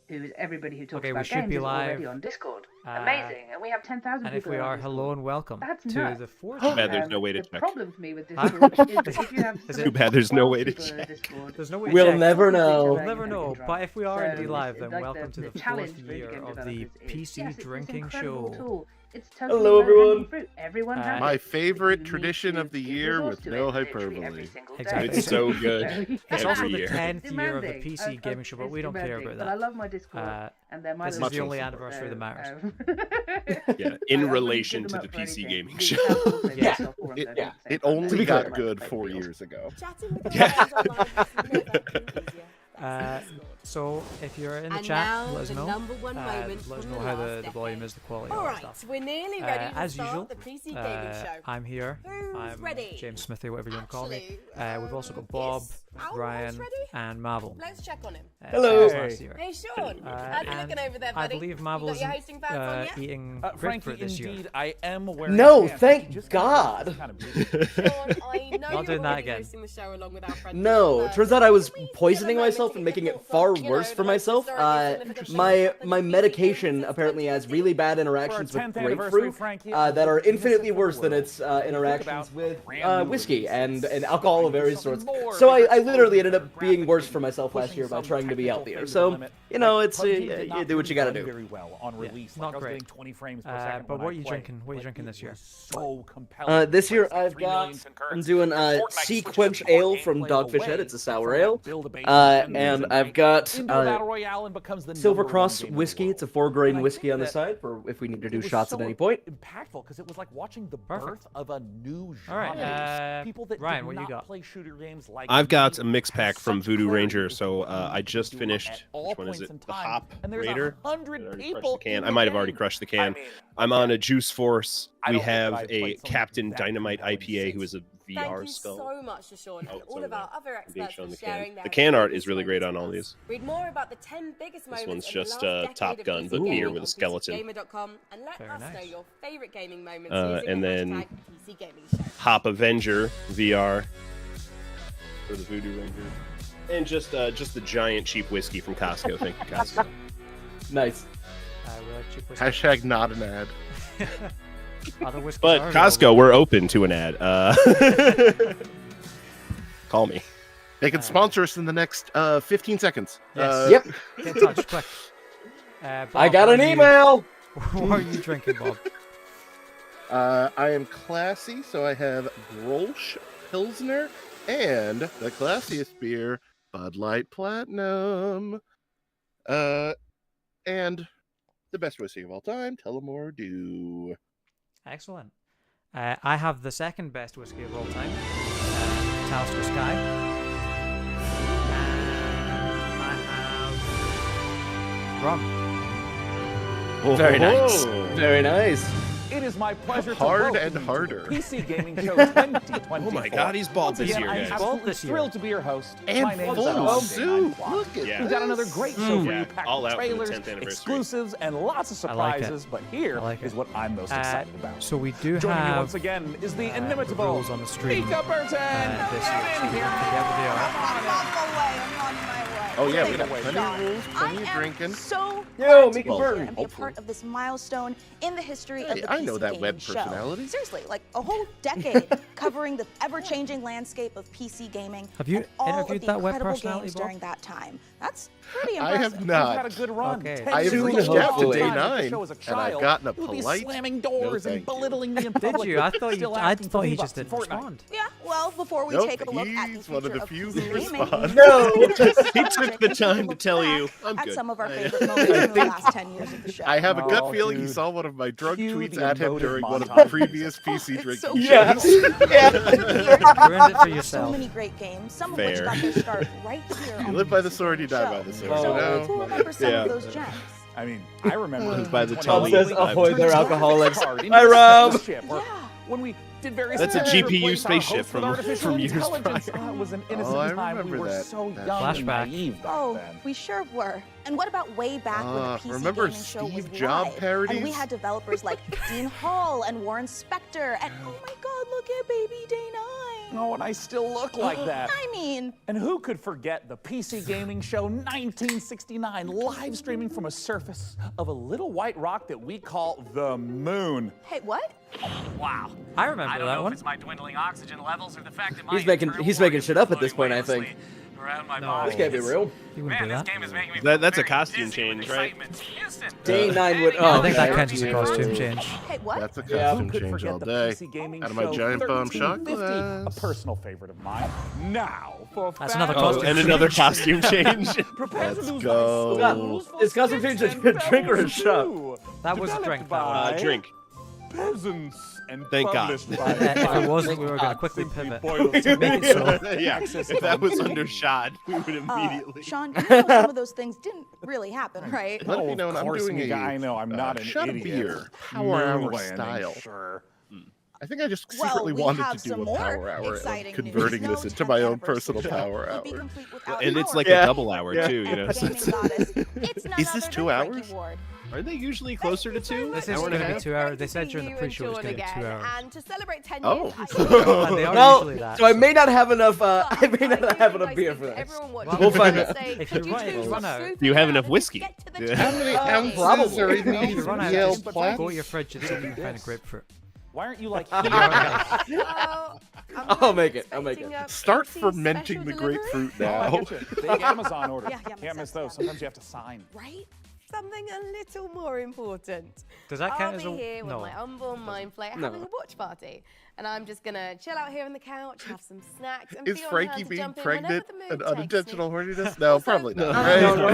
who is everybody who talks Okay, we about should games be is already live. on Discord. Amazing, and we have 10,000 And if people we on are, Discord. hello and welcome That's to nuts. the fourth Too bad year. there's no way to The check. problem for me with Huh? Discord is that if you have Is sort it- Too bad there's no 12 way to people on a check. Discord, There's no way to We'll check. never talking to each know. other We'll and never getting know. drunk. But if we are indeed So live, it's then like welcome to the challenge fourth for year game of the developers is, PC yes, it's this drinking incredible show. tool. It's totally Hello, low-hanging everyone. fruit. Everyone has My it. favorite But you tradition need of the to year resource with to no it literally every hyperbole. single Exactly. day. It's so good. It's Every also the year. 10th year of the Demanding. PC gaming show, but we don't care about But I that. love my Discord, and they're my This is little the only people, anniversary that matters. Yeah, I in wouldn't relation give to them the up for PC anything. gaming The show. councils made Yeah. themselves forums It, at the same it time. only To be got clear. good 4 years ago. Chatting with Yeah. friends online makes me know that things easier. So if you're in the And chat, now let us the know. number one moment Let us from know the how last the volume decade. is, the quality, all All that right, stuff. we're nearly ready to As start usual, the PC gaming show. I'm here. Who's I'm ready? James Smithy, whatever you want to call me. Actually, We've also got Bob, is Al Brian, ready? and Mahvl. Let's check on him. Hello. since last year. Hey, Sean. How you And looking over there, I buddy? believe You Mahvl's got your hosting pants on yet? eating Frankie, grapefruit this indeed, year. I am wearing No, pants. thank You just God. kind of beautiful. Sean, I know Not you're doing that already again. hosting the show along with our friend. No, Nicola, turns but out I was can we poisoning take a moment myself to and get making your it thoughts far on, you know, worse the for most myself. historically significant things My that happened my in PC medication gaming since apparently has 2015? really bad For our interactions with 10th anniversary, grapefruit Frankie, that are it's the infinitely innocent worse than world. its When you think interactions about with brand new whiskey releases, and alcohol of trying to do various something sorts. more, So bigger I literally ended exposure, up being graphic worse things, for myself last pushing year by some trying to be technical healthier. things to So the limit. you know, Like, it's PUBG did you not do what you gotta run do. very well on release. not Like, I was great. getting 20 frames per second But when what I are you played, drinking? What are you but drinking it this year? was so compelling. This year Like, I've 3 million got I'm concurrents. doing Fortnite Sea switches Quench to more Ale from gameplay Dogfish away Head. It's a from sour that ale. build-a-base And engine I've got into a battle royale and becomes the Silver number one Cross game in the whiskey. world. It's a 4-grain And I whiskey think on the that side for if we need to it do was shots so at any point. impactful because it was like watching the Perfect. birth of a new All right, genre. People that Ryan, did what you not got? play shooter games like I've got me a mix had pack from such Voodoo clarity Ranger, with so what I you just do finished. at all Which one is points it? in The time. Hop And there's Raider. 100 I already people crushed the can. in I the might have already game. crushed the can. I mean, I'm on a Juice Force. I We don't think that have I've a played something Captain that Dynamite compelling IPA who since. is a Thank VR you spell. so much to Sean Oh, and it's all over of our there. other I'm being experts shown for the sharing can. their The can art biggest is really great on moments all with us. these. Read more about the 10 biggest This moments one's in just the last decade Top of Gun, PC but beer gaming with a on skeleton. PCGamer.com, and let Very us know nice. your favorite gaming moments using And the then hashtag PC Gaming Show. Hop Avenger VR for the Voodoo Ranger. And just the giant cheap whiskey from Costco. Thank you, Costco. Nice. We like cheap whiskey. Hashtag not an ad. Other whiskeys But are Costco, available. we're open to an ad. Call me. They can sponsor us in the next 15 seconds. Yes. Yep. Get in touch, quick. I Bob, got what an are you- email. What are you drinking, Bob? I am classy, so I have Grolsch Pilsner and the classiest beer, Bud Light Platinum. And the best whiskey of all time, Tullamore Dew. Excellent. I have the second best whiskey of all time, Talisker Sky. And I have rum. Very nice. Oh. Very nice. It is my pleasure Hard to and welcome harder. you to PC Gaming Show 2024. Oh my God, he's bald this Once year, again, guys. I'm Bald absolutely this year. thrilled to be your host. And My name is full Adam suit. Clock. Look at Yeah. We've got another great show for Yeah, you, packed all with out for the trailers, 10th anniversary. exclusives, and lots of I like it. surprises. But here I like it. is what I'm most excited about. So we do Joining me have once again is the inimitable rules on the stream Mika Burton. this year. Get So in we here. forget what they are. I'm on my way. Oh, yeah, we Take got it away, plenty Sean. of rules, plenty of I am drinking. so Yo, glad to Mika be here Burton. and be a part of this milestone in the history of Hey, the I PC know that gaming web show. personality. Seriously, like a whole decade covering the ever-changing landscape of PC gaming. Have you and all interviewed of the that web incredible personality, games Bob? during that time. That's pretty I impressive. have You've not. had a good run. Okay. 10 I have years Soon, reached ago, out to hopefully. day time at the 9, show as a and I've child, gotten a you'll be polite slamming no doors thank and you. belittling me in Did public. you? I but thought you. still I asking for thought he V-Bucks just in didn't Fortnite. respond. Yeah, well, before we Nope, take a look at the he's one of future the of few PC who gaming, respond. No. He took the time to tell you, I'm at good. some of our favorite moments in the last 10 years of the show. I have a gut Oh, feeling he dude. saw one of my drunk Cue tweets the at him emotive during one of the montage. previous PC It's drinking so Yeah. shows. Yeah. Ruined it for So yourself. many great games, some of Fair. which got their start right here You on live by the PC sword, you die by Show. the sword. Oh, So you who know? remembers some Yeah. of those gems? I mean, I remember Live by the Tom Tully. says, ahoy, they're alcoholics. Card Hi, into a Rob. spaceship, or Yeah. when we did various That's a things to GPU replace our spaceship host with from artificial years intelligence. prior. It was an innocent I time. We remember were that. so That young Flashback. and naive back Oh, then. we sure were. And what about way back when the PC remember gaming show was Steve Jobs live? parodies? And we had developers like Dean Hall and Warren Spector, and oh my God, look at Baby Day 9. Oh, and I still look like that. I mean, And who could forget the PC Gaming Show 1969, live streaming from a surface of a little white rock that we call the moon? hey, what? Wow. I remember I don't that know one. if it's my dwindling oxygen levels or the fact that my He's making shit up at this point, I aimlessly think. around my No. body. This can't be real. You wouldn't Man, do this that. game is making me That's a very costume dizzy with change, right? excitement. Houston. Day 9 would. I Oh, think that okay. counts as a costume change. Hey, what? That's a Yeah, costume Who could change forget all the day. PC Gaming Out of my Show giant bomb shot 1350, a glass. personal favorite of mine. Now for That's another Oh, costume and change. another costume change. Prepare to Let's lose go. my God, souls is for costume change sticks a and drink or a pebbles shot? too. That was a Developed drink, that one. by Drink. Peasants and Thank God. published by If it wasn't, we were going to quickly pivot to make it so. Yeah, if that was undershot, we would immediately. Sean, you know some of those things didn't really happen, right? Let it be of known I'm course, doing Mika, a I know I'm not an shot of idiot. beer, power hour Moon landing, style. Sure. I think I just Well, secretly we wanted have to do some a more power hour, exciting converting news. this No into my 10th own personal anniversary power show would be hour. complete without And it's our like Yeah. a double hour Yeah. too, you know. So gaming it's, goddess. It's none Is this other 2 than Frankie hours? Ward. are they usually closer to two? This is Hour going and a to be half? 2 hours. They said during the You pre-show it was and going to be Sean 2 again, hours. And to celebrate 10 Oh. years, And they are Well, usually that. so I may not have enough. I may I not really have enough like beer to for think this. everyone watching Well, we'll this find will out. say, If you "Did run- if you two run out- sleuth Do you have around enough and whiskey? get to the Yeah. How many ounces Probably. are in If you these run out, Yale just go to Platinum? your fridge and see if you can find a grapefruit. Why aren't you like Well, I'm I'll not make it, I'll make it. expecting a Start fancy fermenting special the delivery. grapefruit Oh, I now. get you. Big Amazon order. Yeah, Can't makes miss sense, those. yeah. Sometimes you have to sign. Right? Something a little more important. Does that count I'll as be a... here with No. my unborn mind flayer No. having a watch party. And I'm just gonna chill out here on the couch, have some snacks, and Is be on Frankie hand to being jump in pregnant whenever the mood an takes me. unintentional horniness? No, Also, probably not. no, right? No, no,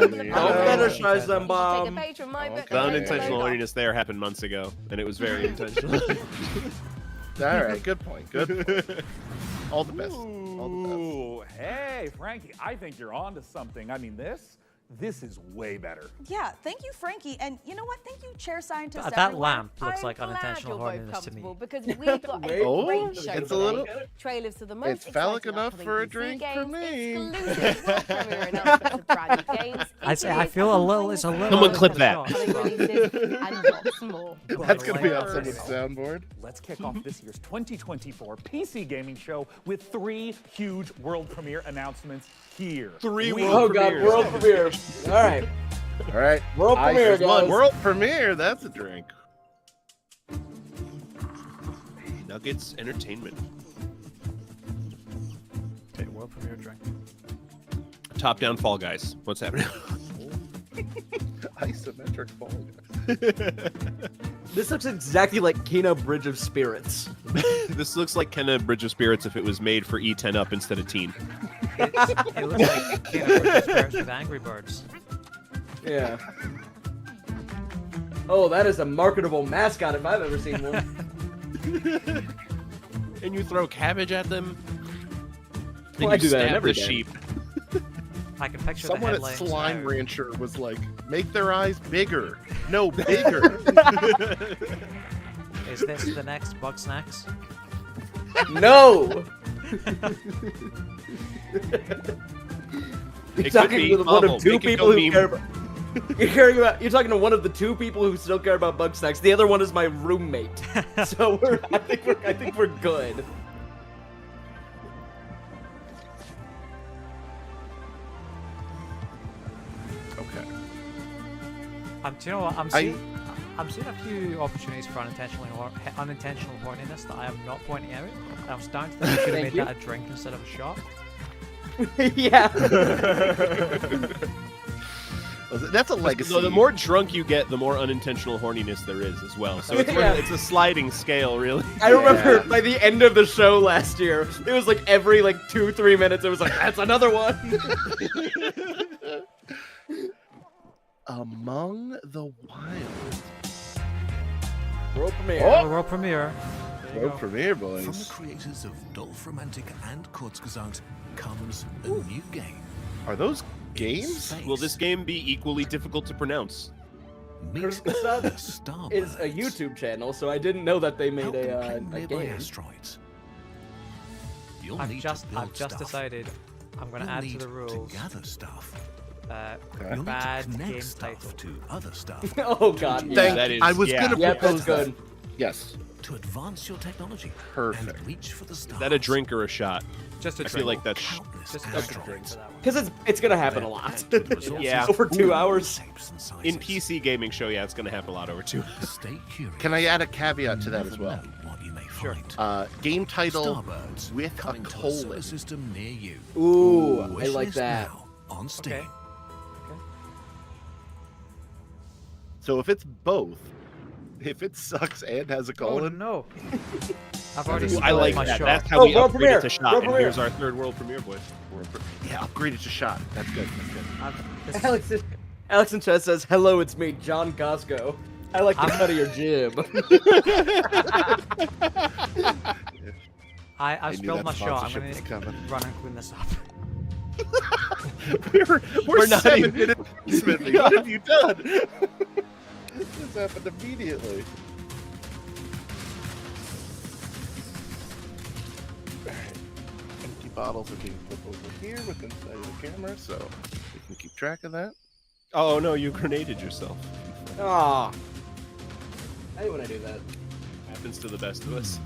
no. Don't No. fetishize them, Take a Bob. page from my book Okay. The and unintentional load off. horniness there happened months ago, and it was very intentional. All right, good point. Good point. All the best. All the best. Ooh, hey, Frankie, I think you're onto something. I mean, this is way better. Yeah, thank you, Frankie. And you know what? Thank you, chair scientists That everywhere. lamp looks I'm like glad unintentional you're both horniness to me. comfortable because we've got a Oh, great show it's a today. little- Trailers to the most It's phallic exciting enough upcoming for a PC drink for games, me. exclusive world premiere announcements of brand new games, I say I interviews, feel a and little. It's a little. Someone bit clip of a that. shock. upcoming releases, and lots more. That's going to be on Hilarious. someone's soundboard. Let's kick off this year's 2024 PC Gaming Show with 3 huge world premiere announcements here. Three We- world Oh god, premieres. world premiere. All right, All right. world premiere, guys. World premiere. That's a drink. Nuggets Entertainment. Okay, world premiere drink. Top-down Fall Guys. What's happening? Isometric fall. This looks exactly like Kena Bridge of Spirits. This looks like Kenna Bridge of Spirits if it was made for E10 Up instead of Teen. It looks like Kena Bridge Spirits with Angry Birds. Yeah. Oh, that is a marketable mascot if I've ever seen one. And you throw cabbage at them. And Well, I you do that stab every the day. sheep. I can picture Someone the at headlights Slime now. Rancher was like, make their eyes bigger. No, bigger. Is this the next Bug Snacks? No. You're It could talking be. to one Bubble. of 2 Make it people go who meme. care about. You're talking to one of the 2 people who still care about bug snacks. The other one is my roommate. So I think we're good. Okay. Do you know what? I'm seeing a few opportunities for unintentional horniness that I am not pointing out. I'm starting to think I should have Thank made that a drink instead of a shot. Yeah. That's a legacy. So the more drunk you get, the more unintentional horniness there is as well. So it's, Yeah. it's a sliding scale, really. I remember by the end of the show last year, it was like every 2-3 minutes, it was like, that's another one. Among the Wild. World premiere. Oh, world premiere. There you World go. premiere, From the boys. creators of Dolph Romantic and Kurzgesagt comes a new game. Are those games? Space. Will this game be equally difficult to pronounce? Meet Kurzgesagt the Starbird. is a YouTube channel, so I didn't know that they made Help them a claim nearby game. asteroids. You'll I've need just to build stuff. decided I'm going to You'll add to need the rules to gather stuff. Okay. bad You'll need to game connect title. stuff to other stuff. Oh god, yeah. Thank That is- I was yeah. gonna Yep, propose that's that. good. Yes. To advance your technology Perfect. and reach for the stars. Is that a drink or a shot? Just a I drink. feel like that's Countless Just a asteroids. drink for that one. Because it's gonna happen a lot. Yeah. Over 2 hours. Shapes and sizes. in PC gaming show. Yeah, it's gonna happen a lot over 2. Stay curious. Can I add a caveat to that as Never well? know what you may find. Game title Starbirds with a coming to a colon. solar system near you. Ooh, I Wish like list that. now on Steam. Okay. So if it's both, if it sucks and has a Oh colon, no! I've already Ooh, spoiled I like my that. shot. That's how Oh, we world upgrade premiere! it to shot. World And premiere! here's our 3rd world premiere, boys. yeah, upgrade it to shot. That's good. That's good. Alex in chat says, "Hello, it's me, John Costco. I like the cut of your jib." I knew spilled that my shot. I'm sponsorship gonna was coming. run and clean this up. we're not 7 even- minutes, Smithy. What have you done? This happened immediately. Alright. Empty bottles are being put over here within sight of the camera, so we can keep track of that. Oh no, you grenaded yourself. Aw. I hate when I do that. Happens to the best of us.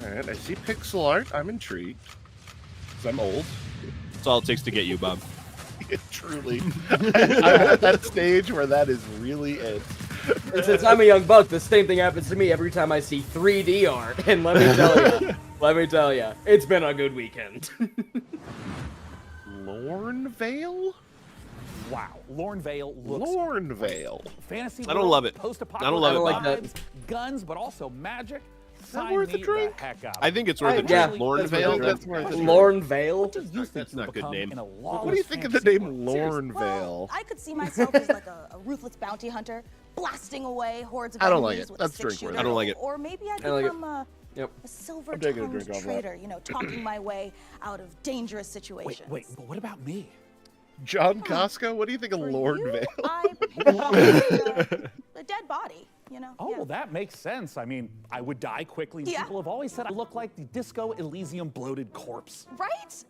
Alright, I see pixel art. I'm intrigued. 'Cause I'm old. That's all it takes to get you, Bob. Truly. I'm at that stage where that is really it. And since I'm a young buck, the same thing happens to me every time I see 3D art. And let me tell you, it's been a good weekend. Lornvale? Wow, Lornvale looks Lornvale. fantasy. I don't love it. Post-apocalyptic I don't love it, Bob. vibes, guns, but also magic. that worth a Sign me drink? The heck up. I think it's worth a drink. Yeah, Lornvale. That's worth a drink. Lornvale? What do you think That's will not a good become name. in a What do you lawless think of the fantasy name world? Seriously. Lornvale? I could see myself as like a ruthless bounty hunter, blasting away hordes of I don't like enemies it. with That's a drink six-shooter. worthy. I don't like it. Or maybe I I like it. become a Yep. a silver I'm taking a tongued drink off that. traitor, you know, talking my way out of dangerous situations. Wait, but what about me? John Costco? What do you think of For Lornvale? you, I pick a dead body, you know. Oh, yeah. well, that makes sense. I mean, I would die quickly. Yeah. People have always said I look like the Disco Elysium bloated corpse. Right?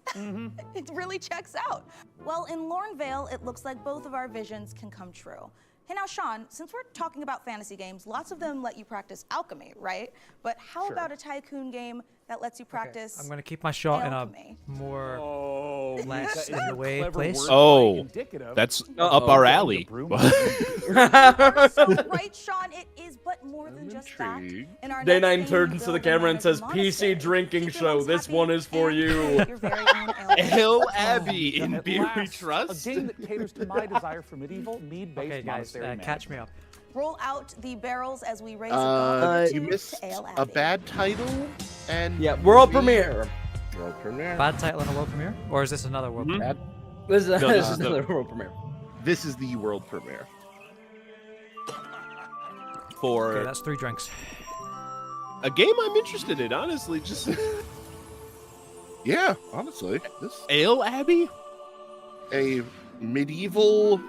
It really checks out. Well, in Lornvale, it looks like both of our visions can come true. Hey, now, Sean, since we're talking about fantasy games, lots of them let you practice alchemy, right? But how about a tycoon game that lets you practice I'm gonna keep my shot in a alchemy? more Oh, less Lisa, is in the your way clever place. wordplay Oh, indicative that's Uh-oh. up our alley. Broom- So, right, Sean, it is but more than just that. intrigued. In our Day next 9 game, turns we to the build camera and a says, monastery. PC drinking Keep your show, lungs this happy one is for and you. create your very own ale. Hill Abbey in At Beer We last, Trust. A game that caters to my desire for medieval, mead-based Okay, guys, monastery catch me up. Roll out the barrels as we raise a goblet You to missed Ale a Abbey. bad title and Yeah, world premiere. World premiere. Bad title in a world premiere, or is this another world premiere? Bad. This is, No, this this is is the- another world premiere. This is the world premiere. For Okay, that's 3 drinks. a game I'm interested in, honestly. Just Yeah, honestly, this Ale Abbey. a medieval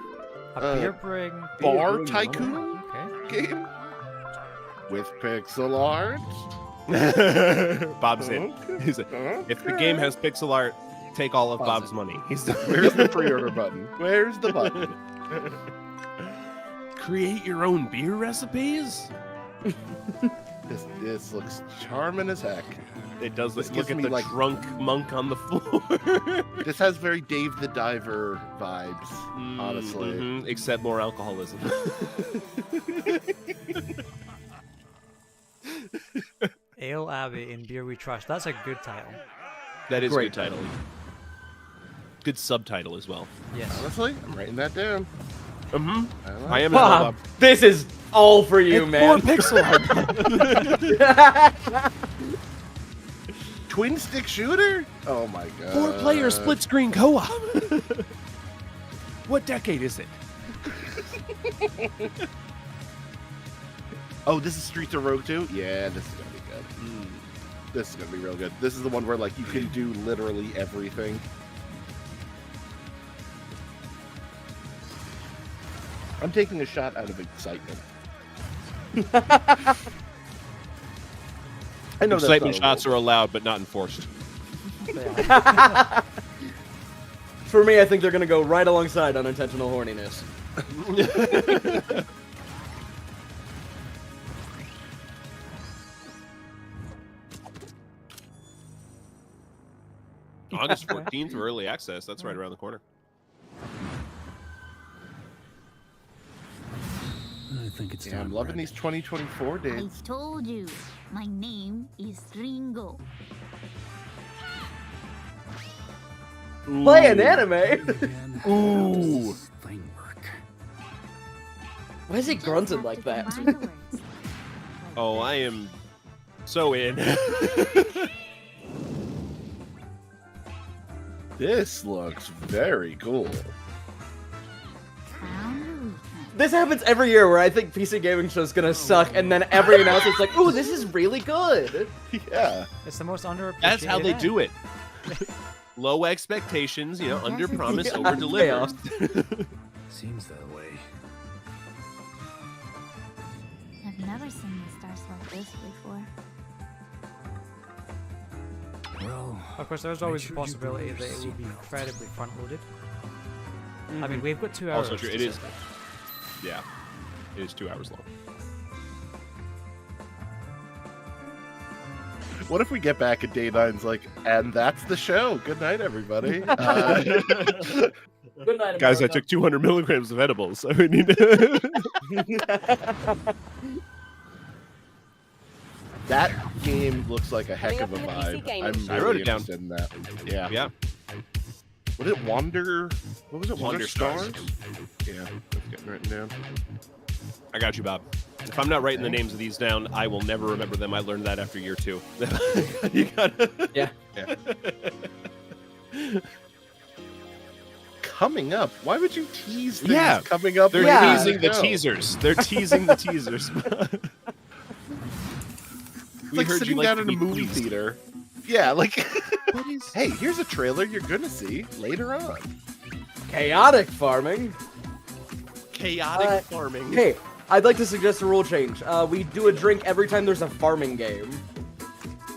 A beer bring. bar tycoon Okay. game with pixel art. Bob's in. He's like, if the game has pixel art, take all of Bob's money. He's the Where's the pre-order button? Where's the button? Create your own beer recipes. This looks charming as heck. It does. This Look gives at me, the like- drunk monk on the floor. This has very Dave the Diver vibes, honestly. Mhm, except more alcoholism. Ale Abbey in Beer We Trust. That's a good title. That is a Great good title. Good subtitle as well. Yes. Honestly, I'm writing that down. Mm-hmm. I am Bob, this is all for you, It's man. more pixel art. Twin stick shooter? Oh my god. 4-player split screen co-op. What decade is it? Oh, this is Streets of Rogue 2? Yeah, this is gonna be good. This is gonna be real good. This is the one where like you can do literally everything. I'm taking a shot out of excitement. I know Excitement that's not a shots are allowed, but not enforced. For me, I think they're gonna go right alongside unintentional horniness. August 14th for early access. That's right around the corner. I think it's Yeah, I'm loving these 2024 I dates. told you, my name is Ringo. Play an anime. Ooh. Thing work. Why is he Just grunting have like to that? combine the words. Oh, I am so in. This looks very cool. Found the weakness. This happens every year where I think PC gaming show's gonna suck, and then every announcement's like, "Ooh, this is really good." Yeah. It's the most underappreciated. That's how they event. do it. Low expectations, you know, under promise, Yeah, over deliver. Seems that way. I've never seen the stars like this before. Well, Of course, there's always the possibility that it will be incredibly front-loaded. I mean, we've got 2 hours. Also true. to It is. sit there. Yeah. It is 2 hours long. What if we get back and day 9's like, and that's the show. Good night, everybody. Good night, Guys, I America. took 200 milligrams of edibles. So we need That game looks like a heck Coming of a up in the PC vibe. gaming I'm show. I really wrote it down. interested in that. Yeah. Yeah. What is it? Wander? What was it? Wander Stars. Yeah, that's getting written down. I got you, Bob. If I'm not writing the names of these down, I will never remember them. I learned that after year 2. You gotta... Yeah. Coming up. Why would you tease things Yeah. coming up? They're Yeah. teasing the No. teasers. They're teasing the teasers. It's like sitting down in a movie theater. Yeah, like, hey, here's a trailer you're gonna see later on. Chaotic farming. Chaotic farming. Hey, I'd like to suggest a rule change. We do a drink every time there's a farming game.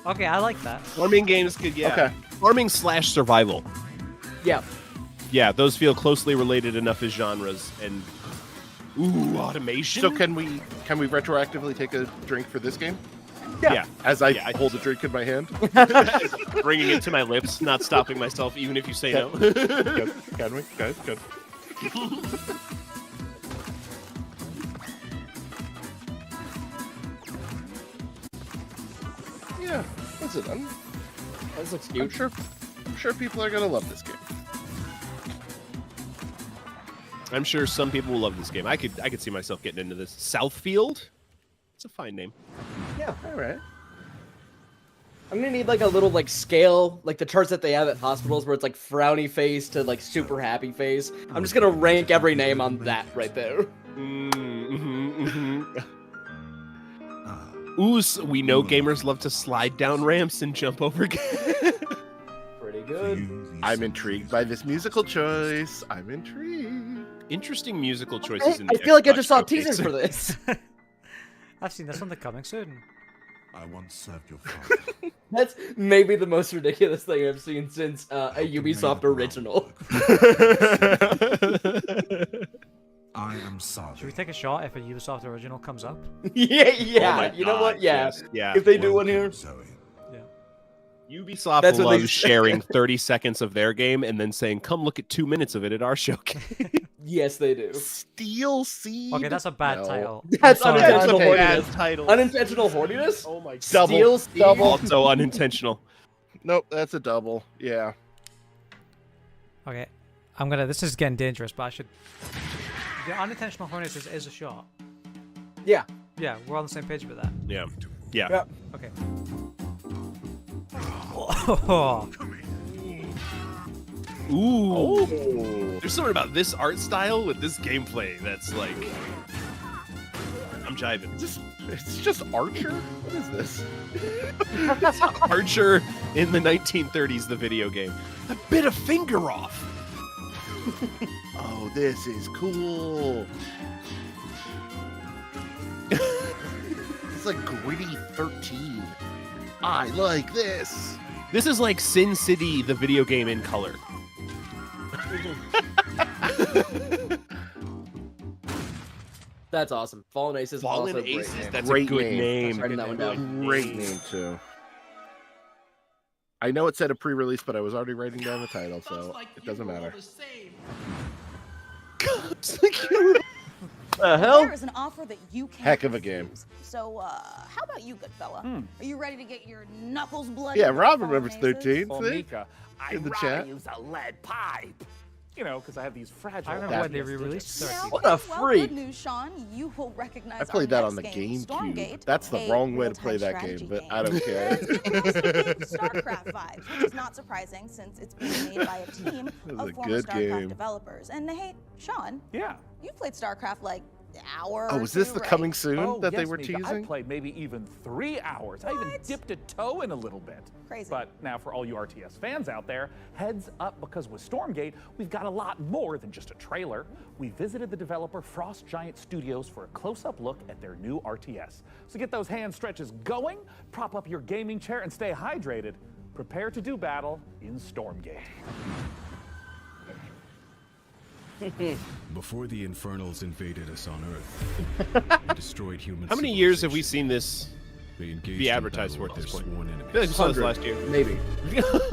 Okay, I like that. Farming games could, yeah. Okay. Farming / survival. Yeah. Yeah, those feel closely related enough as genres. And ooh, automation. So can we retroactively take a drink for this game? Yeah. As I Yeah, hold a drink in my hand. Bringing it to my lips, not stopping myself, even if you say no. Can we, guys? Good. Yeah, that's it. This looks I'm cute. sure people are gonna love this game. I'm sure some people will love this game. I could see myself getting into this. Southfield? It's a fine name. Yeah. All right. I'm gonna need like a little like scale, like the charts that they have at hospitals where it's like frowny face to like super happy face. I'm just gonna rank every name on that right there. Ooh, so we know gamers love to slide down ramps and jump over. Pretty good. I'm intrigued by this musical choice. I'm intrigued. Interesting musical choices. In I the feel like I Xbox just saw showcase. teasers for this. I've seen this one coming soon. I once served your father. That's maybe the most ridiculous thing I've seen since a Ubisoft original. I am sorry. Should we take a shot if a Ubisoft original comes up? yeah. Oh my You know God, what? Yeah. yes, yeah. If they do one here. Zoe. Ubisoft That's what they loves say. sharing 30 seconds of their game and then saying, "Come look at 2 minutes of it at our showcase." Yes, they do. Steel Seed. Okay, that's a bad No. title. That's I'm sorry. unintentional That's a Bad horniness. title. Unintentional horniness? Oh my Double. Steel Seed? Double. Also unintentional. Nope, that's a double. Yeah. Okay, this is getting dangerous, but I should... The unintentional horniness is a shot. Yeah. Yeah, we're on the same page with that. Yeah. Yeah. Yeah. Okay. Ooh. Oh. There's something about this art style with this gameplay that's like, I'm jiving. It's just Archer? What is this? Archer in the 1930s, the video game. A bit of finger off. Oh, this is cool. It's like Gritty 13. I like this. This is like Sin City, the video game in color. That's awesome. Fallen Aces. Fallen also a great Aces. name. That's Great a good name. name. Writing that one down. Great name, too. I know it said a pre-release, but I was already writing down the title, so it doesn't matter. The hell? There is an offer that you can't Heck of a game. refuse. So, how about you, good fella? Are you ready to get your knuckles bloody? Yeah, with Rob fallen remembers aces? 13. Well, See? Mika, I'd In the rather chat. use a lead pipe. You know, because I have these fragile. I remember when they re-released 13. Now, What a well, freak. good news, Sean. You will recognize I played our that on the next game, GameCube. Stormgate, That's the a wrong way to real-time play that strategy game, but I don't care. It's giving us some big StarCraft vibes, which is not surprising since it's being made by a team This is of a former good StarCraft game. developers. And hey, Sean, Yeah. you played StarCraft like an hour. Oh, or is this two, the right? coming soon Oh, that yes, they were Mika. I teasing? played maybe even 3 hours. I even What? dipped a toe in a little bit. Crazy. But now for all you RTS fans out there, heads up, because with Stormgate, we've got a lot more than just a trailer. We visited the developer Frost Giant Studios for a close-up look at their new RTS. So get those hand stretches going, prop up your gaming chair, and stay hydrated. Prepare to do battle in Stormgate. Before the Infernals invaded us on Earth, and destroyed human How many years have we civilization, seen this they engaged be in advertised battle for at with this their point? sworn I feel like enemies, we saw this 100, last year. maybe.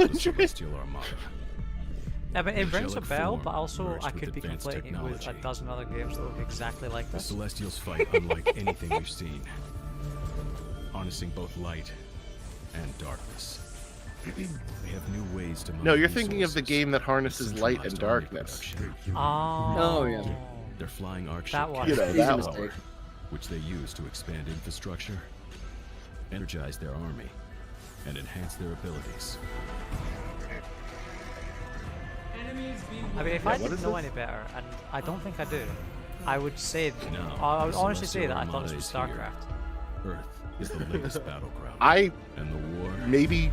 the Celestial Armada. Yeah, but it rings a Angelic bell, form but also merged I with could be advanced conflating it with a technology. dozen other games that look exactly like The this. Celestials fight unlike anything we've seen, harnessing both light and darkness. They have new ways to No, mine you're thinking of the resources, game that harnesses light and centralized army darkness. production, Oh, yeah. their flying arc That ship one. You know, carries that power, one. which they use to expand infrastructure, energize their army, and enhance their abilities. I mean, if Yeah, I what didn't is know this? any better, and I don't think I do, I would say, No, I would the honestly say Celestial that I thought this Armada was is here. StarCraft. Earth is the latest battleground, I and the war maybe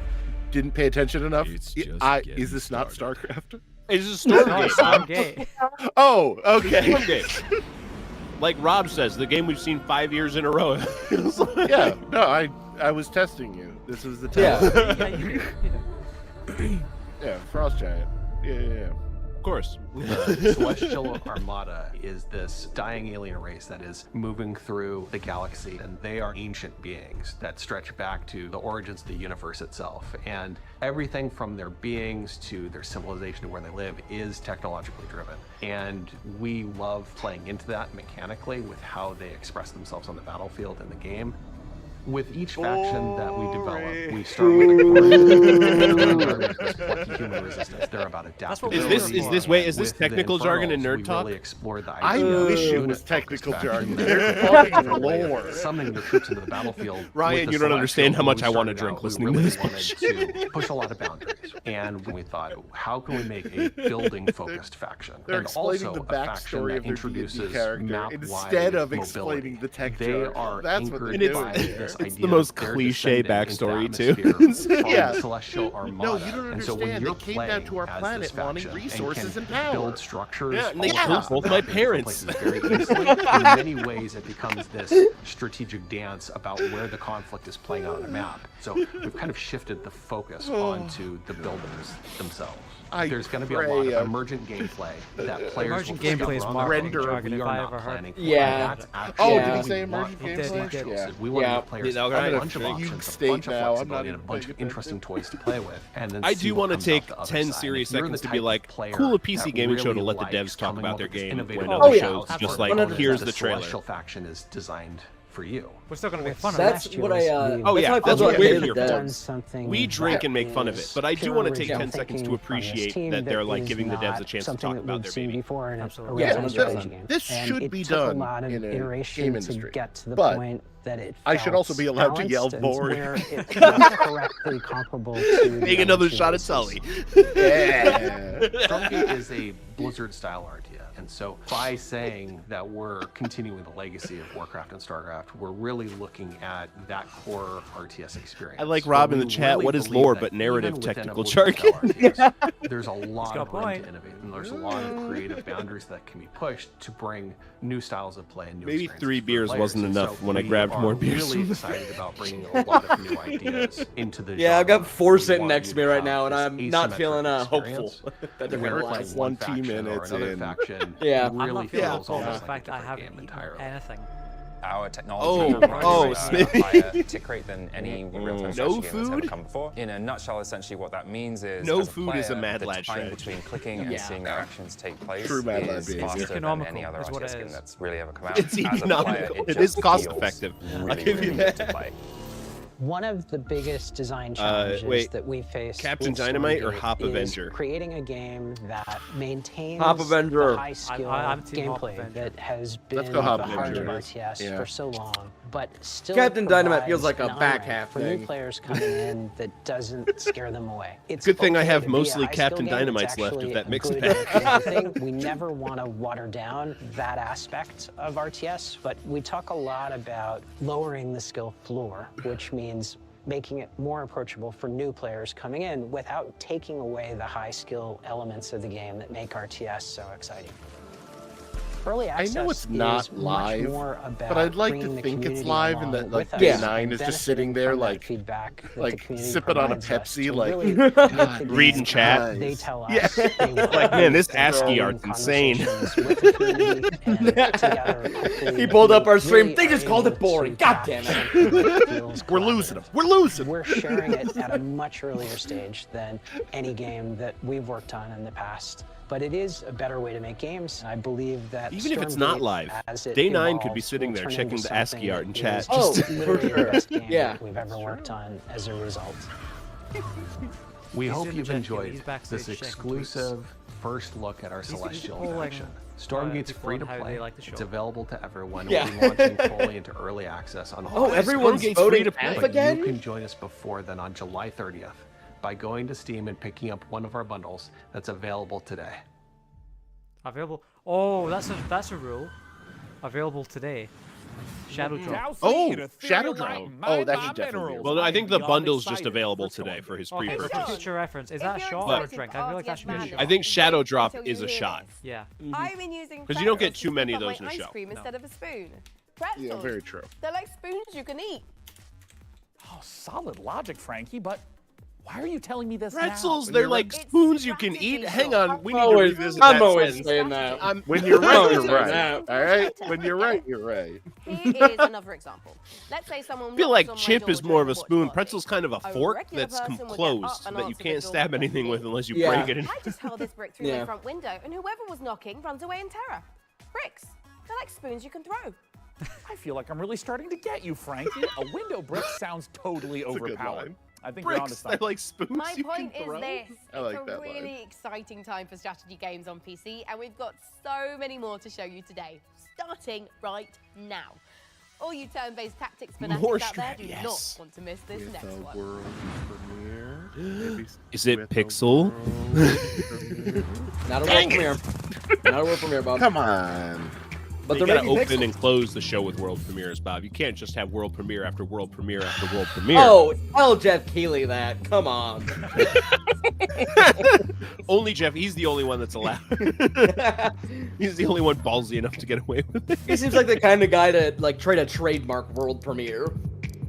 didn't pay attention enough. It's I- just is getting this not started. StarCraft? It's just No, Stormgate. it's Stormgate. Oh, okay. Stormgate. Like Rob says, the game we've seen 5 years in a row. It's like- Yeah, no, I was testing you. This was the Yeah. test. Yeah, you know. Yeah, Frost Giant. Yeah. Of course. The Celestial Armada is this dying alien race that is moving through the galaxy, and they are ancient beings that stretch back to the origins of the universe itself. And everything from their beings to their civilization to where they live is technologically driven. And we love playing into that mechanically with how they express themselves on the battlefield in the game. With each faction that we develop, we start with a human resistance. They're about adaptability. Is this technical jargon and nerd talk? Really explored the I idea of wish it unit was technical focused jargon. faction. They're talking lore. Summoning the troops into the battlefield. Ryan, with the you don't understand how much Celestial, I want to we drink started listening out, to we this. really wanted to push a lot of boundaries, and we thought, how can we make a building-focused faction? They're and explaining also the a faction backstory that of their introduces D&D character map-wide instead of mobility. explaining the tech They jargon. are That's what anchored they're by doing. this It's idea the most that they're cliche descending into the backstory, too. atmosphere from Yeah. the Celestial No, Armada. you don't And so when understand. you're They came down playing to our as planet this wanting faction resources can and power. build structures, Yeah, and they all killed across both the my map in different parents. places very easily. In many ways, it becomes this strategic dance about where the conflict is playing out on the map. So we've kind of shifted the focus onto the buildings themselves. There's going to be a lot of emergent gameplay that players Emergent will gameplay is discover on marketing their own. jargon We if are I not ever heard. planning for Yeah. that. That's Oh, actually did what he say we want emergent from gameplay? this Yeah. exclusive. We want Yeah. to give players Yeah, a I'm in a bunch of fugue options, a state bunch of now. I'm not flexibility, and a even bunch of paying interesting toys to play with. And then I see do what want to comes out take the other 10 side. serious If you're seconds the to be type like, of player cool a PC that gaming show to really let the likes devs talk coming about up their with this game innovative when Oh, other yeah. shows just Absolutely. like, 100%. here's the the trailer. Celestial faction is designed for you. We're still gonna make fun of That's last what I. year's. Oh, that's yeah, how I that's felt what about we're Hidden here for. Dead. We drink and make fun of it, but I do want to take 10 seconds to appreciate that they're like giving the devs a chance to talk about their baby. Absolutely. Yeah, this should be done in a game industry. But I should also be allowed to yell boring. Make another shot at Sully. Yeah. Stormgate is a Blizzard-style RTS, and so by saying that we're continuing the legacy of Warcraft and StarCraft, we're really looking at that core RTS experience. I like Rob in the we chat, really what is believe lore that but narrative even within a technical Blizzard-style jargon? RTS, there's a lot got of a room point. to innovate, and there's a lot of creative boundaries that can be pushed to bring new styles of play and new Maybe experiences 3 for beers players. wasn't And enough so when I we grabbed are more beers. really excited about bringing a lot of new ideas into the Yeah, I've genre. got 4 We sitting want next you to me to right have now, and this I'm not asymmetric feeling hopeful experience. that they're Where gonna like last. one 20 faction or minutes another in. faction Yeah. I'm not really feeling feels hopeful almost the like fact a that I different haven't game eaten entirely. anything. our technology higher tick rate than any real-time strategy game that's ever come before. In a nutshell, essentially what that means is no as a food player, is a Mad the Lad time strategy. between clicking and seeing their actions take place True Mad Lad is behavior. faster than any other Is what RTS it game is. that's really ever come out. It's As a player, economical. It just is cost feels effective. really, I'll give you really good to that. play. One of the biggest design challenges wait, that we face Captain with Dynamite or Stormgate Hop is Avenger? creating a game that maintains Hop Avenger. the high skill I'm Team Hop gameplay Avenger. that has been Let's the go Hop heart of Avenger. RTS Yeah. for so long, but still Captain Dynamite feels provides like a an back on-ramp half for thing. new players coming in that doesn't scare them away. It's Good thing I okay have to be a mostly high-skill Captain game. It's Dynamites left of actually that a mixed good bag. thing. We never want to water down that aspect of RTS, but we talk a lot about lowering the skill floor, which means making it more approachable for new players coming in without taking away the high skill elements of the game that make RTS so exciting. Early I access know it's not is live, much more about but I'd like bringing to the think it's community live and along that like with us Day9 and is just benefiting sitting there from that like feedback that the like community sipping on a provides us Pepsi to like really God, make the reading game chat. what they tell us Yeah. they want. Like, man, this And ASCII having art's insane. conversations with the community and together, hopefully He pulled up our we stream. really They just are called able it boring. to God damn craft it. something that feels we're losing them. collaborative. We're losing. We're sharing it at a much earlier stage than any game that we've worked on in the past. But it is a better way to make games. I believe that Even if it's not Stormgate, live, as it Day9 could be evolves, sitting will there turn checking into the ASCII something art in that chat. is Oh, literally for sure. the best game Yeah. that we've ever worked on as a result. We He's hope in you've the jet, enjoyed he's backstage this checking exclusive first look at our He's Celestial in polling, action. Stormgate's people free to on how play. they like the show. It's available to everyone. Yeah. We'll be launching fully into early access on Oh, August. everyone's Stormgate's voting free to play. F But again? you can join us before then on July 30th by going to Steam and picking up one of our bundles that's available today. Available. Oh, that's a rule. Available today. Shadow drop. Oh, Shadow Drop. Oh, that's definitely. Well, I think the bundle's just available today for his Okay, pre-purchase. for future reference, is that a If shot you're or a excited drink? for I feel like that RTS should be a Manual, shot. I think Shadow wait Drop until you is a hear shot. this. Yeah. I've been using 'Cause you don't get pretzels too to many stuff of those my in a ice show. cream No. instead of a spoon. Pretzels. Yeah, very true. They're like spoons you can eat. Oh, solid logic, Frankie, but why are you telling me this Pretzels, now? they're like It's spoons you can strategy, eat. Hang Sean. on, we need to Always, revisit I'm that always sentence. saying that. When you're right, you're Oh, right. yeah. All right. When you're right, you're right. Here is another example. Let's say someone I feel knocks like on my chip door is during more of a watch spoon. party. Pretzel's kind of a A fork regular that's person would get up closed and that you answer the can't door stab with anything their with feet. unless you Yeah. break it. I just held this brick through Yeah. my front window, and whoever was knocking runs away in terror. Bricks. They're like spoons you can throw. I feel like I'm really starting to get you, Frankie. A window brick sounds totally a good overpowered. line. I think you're onto Bricks, they're something. like spoons My you can point is throw. this. I like It's a that line. really exciting time for strategy games on PC, and we've got so many more to show you today, starting right now. All you turn-based tactics fanatics More out there do yes. not want to miss this With next a one. world premiere. Maybe Is it with a Pixel? world premiere. Not a world premiere. Not a world premiere, Bob. Come on. But You they're gotta making open Pixels. and close the show with world premieres, Bob. You can't just have world premiere after world premiere after world premiere. Oh, tell Jeff Keighley that. Come on. Only Jeff. He's the only one that's allowed. He's the only one ballsy enough to get away with it. He seems like the kind of guy to like try to trademark world premiere.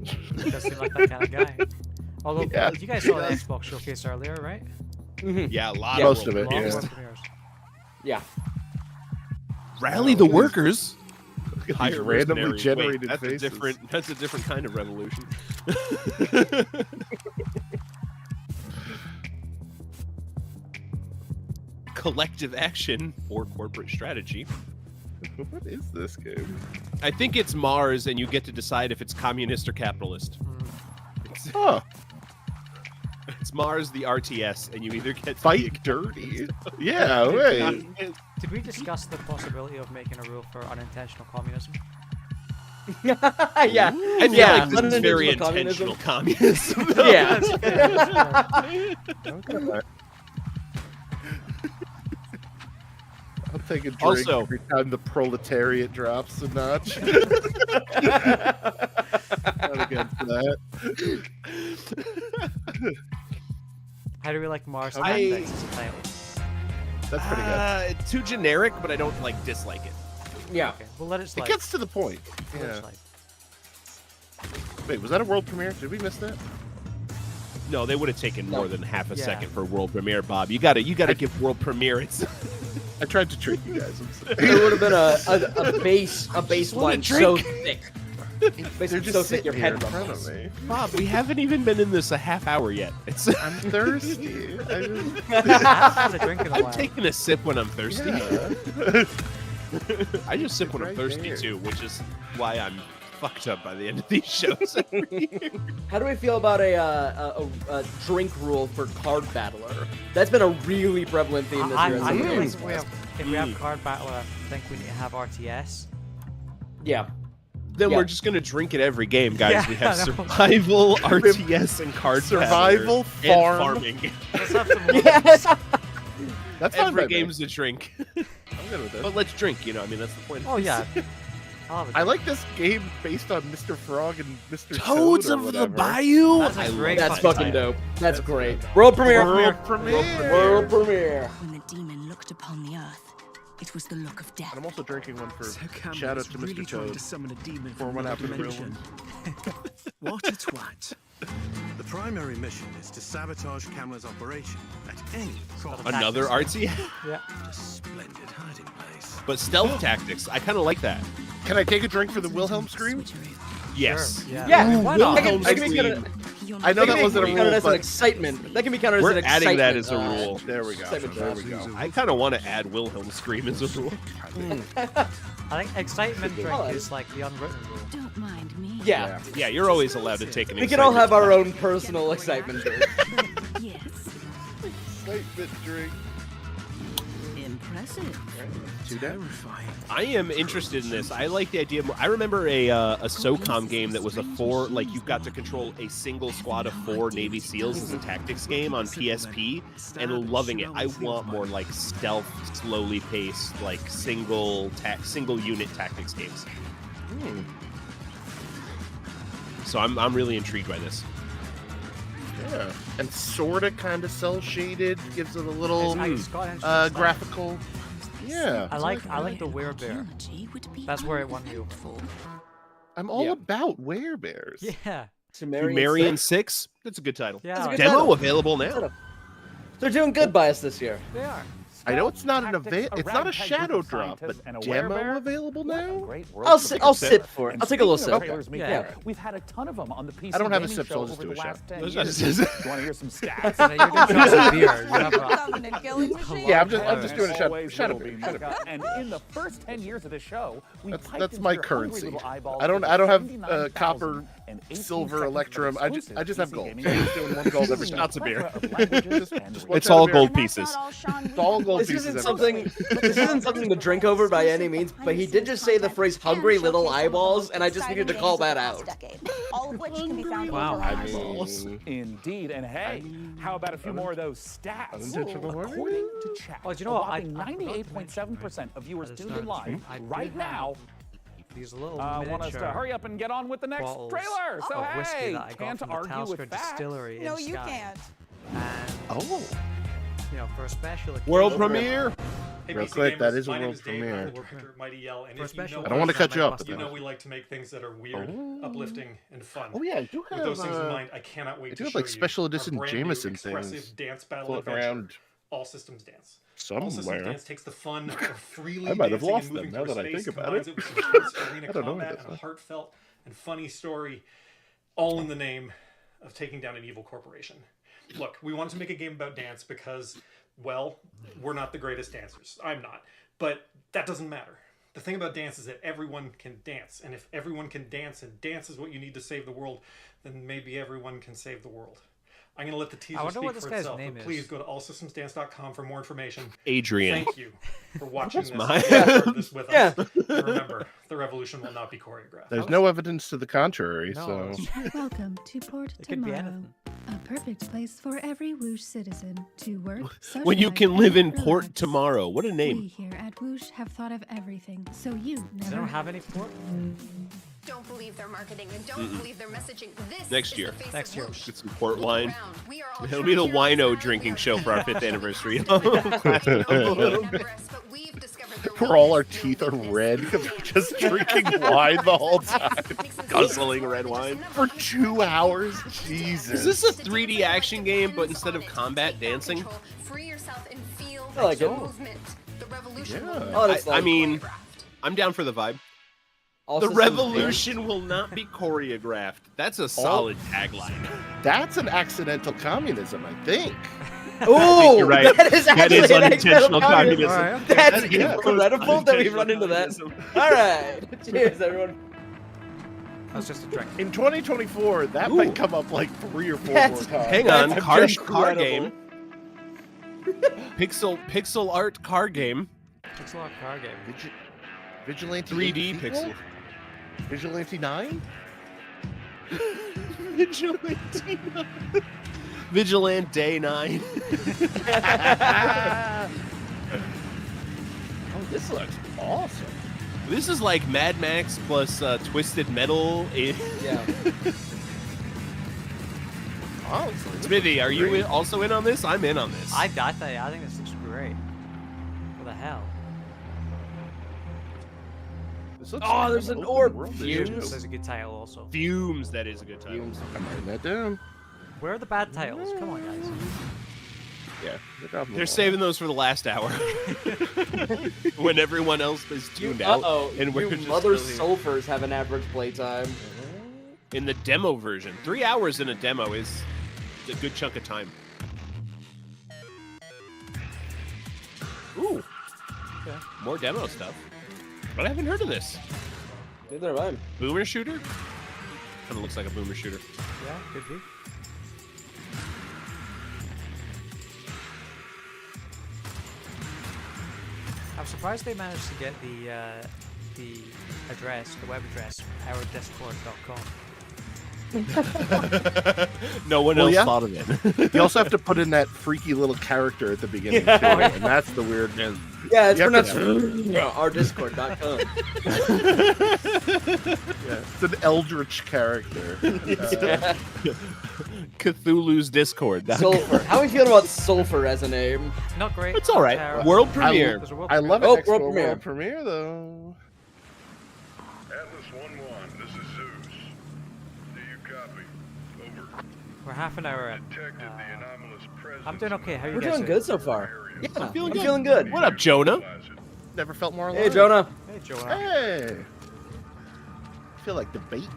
He does seem like that kind of guy. Although, Yeah. you guys saw the Xbox showcase earlier, right? Yeah, a lot. Most of of it, A lot yeah. world premieres. Yeah. Rally the workers. These Hire randomly mercenaries. generated Wait, faces. That's a different kind of revolution. Collective action or corporate strategy. What is this game? I think it's Mars, and you get to decide if it's communist or capitalist. It's, Oh, it's Mars, the RTS, and you either get to fight dirty. Yeah, wait. Did we discuss the possibility of making a rule for unintentional communism? Yeah. I feel Yeah. like this is very Unintentional intentional communism. Yeah. Okay. I'll take a drink Also- every time the proletariat drops a notch. Not against that. How do we like Mars I- Index as a title? That's pretty good. Too generic, but I don't like dislike it. Yeah. Okay, we'll let it It slide. gets to the point. We'll let it Yeah. slide. Wait, was that a world premiere? Did we miss that? No, they would have taken more than half a Yeah. second for world premiere, Bob. You gotta give world premiere its I tried to trick you guys. There would have been a base wine so thick. They're Basically just so thick your sitting head here in front rumbles. of me. Bob, we haven't even been in this a half hour yet. It's I'm thirsty. I'm taking a sip when I'm thirsty. Yeah. I just sip when I'm thirsty too, which is why I'm fucked up by the end of these shows. How do we feel about a drink rule for Card Battler? That's been a really prevalent theme this year. I feel like if we have Card Battler, I think we need to have RTS. Yeah. Then Yeah. we're just gonna drink at every game, guys. Yeah, we have I know. survival, RTS, and card Survival, battler, and farm. farming. Let's have some Yes. That's fine Every by me. game's a drink. I'm good with this. But let's drink, you know. I mean, that's the point. Oh yeah. I'll have a I drink. like this game based on Mr. Frog and Mr. Toads Toad or of the whatever. Bayou. That's a great That's fucking fucking title. dope. That's great. World premiere. World premiere. World premiere. When the demon looked upon the earth, it was the look of death. And I'm also drinking one for So Cameron shout out is to really Mr. trying Toad. to summon a demon Pour from one another out for the real dimension. What a twat. The primary mission is to sabotage Cameron's operation at any cost. Another artsy, Yeah. A splendid hiding place. but stealth tactics. I kind of like that. Can I take a drink for the Wilhelm scream? Yes. Sure, yeah. Yeah. Why not? That can be counted- I know that can wasn't a be counted rule, as an but excitement. That can be counted We're as an adding excitement. that as a rule. there we go. Excitement There we draft. go. I kind of want to add Wilhelm scream as a rule. I think excitement drink is like the unwritten rule. Don't mind me. Yeah. Yeah, you're always allowed to take an. We can all have excitement our drink. own personal excitement drink. Yes. Excitement drink. Impressive. Two down. Terrifying. I am interested in this. I like the idea. I remember a SOCOM game that was you got to control a single squad of 4 Navy SEALs as a tactics game on PSP, and loving it. I want more like stealth, slowly paced, like single unit tactics games. So I'm really intrigued by this. Yeah, and sorta kind of cell shaded, gives it a little It's got interesting graphical. Yeah, I like the werebear. That's where it won me over. I'm all about werebears. Yeah. Sumerian 6? That's a good title. Yeah. That's a good Demo title. available now. They're doing good by us this year. They are. I know it's not an Tactics, it's a not a ragtag shadow group of drop, but scientists and a demo werebear. available now. Great world I'll premiere. sip for it. And I'll take a little speaking of sip. trailers, Mika, Yeah. We've had a ton of them on the PC I don't have a gaming sip, so show I'll just over do the a last shot. 10 Those years. are- Do you want to hear some stats? So you're gonna try some beer. You have a- Covenant killing machine. Yeah, I'm just doing a shot. Always Shut will up, be, shut Mika. up. And in the first 10 years of the show, we That's piped into my your hungry currency. little eyeballs I don't with have 79,000 copper, and 18 silver, seconds of electrum. I just exclusive have PC gold. gaming So I'm just doing one gold every time. Shots of beer. languages and Just It's shot of all beer. gold And that's pieces. not all Sean It's all gold This pieces. isn't every time. something. This isn't something to drink over by any means. But he did just say the phrase "hungry little eyeballs," and I just needed to call that out. All of which can be found Wow. over I on our mean, Indeed, and hey, how about a few more of those stats? Unintentional warning? According to chat, Oh, do you know what? I 98.7% of viewers I just tuned in noticed live I do right have now these little want us to miniature hurry up and get on with the next bottles trailer. So of whiskey hey, that I got can't from the argue Talisker with facts. Distillery No, in you Skye. can't. And oh, you know, for a special World occasion- premiere. real quick, that is a world premiere. Mighty Yell, and For a if you special know I don't want to occasion, cut you I off, must but you then- know we like to make things that are weird, uplifting, and fun. Oh yeah, I do With have. those things in mind, I cannot wait I to do have show like special you edition our brand new Jameson expressive things dance battle floating adventure, around All Systems Dance. All Systems somewhere. Dance takes the fun of freely I might have dancing lost and moving them now through that I space, think about combines it. with some intense arena I don't know what combat that's and a like. heartfelt and funny story, all in the name of taking down an evil corporation. Look, we wanted to make a game about dance because, well, we're not the greatest dancers. I'm not. But that doesn't matter. The thing about dance is that everyone can dance. And if everyone can dance, and dance is what you need to save the world, then maybe everyone can save the world. I'm going to let the teaser wonder speak what this for guy's itself, name but is. please go to allsystemsdance.com for more information. Adrian. Thank you for watching That's this, mine. and being part of this with Yeah. us. And remember, the revolution will not be choreographed. There's no evidence to the contrary, No. so Welcome to Port It could be Tomorrow, anything. a perfect place for every Whoosh citizen to work, When you socialize, can live in and Port relax. Tomorrow. What a We name. here at Whoosh have thought of everything, so you Does never anyone have any port? Don't believe their marketing and don't Mm-mm. believe their messaging. This Next is year. the face Next of year. Whoosh. Get some port wine. Around. We are all It'll be the trying to wino drinking show for our 5th anniversary. Poor all our teeth are red because we're just drinking wine the whole time. Guzzling red wine. For 2 hours? Jesus. Is this a 3D action game, but instead of combat, dancing? Free yourself and feel I like the it. movement. Yeah. I mean, I'm down for the vibe. Also the revolution will not be choreographed. That's a solid tagline. That's an accidental communism, I think. Oh, you're right. That is actually that is unintentional communism. All right, okay. That's Yeah. incredible that we've run into that. All right. Cheers, everyone. That's just a drink. In 2024, that might come up like 3 or 4 more times. Hang on, That's car incredible. game. Pixel art car game. Pixel art car game. Vigilante 3D sequel? pixel. Vigilante 9? Vigilante 9. Vigilante 9. Oh, this looks awesome. This is like Mad Max plus Twisted Metal. Yeah. Oh, Smithy, are you also in on this? I'm in on this. I think this looks great. What the hell? Oh, there's an orb. Fumes. There's a good title also. Fumes, that is a good title. I'm writing that down. Where are the bad titles? Come on, guys. Yeah, they're saving those for the last hour. When everyone else is tuned out. And we're you just mother still here. sulfurs have an average playtime. In the demo version. 3 hours in a demo is a good chunk of time. Ooh. Okay. More demo stuff. But I haven't heard of this. Neither have I. Boomer shooter? Kind of looks like a boomer shooter. Yeah, could be. I'm surprised they managed to get the address, the web address, ourdiscord.com. No one else thought of it. You also have to put in that freaky little character at the beginning, too, and that's the weirdness. Yeah, it's You have pronounced to- ourdiscord.com. Yeah, it's an eldritch character. Cthulhu's Discord. Sulfur. How are we feeling about sulfur as a name? Not great. It's all right. Terrible. World premiere. There's a world I premiere. love it. Oh, Expo world premiere. World premiere, though. Atlas 1-1, this is Zeus. Do you copy? Over. We're half an hour in. Detected the anomalous presence. I'm doing okay. How are you We're guys doing good so far. Yeah, I'm feeling feeling good. What up, Jonah? Never felt more alive. Hey, Jonah. Hey, Jonah. Hey. I feel like debate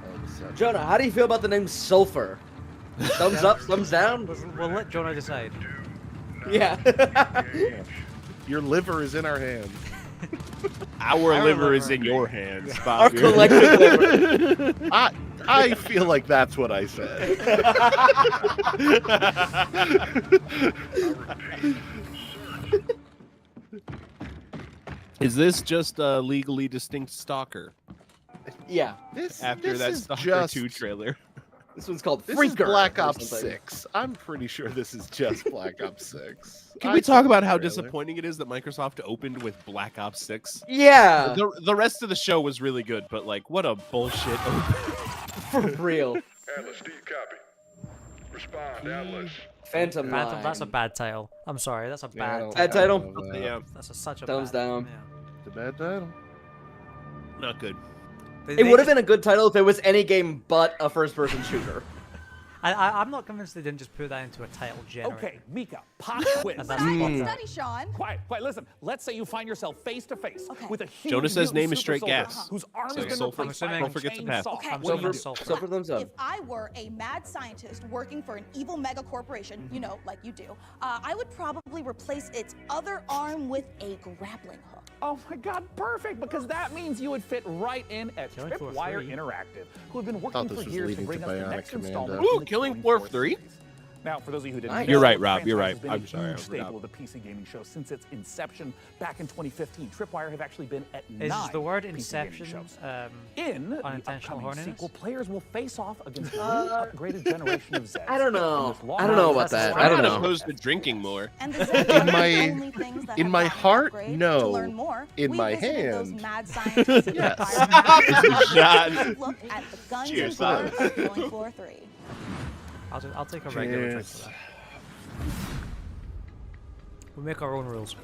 all of a sudden. Jonah, how do you feel about the name Sulfur? Thumbs up, thumbs down? We'll let Jonah decide. Yeah. Your liver is in our hands. Our liver is in your hands, Our Bobby. collective liver. I feel like that's what I said. Is this just a legally distinct stalker? Yeah. After this that is Stalker just- 2 trailer. This one's called This is Freaker. Black or Ops something. 6. I'm pretty sure this is just Black Ops 6. Can we talk about how disappointing it is that Microsoft opened with Black Ops 6? Yeah. The rest of the show was really good, but like, what a bullshit open. For real. Atlas, do you copy? Respond, Atlas. Phantom Phantom, Line. that's a bad title. I'm sorry, that's a bad Bad title. title? Yeah, That's such a Thumbs bad down. It's a bad title. not good. It would have been a good title if it was any game but a first-person shooter. I'm not convinced they didn't just put that into a title generator. Okay, Mika, pop quiz. And that's fucked up. Study, Sean. Quiet, listen. Let's say you find yourself face to face with a huge Jonah says mutant name is super straight soldier gas. whose arm So is going to sulfur- replace I'm by a forget the chainsaw. path. Okay. I'm assuming sulfur. Sulfur thumbs up. If I were a mad scientist working for an evil mega corporation, you know, like you do, I would probably replace its other arm with a grappling hook. Oh my God, perfect! Because that means you would fit right in at Killing Floor Tripwire 3. Interactive, who have been Thought working this for was years to leading bring to us the Bionic next Commando. installment. Ooh, in the Killing Killing Floor Floor 3? series. Now, for those of you who didn't Nice. know, You're right, the Rob, you're franchise right. has been I'm a sorry, I huge forgot. staple of the PC gaming show since its inception back in 2015. Tripwire have actually been at Is 9 the word PC gaming inception shows. unintentional In the upcoming horniness? sequel, players will face off against a new upgraded generation of Zeds. I don't know. In this long I don't know run, about that. I'm I don't not know. opposed to drinking more. And the Zeds In are my- the only things that in have my gotten heart, upgrade. no. To learn more, In we my visited those hand, mad scientists at yes. Tripwire. Shot. Look at the guns Cheers, and bullets son. of Killing Floor 3. I'll take a regular drink for that. We make our own rules.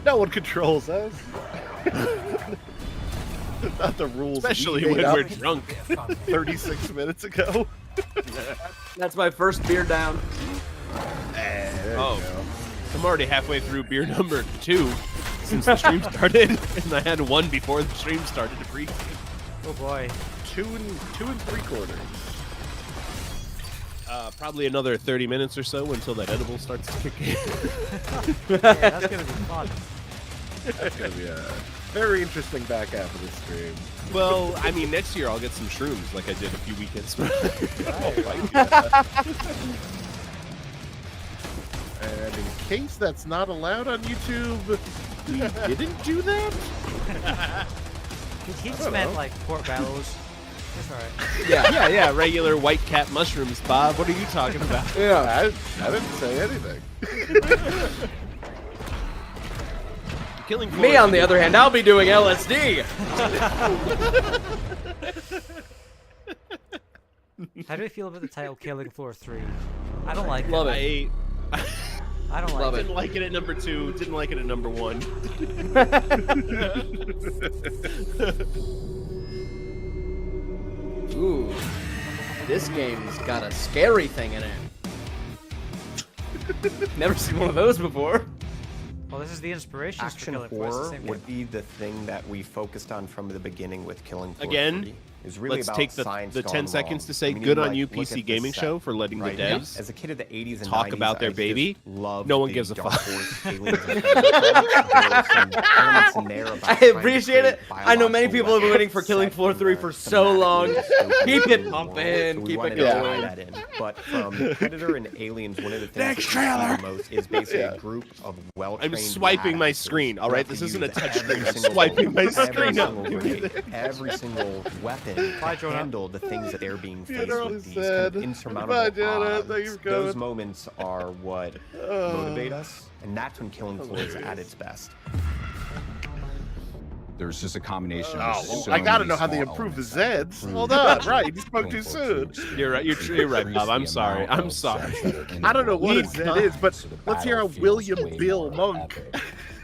No one controls us. Not the rules. Especially we when made up we're drunk. 36 minutes ago. That's my first beer down. There Oh. you go. I'm already halfway through beer number 2 since the stream started, and I had 1 before the stream started to pre-game. Oh boy. 2 3/4. Probably another 30 minutes or so until that edible starts to kick in. Yeah, that's gonna be fun. That's gonna be a very interesting back half of this stream. Well, I mean, next year I'll get some shrooms like I did a few weekends prior. And in case that's not allowed on YouTube, we didn't do that? He just meant like pork bellows. That's alright. Yeah, regular white cat mushrooms, Bob. What are you talking about? Yeah, I didn't say anything. Killing Me, on the other hand, I'll be doing LSD. How do we feel about the title Killing Floor 3? I don't like Love it. I don't like it. Didn't like it at number 2. Didn't like it at number 1. Ooh, this game's got a scary thing in it. Never seen one of those before. Well, this is the inspiration Action for Killing Floor. It's the horror same would be the thing that we focused on from the beginning with Killing Floor Again, 3. It was really let's about take science the gone 10 seconds wrong. to say I mean, good on like, you, look PC at Gaming this Show, set, for letting right? the devs As a kid of the 80s and talk 90s, about their I just baby. loved No one the gives a Dark fuck. Horse aliens and elements in there about I trying to appreciate create it. I know many people have been waiting for biological Killing Floor 3 for so long. Keep it pumping. Keep it going. That in. But from Predator and Aliens, one of the things Next that we see trailer. the most is basically a group of well-trained I'm swiping my badasses screen, all right? This that isn't a use touch every screen. I'm single swiping my bullet, screen up. Every single grenade, every single weapon to handle the things that they're being faced Generally with, these said. kind of insurmountable Goodbye, Jenna. odds. Thank you for Those coming. moments are what motivate us, and that's when Killing Floor is at its best. There's just a combination Oh, of so I gotta many know how they small improve the elements Zeds. Hold on, right? You spoke too soon. You're right. You're right, Bob. I'm sorry. I'm sorry. I don't know what a Zed is, but let's hear a William Bill Monk.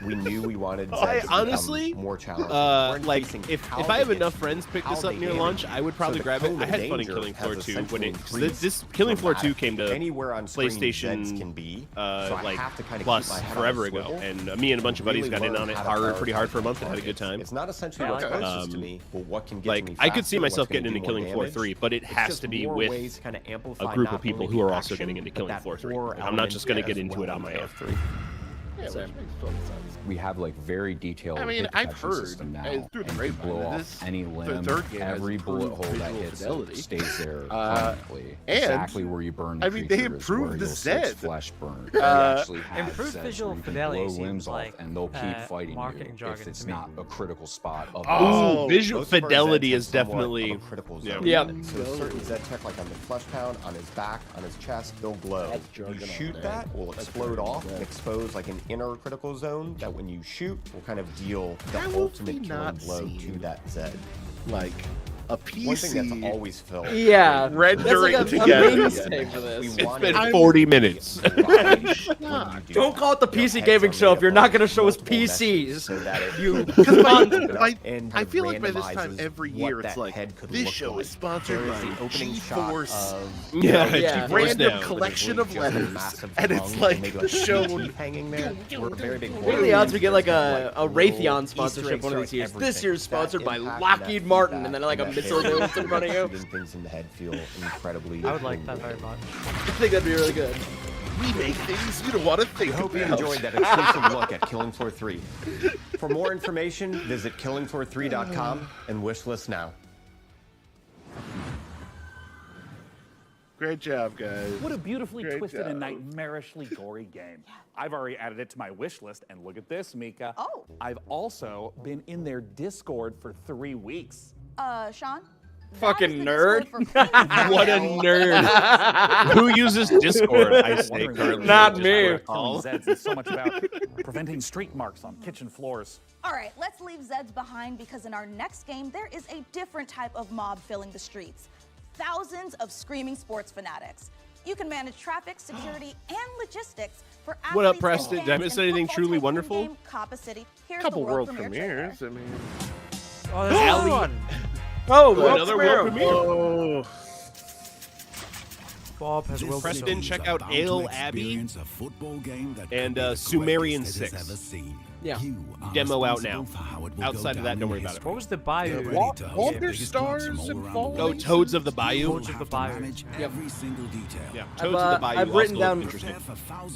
We knew we wanted Zed I to become honestly, more challenging. like, if I have enough friends pick this up near launch, I would probably grab it. I had fun in Killing Floor 2 when it. This Killing Floor 2 came to anywhere on PlayStation can be, like Plus forever ago, and me and a bunch of buddies got in on it pretty hard for a month and had a good time. It's not essentially what punches to me, but what can get me I could see faster, myself what's gonna getting into do more Killing Floor damage. 3, but it It's has just to be more with ways to kinda amplify a group not of people only who the are also action, getting into but Killing that Floor 3. core I'm not just going to element get into as it on well my in own. FF3. We have like very detailed. I mean, hit I've detection heard system now, through the and you grapevine, blow this- off any the limb, third game has every bullet improved hole that visual hits fidelity. it stays there And permanently. Exactly where you burn the I mean, they creature is improved where the you'll see its Zed. flesh burn. They Uh, actually have improved Zeds visual where you can fidelity blow seems limbs off, like, and they'll keep fighting marketing you jargon if it's to me. not a critical spot of Oh, the visual Most of our fidelity Zeds is have somewhat definitely of a critical yeah. zone. Yep. So certain Zed tech, like on the flesh pound, on his back, on his chest, they'll glow. That's You jargon shoot all day. that, will explode off and expose like an inner critical zone that when you shoot will kind of deal the How will we ultimate killing not blow see to that Zed. Like a PC. One thing that's always felt Yeah, rendering that's like together. a mainstay for this. It's been 40 minutes. Don't call it the PC Gaming Show if you're not going to show us PCs. You I feel like by this time every year it's like this show is sponsored by GeForce. Yeah, GeForce random now. collection of letters, and it's like shown. hanging there. We're very big. What are the odds we get like a Raytheon sponsorship one of these years? This year's sponsored by Lockheed Martin, and then like a missile goes in front of you. Things in the head feel incredibly. I would like that very much. I think that'd be really good. We make things you don't want to think I hope you about. enjoyed that exclusive look at Killing Floor 3. For more information, visit killingfloor3.com and wishlist now. Great job, guys. What a beautifully Great twisted and job. nightmarishly gory game. I've already added it to my wish list, and look at this, Mika. Oh. I've also been in their Discord for 3 weeks. Sean? Fucking nerd. What a nerd. Who uses Discord, I say currently? Not me. Killing Zeds is so much about preventing streak marks on kitchen floors. All right, let's leave Zeds behind because in our next game, there is a different type of mob filling the streets. Thousands of screaming sports fanatics. You can manage traffic, security, and logistics for athletes. What up, and Preston? fans Did I miss in anything football truly tycoon wonderful? game, Coppa City. Here's Couple the world premiere premieres. trailer. I mean, Oh, there's another one. Oh, another world premiere. oh, Bob has willed me Preston, so. check out Ale Abbey and Sumerian 6. Yeah. Demo out now. Outside of that, don't worry about it. What was the Bayou? Water Stars and Fallen Oh, Toads of the Bayou. Toads of the Bayou. Yep. Yeah, Toads of the Bayou. I've written also down interesting.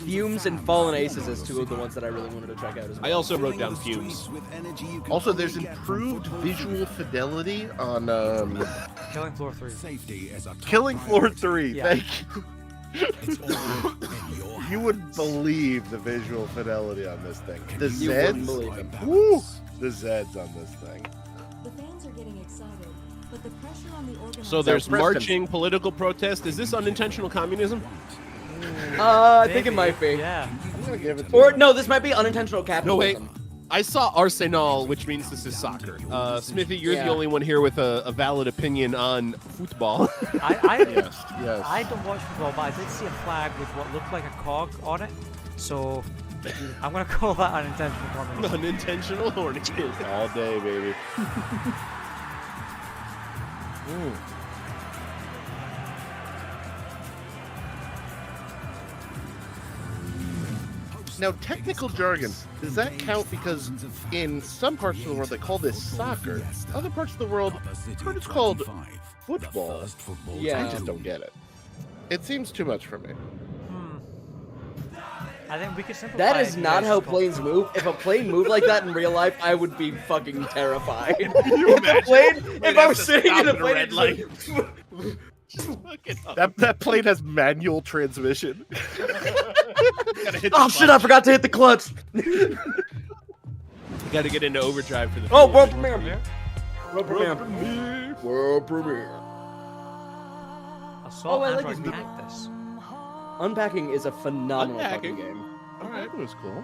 Fumes and Fallen Aces as two of the ones that I really wanted to check out as well. I also wrote down Fumes. Also, there's improved visual fidelity on Killing Floor 3. Killing Floor 3. Yeah. Thank you. You wouldn't believe the visual fidelity on this thing. The You wouldn't Zeds, believe it. woo, the Zeds on this thing. The fans are getting excited, but the pressure on the organizers. So there's Preston. marching, political protest. Is this unintentional communism? I think it might be. Yeah. I'm gonna give it to Or you. no, this might be unintentional No, capitalism. wait. I saw Arsenal, which means this is soccer. Smithy, you're Yeah. the only one here with a valid opinion on football. Yes, yes. I don't watch football, but I did see a flag with what looked like a cog on it. So I'm gonna call that unintentional communism. Unintentional horny. All day, baby. Now, technical jargon, does that count? Because in some parts of the world they call this soccer. Other parts of the world, it's called football. Yeah. I just don't get it. It seems too much for me. I think we could simplify That it is if you not guys how just call- planes move. If a plane moved like that in real life, I would be fucking terrified. you If I was sitting in a plane, red it's light. like- That plane has manual transmission. oh shit! I forgot to hit the clutch. You got to get into overdrive for the. Oh, fuel. world premiere! World premiere! World premiere! Assault Oh, I like Android his- Cactus. Unpacking is a phenomenal Unpacking? fucking game. All right, that was cool.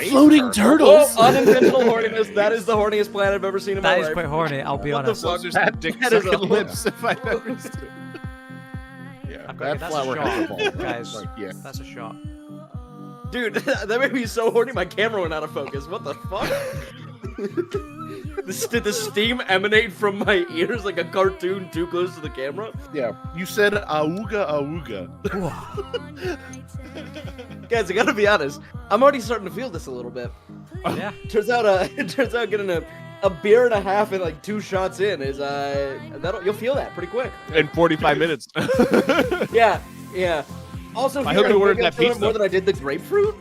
Floating turtles. Oh, unintentional horniness. That is the horniest plan I've ever seen in my That life. is quite horny, I'll be What the honest. fuck? There's some dick that is a- sucking lips if I've ever seen. Yeah, I'm that that's flower a has shot, evolved. guys. Like, yeah. That's a shot. Dude, that made me so horny my camera went out of focus. What the fuck? Did the steam emanate from my ears like a cartoon too close to the camera? Yeah, you said auga auga. Guys, I gotta be honest. I'm already starting to feel this a little bit. Yeah. Turns out getting a beer and a half and like 2 shots in is you'll feel that pretty quick. In 45 minutes. Yeah. Also, I hope you ordered that feeling it pizza. more than I did the grapefruit.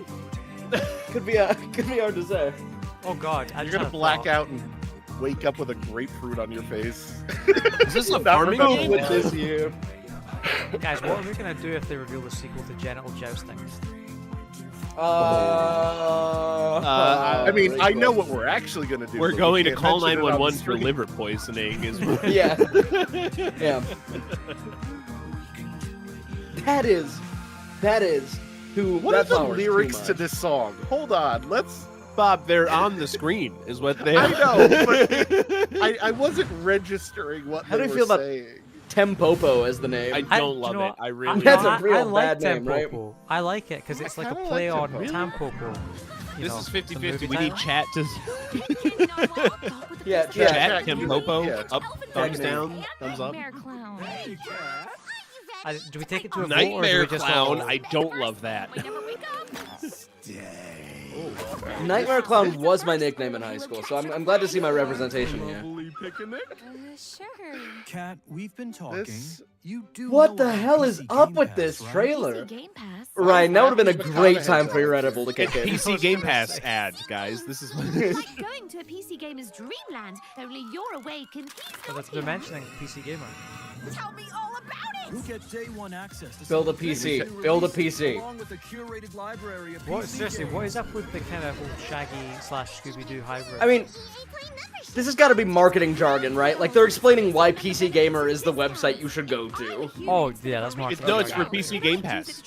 could be hard to say. Oh god, I You're just gonna had a black thought. out and wake up with a grapefruit on your face. Is this a Not farming remember game? With this year. Guys, what are we gonna do if they reveal the sequel to Genital Jousting? I mean, I know what we're actually gonna do. We're but going we to can't call mention it on 911 the for stream. liver poisoning. Is Yeah. Yeah. That is who. What that are the flower's too lyrics to much. this song? Hold on, let's. Bob, they're on the screen, is what they. I know, but I wasn't registering what How they do you were feel about saying. Tempopo as the name? I don't do love you know it. what? I really. That's a I real like bad name, right? Tempopo. I like it because it's like a kinda play like on Tempopo. Tampopo. You This know, is the 50-50. movie We need title. chat to. Yeah, Chat, can you- Tempopo, yeah. up, thumbs me. down, thumbs up. Nightmare clown. Do we take it to a vote, or do Nightmare we just Clown. all- I don't love that. Nightmare Clown was my nickname in high school, so I'm glad to see my representation here. Sure. Cat, we've been talking. This- You do What know the about hell is PC up Game with Pass, this right? trailer? Game Pass. Ryan, that would have been a Matthew great McConaughey's time for your out. edible to kick in. PC Game Pass ad, guys. This is. Like going to a PC gamer's dreamland, only you're awake and he's But not they're mentioning PC Gamer. Tell me all about You it! get day one access to Build a some of the PC. games Build a released, PC. along with a curated library of What, PC seriously, what games. is up with the kind of old Shaggy / Scooby-Doo hybrid? I mean, this has got to be marketing jargon, right? Like they're explaining why PC Gamer is the website you should go to. Oh, yeah, that's marketing. No, it's for PC Game Pass.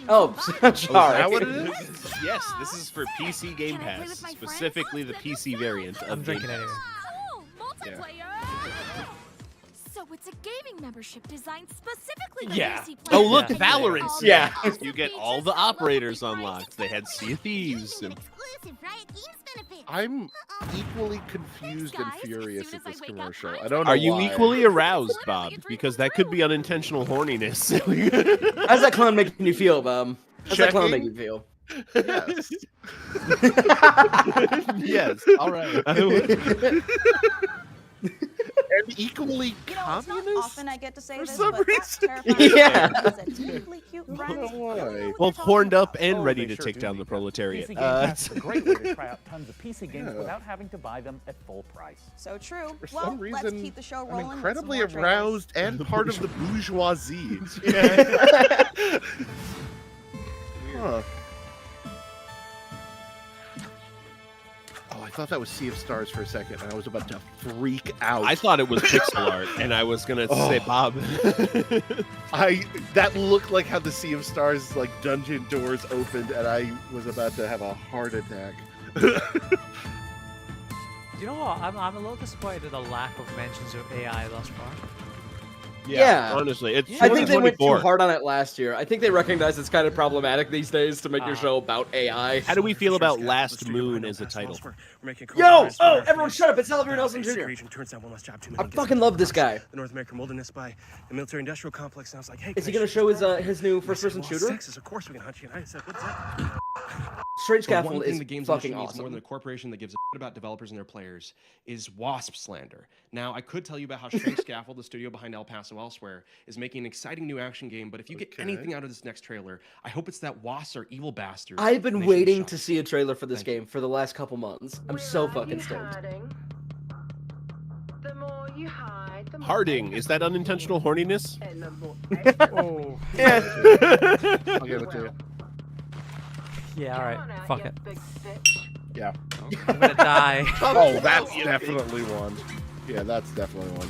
Oh, Oh, is sorry. that what it is? Yes, this is for PC Game Pass, specifically the PC variant. I'm of drinking Game anyway. Cool! Multiplayer! So it's a gaming membership designed specifically for Yeah. PC Oh, players. look, You Valorant. get all Yeah. the awesome You get features all the for a low operators price. unlocked. They had Sea of Thieves. And Exclusive Riot Games benefits. I'm equally confused and guys. As furious soon at as I this wake up, commercial. I'm I don't know are you why. equally aroused, Bob? Because that could be unintentional horniness. How's that clown making you feel, Bob? How's that clown Checking? making you feel? Yes. Yes. All right. And equally You know, it's not communist? often I get to say For this, some but reason. that terrifying Yeah. is a deeply cute I friend. don't know why. Well, horned up and Oh, ready they to sure take do down the make proletariat. PC Game Pass is a great way to try out tons of PC games Yeah. without having to buy them at full price. So true. For Well, some let's reason, keep the show I'm rolling. with some incredibly more trailers. aroused and part of the bourgeoisie. Huh. Oh, I thought that was Sea of Stars for a second, and I was about to freak out. I thought it was pixel art, and I was gonna say, Bob. That looked like how the Sea of Stars like dungeon doors opened, and I was about to have a heart attack. You know what? I'm a little disappointed at the lack of mentions of AI thus far. Yeah. honestly, it's. I think they went too 2024. hard on it last year. I think they recognize it's kind of problematic these days to make your show about AI. How do we feel about Last Moon as a title? Yo! Oh, everyone shut up. It's Oliver Nelson Jr. I fucking love this guy. The North American wilderness by the military-industrial complex. And I was like, hey, Is he going to show his new first-person shooter? Texas, of course we can hunt you. And I said, what's that? Strange But one Scaffold thing is the games fucking industry needs more awesome. than a corporation that gives a shit about developers and their players is WASP slander. Now, I could tell you about how Strange Scaffold, the studio behind El Paso Elsewhere, is making an exciting new action game, but if you get anything out of this next trailer, I hope it's that WASPs are evil bastards. I've been and they should waiting shut to see a trailer for this game for the last couple months. I'm so fucking stoked. Harding, is that unintentional horniness? Oh. Yeah. I'll give it to you. Yeah, alright. Fuck it. Yeah. I'm gonna die. Oh, that's definitely one. Yeah, that's definitely one.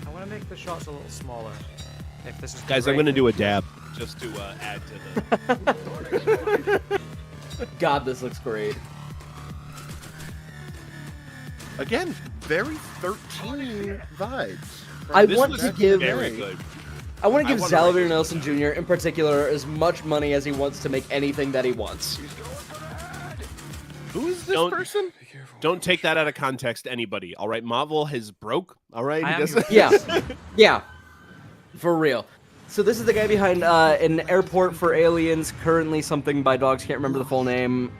I'm gonna make the shots a little smaller. If this is Guys, I'm gonna do a dab just to add to the. God, this looks great. Again, very 13 vibes. I This want looks to give. very good. I want to give wanna Salvador Nelson Jr. in particular as much money as he wants to make anything that he wants. Who is this person? Don't take that out of context, anybody. All right, Mahvl is broke. All right, he doesn't. Yeah, yeah, for real. So this is the guy behind an airport for aliens, currently something by dogs. Can't remember the full name.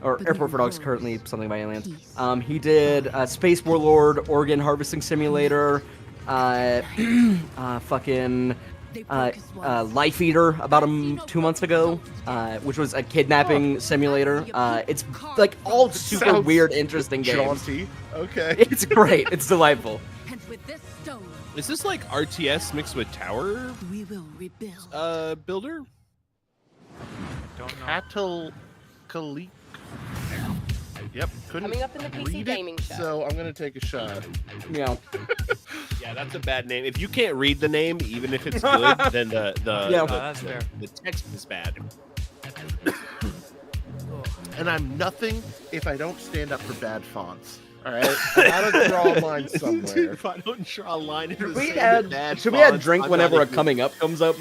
Or Airport for Dogs, currently something by aliens. He did Space Warlord, Organ Harvesting Simulator, fucking Life Eater about 2 months ago, which was a kidnapping simulator. It's like all super Sounds weird, interesting games. Jaunty. Okay. It's great. It's delightful. And with this stone, Is this like RTS mixed with Tower we will rebuild. Builder? Kalik. Yep, couldn't Coming up in the PC read gaming it, show. so I'm gonna take a shot. Yeah. Yeah, that's a bad name. If you can't read the name, even if it's good, then that's fair. the text is bad. And I'm nothing if I don't stand up for bad fonts. All right, I gotta draw a line somewhere. If I don't draw a line in Should the we same add? bad Should we add fonts, drink I'm whenever not a even- coming up comes up?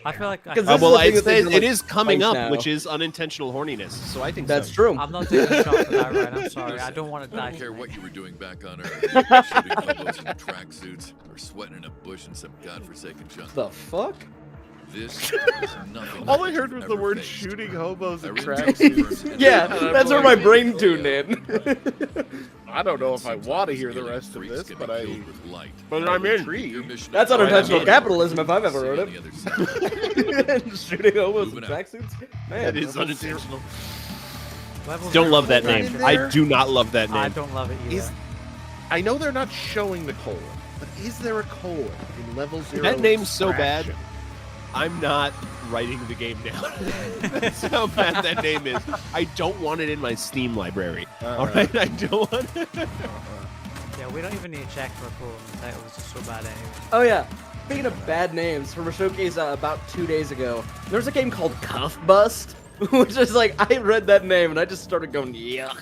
I feel like. Because well, it it is coming up, which is unintentional horniness. So I think that's so. true. I'm not taking a shot for that, right? I'm sorry. I don't want to die. I don't care what you were doing back on Earth, shooting hobos in tracksuits or sweating in a bush in some godforsaken jungle. The fuck? This is nothing. All I heard was the word shooting hobos and I read tracksuits. Yeah, that's where my brain tuned in. I don't know if I want to hear the rest of this, but I'm I'm intrigued. That's unintentional capitalism if I've ever heard it. Shooting hobos in tracksuits? Man, That is that's unintentional. Levels Don't are love that right name. there. I do not love that name. I don't love it either. I know they're not showing the colon, but is there a colon in level 0? That name's so bad. extraction? I'm not writing the game down. That's how bad that name is. I don't want it in my Steam library. All right, I don't want it. Yeah, we don't even need to check for a colon. The title was just so bad anyway. Oh yeah. Speaking of bad names, from a showcase about 2 days ago, there's a game called Cuff Bust, which is like, I read that name and I just started going, yuck.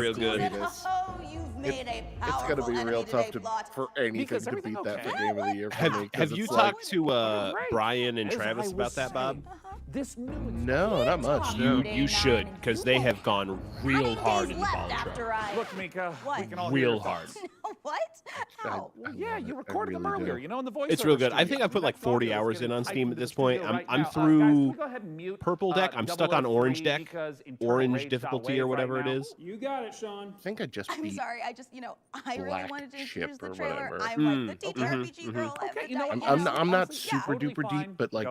real good. Oh, you've made a It's powerful gonna be real enemy tough today, Blot. for anything Because to beat everything that for okay? Game of the Year for me. 'cause Have you it's like- talked to Brian and As Travis I about was that, Bob? saying, This new No, not much. No. You should, because they have gone real hard in the ball After truck. I... Look, Mika, What? we can all Real hear your hard. thoughts. No What? How? Yeah, you recorded them earlier, you know, in the voice. It's real good. I think I put like 40 hours in on Steam at this point. I'm through purple deck. I'm stuck on orange deck, orange difficulty or whatever it is. You got it, Sean. I think I just I'm beat sorry. I just, I really Black wanted to Ship introduce the or trailer. whatever. I'm like the TTRPG girl. I'm not super duper deep, but like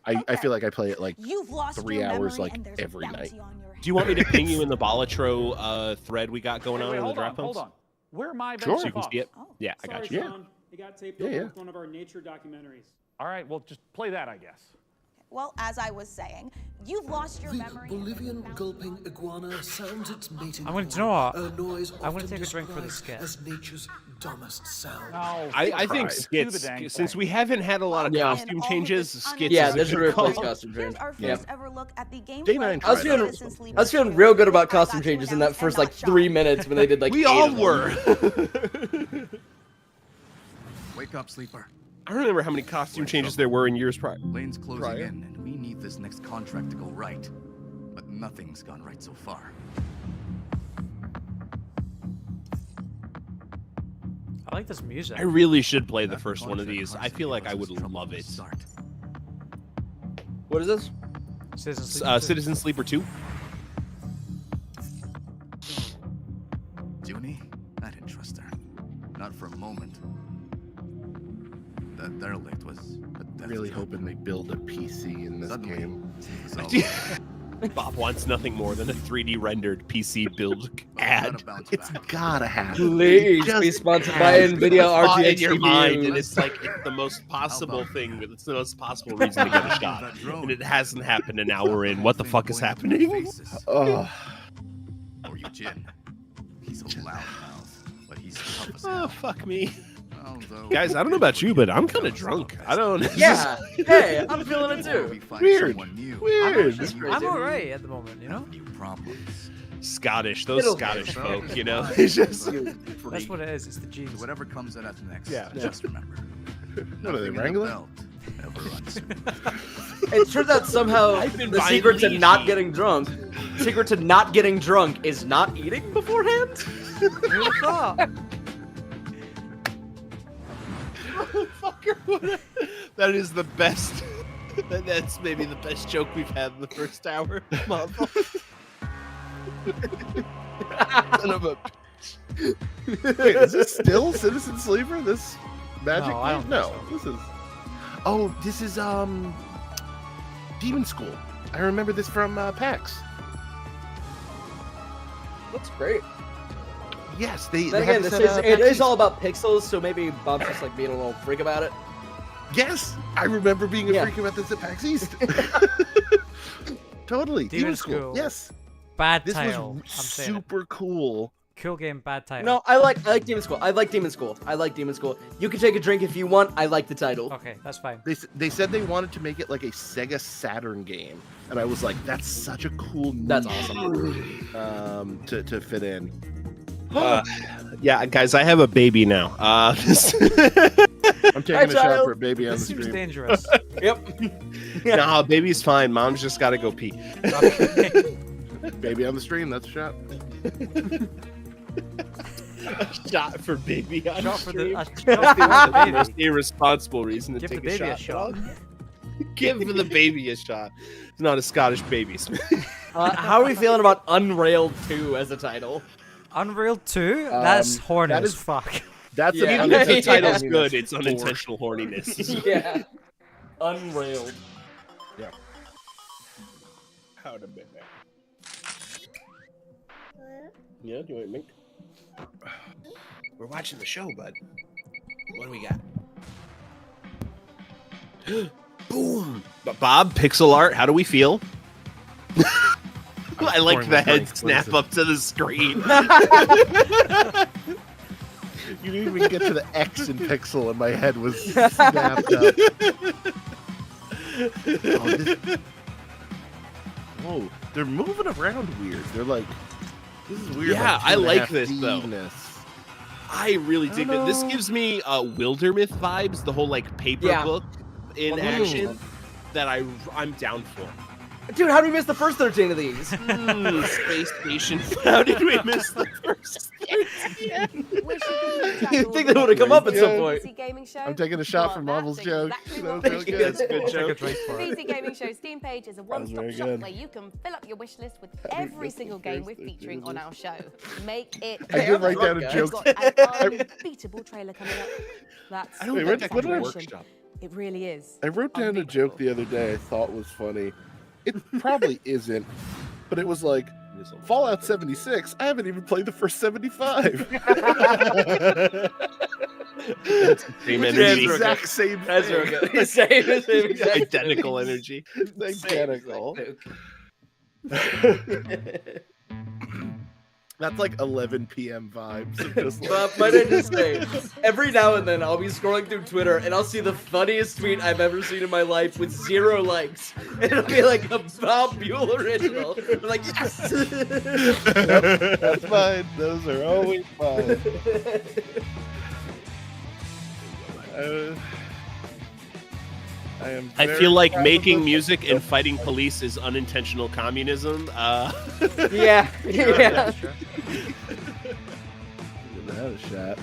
I feel like I play it like 3 hours like every night. Do you want me to ping you in the Balatro thread we got going on in the draft Hold on. Where am I? Sure. So you can see it. Yeah, I got you. Sean, it got taped over with one of our nature documentaries. All right, well, just play that, I guess. Well, as I was saying, you've lost your memory. Bolivian gulping iguana sounds its mating I'm going to know what? a noise I'm going to often take a drink for the described skit. as nature's dumbest sound. I think skits, since we haven't had a lot of costume changes, skits Yeah, is a this should good replace call. costume change. Our first ever look at the I gameplay. was feeling real good about costume changes in that first like 3 minutes when they did like We 8 all of them. were. Wake up, sleeper. I don't remember how many costume changes there were in years prior. Lane's closing in, and we need this next contract to go right. But nothing's gone right so far. I like this music. I really should play the first one of these. I feel like I would love it. What is this? Citizen Sleeper 2. Junie? I didn't trust her. Not for a moment. That derelict was really hoping they build a PC in this game. Bob wants nothing more than a 3D rendered PC build ad. It's gotta happen. Please be sponsored by NVIDIA RTX in your mind, and CPUs. it's like it's the most possible thing. It's the most possible reason to get a shot, and it hasn't happened an hour in. What the fuck is happening? Or you, Jin. He's a loud mouth, but he's tough as hell. Oh, fuck me. Guys, I don't know about you, but I'm kind of drunk. I don't. Yeah. Hey, I'm feeling it too. Weird. I'm alright at the moment, you know? Scottish, those Scottish folk, you know. It's just That's what it is. It's the genes. Whatever comes in at the next. Yeah. Just remember. What are they, nothing in the wrangling? belt ever runs. It turns out somehow the secret to not getting drunk, is not eating beforehand. Who would have thought? That is the best. That's maybe the best joke we've had in the first hour. Mahvl. Son of a bitch. Wait, is this still Citizen Sleeper? This magic? No, I don't game? No, think this is. Oh, this is Demon School. I remember this from PAX. Looks great. Yes, they. Then they again, it is all about pixels, so maybe Bob's just like being a little freak about it. Yes, I remember being a freak about this at PAX East. Totally, Demon School. Yes, Bad this title. was I'm saying it. super cool. Cool game, bad title. No, I like Demon School. I like Demon School. You can take a drink if you want. I like the title. Okay, that's fine. They said they wanted to make it like a Sega Saturn game, and I was like, that's such a cool. That's awesome. To fit in. Yeah, guys, I have a baby now. I'm taking a shot for a baby on the This seems stream. dangerous. Yep. Nah, baby's fine. Mom's just got to go pee. Baby on the stream. That's a shot. A shot for baby on Shot for the- stream. a shot That's for the the baby. most irresponsible reason to Give take the baby a shot. Give the baby a shot. It's not a Scottish baby. How are we feeling about Unrailed 2 as a title? Unreal 2? That's horny that as is- fuck. That's Even if the title's Yeah. good, it's unintentional horniness. Yeah. Unrailed. Yeah. How to make that? Yeah, do you want to make? We're watching the show, bud. What do we got? Boom! But Bob, pixel art, how do we feel? I like pouring the my head drink. What snap is it? up to the screen. You didn't even get to the X in pixel, and my head was snapped up. Whoa, they're moving around weird. They're like, this is weird. Yeah, I like this, though. though. I really dig it. This gives me Wildermyth vibes, the whole like paper Yeah. book in 100%. action that I'm down for. Dude, how did we miss the first 13 of these? Space Station. How did we miss the first? You think they would have come up at some point? PC Gaming Show? I'm taking a shot from Mahvl's joke. Exactly That what was we very do. good. That's a good joke. The PC Gaming Show Steam page is a one-stop very shop good. where you can fill up your wish list with every single game we're featuring on our show. Make it. I did write down a joke. We've got an unbeatable trailer coming up. That's Wait, what did I- workshop. It really is. I wrote down a joke the other day I thought was funny. It probably isn't, but it was like, Fallout 76, I haven't even played the first 75. That's the same energy. Exact same That's thing. real good. Same exact Identical energy. Identical. That's like 11 p.m. vibes. Of just like... Might I just say, every now and then I'll be scrolling through Twitter and I'll see the funniest tweet I've ever seen in my life with 0 likes. And it'll be like a Bob Buell original. I'm like, yes! Yep, that's fine. Those are always fine. I feel like making music and fighting police is unintentional communism. Yeah. Yeah. Give that a shot.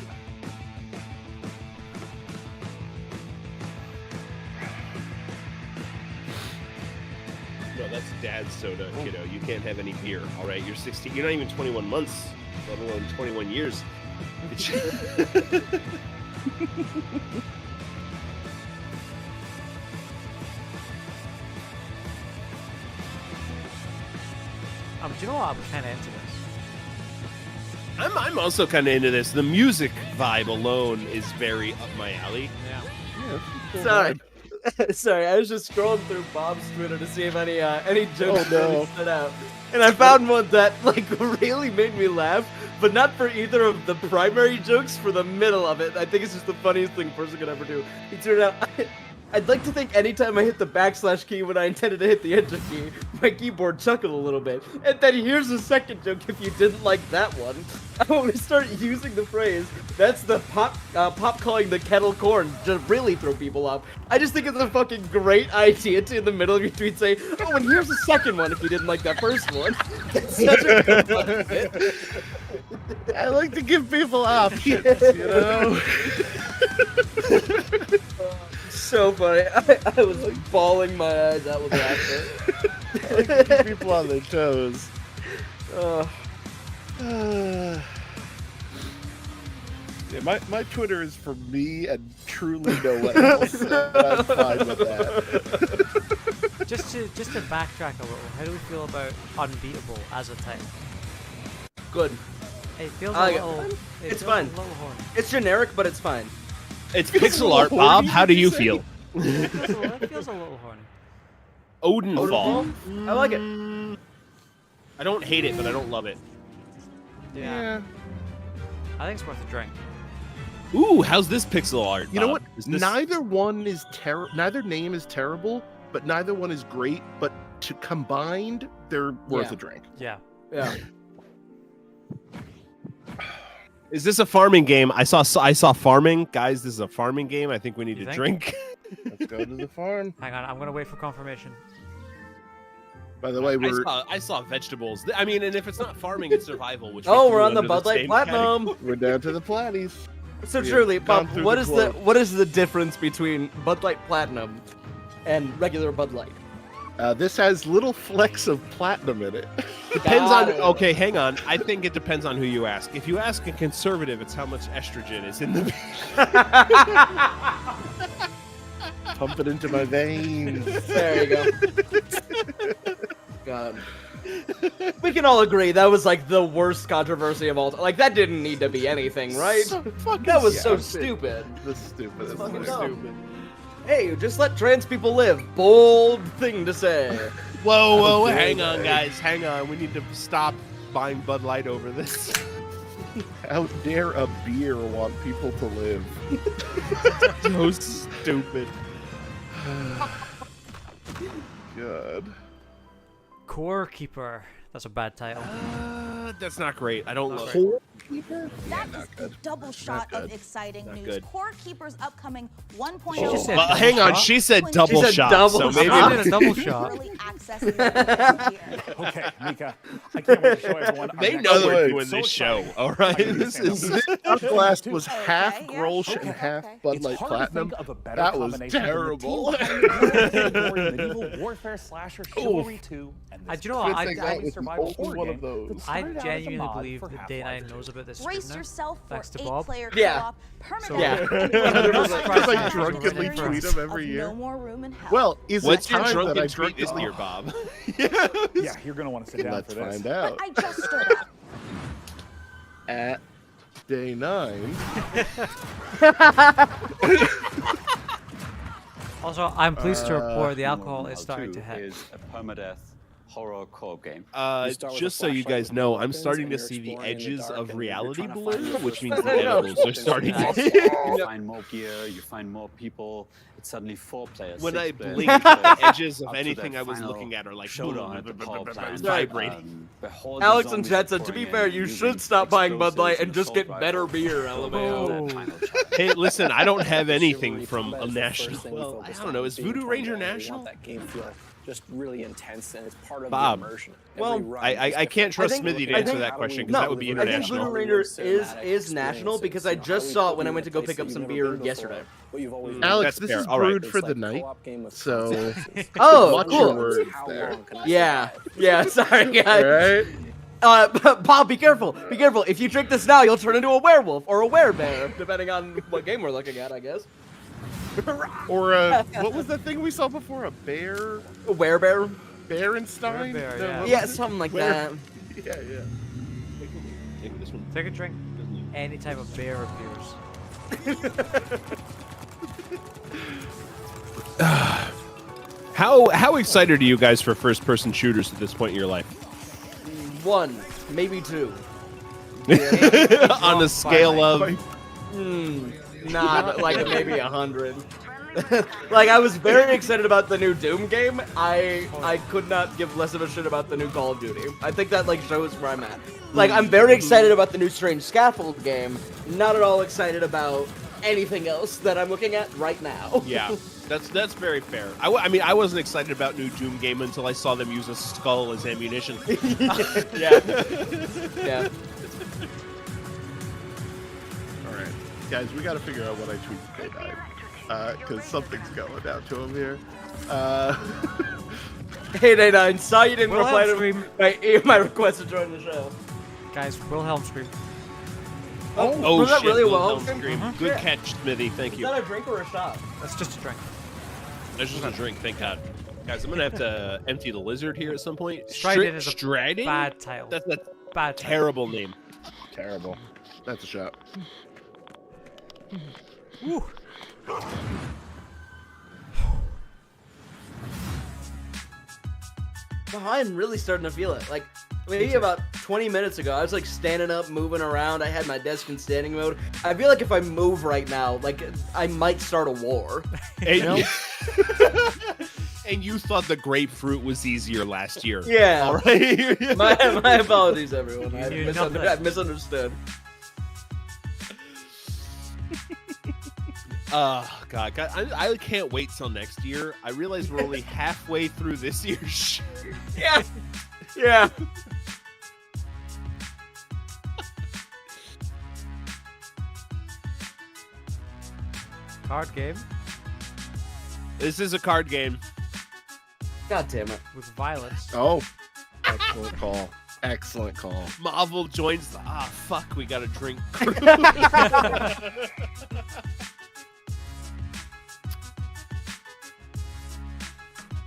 No, that's dad's soda, kiddo. You can't have any beer, all right? You're 16. You're not even 21 months, let alone 21 years. Do you know what? I'm kind of into this. I'm also kind of into this. The music vibe alone is very up my alley. Yeah. Sorry. Sorry, I was just scrolling through Bob's Twitter to see if any jokes really stood out. And I found one that like really made me laugh, but not for either of the primary jokes, for the middle of it. I think it's just the funniest thing a person could ever do. He turned out, I'd like to think anytime I hit the backslash key when I intended to hit the enter key, my keyboard chuckled a little bit. And then here's the second joke if you didn't like that one. I want to start using the phrase, that's the pop calling the kettle corn, to really throw people off. I just think it's a fucking great idea to, in the middle of your tweet, say, oh, and here's the second one if you didn't like that first one. That's such a good fucking bit. I like to give people options, you know? So funny. I was like bawling my eyes out with laughter. I like to keep people on their toes. Yeah, my Twitter is for me and truly no one else. And I'm fine with that. Just to backtrack a little, how do we feel about Unbeatable as a title? Good. It feels I a like it. little. It's feels fine. A little horny. It's generic, but it's fine. It's pixel art, Bob. How do you feel? It feels a little horny. Odinfall. I like it. I don't hate it, but I don't love it. Yeah. I think it's worth a drink. Ooh, how's this pixel art? You know Bob? what? Is this... Neither one is neither name is terrible, but neither one is great. But to combined, they're worth a drink. Yeah. Yeah. Is this a farming game? I saw farming. Guys, this is a farming game. I think we need to drink. Let's go to the farm. Hang on, I'm gonna wait for confirmation. By the way, I saw vegetables. I mean, and if it's not farming, it's survival. Which we're on the Bud Light Platinum. We're down to the Platties. So truly, Bob, what is the difference between Bud Light Platinum and regular Bud Light? This has little flecks of platinum in it. Depends on. Okay, hang on. I think it depends on who you ask. If you ask a conservative, it's how much estrogen is in the. Pump it into my veins. There you go. God. We can all agree that was like the worst controversy of all time. Like that didn't need to be anything, right? That was so stupid. This is stupid. This fucking is dumb. stupid. Hey, just let trans people live. Bold thing to say. Whoa, hang on, guys. Hang on. We need to stop buying Bud Light over this. How dare a beer want people to live? So stupid. God. Core Keeper. That's a bad title. That's not great. I don't love Core Keeper? That Yeah, is not good. a double shot of exciting Not news. good. Core Keeper's upcoming 1.0. She just said Well, double hang on, shot? she said double She said shot, double so shot. maybe I did a double shot. Early access this year. Okay, Mika, I can't wait to show everyone. our they next know video. we're way, doing So this show. exciting. All right, I need to this stand is. up. This glass was Okay, half yeah, Grolsch okay, and half okay. Bud It's Light hard Platinum. to think of a better That was combination than the terrible. team behind the medieval warfare slasher Chivalry 2 and this Do you know what? Good thing that was the survival only horror one game of those. that I started out as a genuinely mod believe for that Half-Life Day9 2. knows about this Brace script now. yourself for Thanks to Bob. 8-player Yeah. co-op, permanent Yeah. Because I Yeah. drunkenly Yeah. tweet them every of year. no more room in hell. Well, is What's it your time that I drunken drink tweet this this year, Bob? Yeah, you're going to want to sit down Let's for this. find out. I just stood up. At day 9. Also, I'm pleased to report the alcohol is starting to Two hit. is a permadeath horror co-op game. Just so you guys know, I'm starting to see the edges of reality blur, which means the edibles are starting to. You find more gear, you find more people. It's suddenly 4 players. When 6 I players, blink, 8 the players, edges of up to anything that I was final looking at are like showdown at the co-op plant. vibrating. Alex and Chat said, to be fair, you should stop buying Bud Light and just get better beer, LMAO. Hey, listen, I don't have anything from a national. Well, I don't know. Is Voodoo Ranger national? That game feel just really intense, and it's part of Bob. the immersion. Well, I can't trust Smithy to answer that question because that would be I think international. Voodoo Ranger is national because I just saw it when I went to go pick up some beer yesterday. Alex, That's this fair. is All right. brewed for the night, so Oh, watch cool. your words there. Yeah, sorry guys. Right? Bob, be careful. Be careful. If you drink this now, you'll turn into a werewolf or a werebear, depending on what game we're looking at, I guess. Or what was that thing we saw before? A bear? A werebear? Berenstein? Werebear, No, yeah. what Yeah, was it? something like Were- that. Yeah. Take this one. Take a drink. Any type of beer appears. How excited are you guys for first-person shooters at this point in your life? 1, maybe 2. On a scale of. Nah, like maybe 100. Like I was very excited about the new Doom game. I could not give less of a shit about the new Call of Duty. I think that like shows where I'm at. Like I'm very excited about the new Strange Scaffold game. Not at all excited about anything else that I'm looking at right now. Yeah, that's very fair. I mean, I wasn't excited about new Doom game until I saw them use a skull as ammunition. Yeah. All right, guys, we got to figure out what I tweet today, because something's going down to him here. Hey, Day9, saw you didn't reply Wilhelm to my request to join the show. Guys, Wilhelm scream. Oh was that shit! really Wilhelm well? scream. Good catch, Smithy. Thank Is you. that a drink or a shot? That's just a drink. That's just a drink. Thank God. Guys, I'm gonna have to empty the lizard here at some point. Striding is a Striding? bad title. That's a bad terrible name. Terrible. That's a shot. Woo. I'm really starting to feel it. Like, maybe about 20 minutes ago, I was like standing up, moving around. I had my desk in standing mode. I feel like if I move right now, like I might start a war. And, and you thought the grapefruit was easier last year. Yeah. All right. my apologies, everyone. You knew I've misunderstood. God, I can't wait till next year. I realize we're only halfway through this year's shit. Yeah. Card game This is a card game. God damn it. with violence. Oh, excellent call. Excellent call. Mahvl joins the. Fuck, we gotta drink.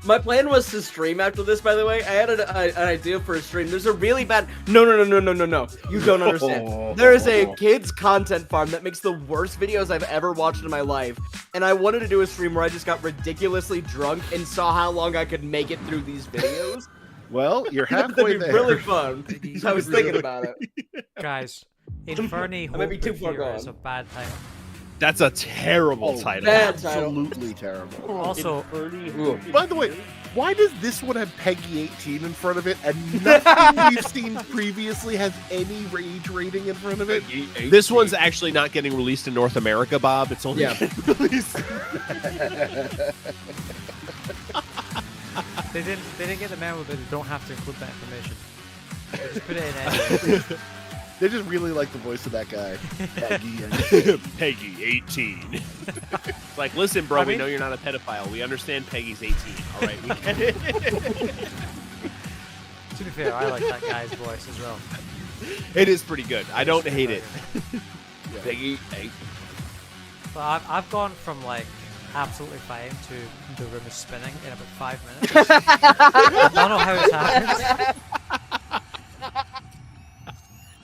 My plan was to stream after this, by the way. I had an idea for a stream. There's a really bad... No. You don't understand. There is a kids content farm that makes the worst videos I've ever watched in my life. And I wanted to do a stream where I just got ridiculously drunk and saw how long I could make it through these videos. Well, you're halfway That'd there. be really fun. I was thinking about it. Guys, Inferni I might be Hope too and far Fear gone. is a bad title. That's a terrible title. Bad title. Absolutely terrible. Also, By the way, Why does this one have Peggy 18 in front of it, and nothing we've seen previously has any age rating in front of it? This one's actually not getting released in North America, Bob. It's only getting released. They didn't get the memo that they don't have to include that information. They just put it in editing. They just really like the voice of that guy. Peggy. Peggy 18. It's like, listen, bro, we know you're not a pedophile. We understand Peggy's 18. All right, we get it. To be fair, I like that guy's voice as well. It is pretty good. I don't hate it. Peggy 8. But I've gone from like absolutely fine to the room is spinning in about 5 minutes. I don't know how it's happened.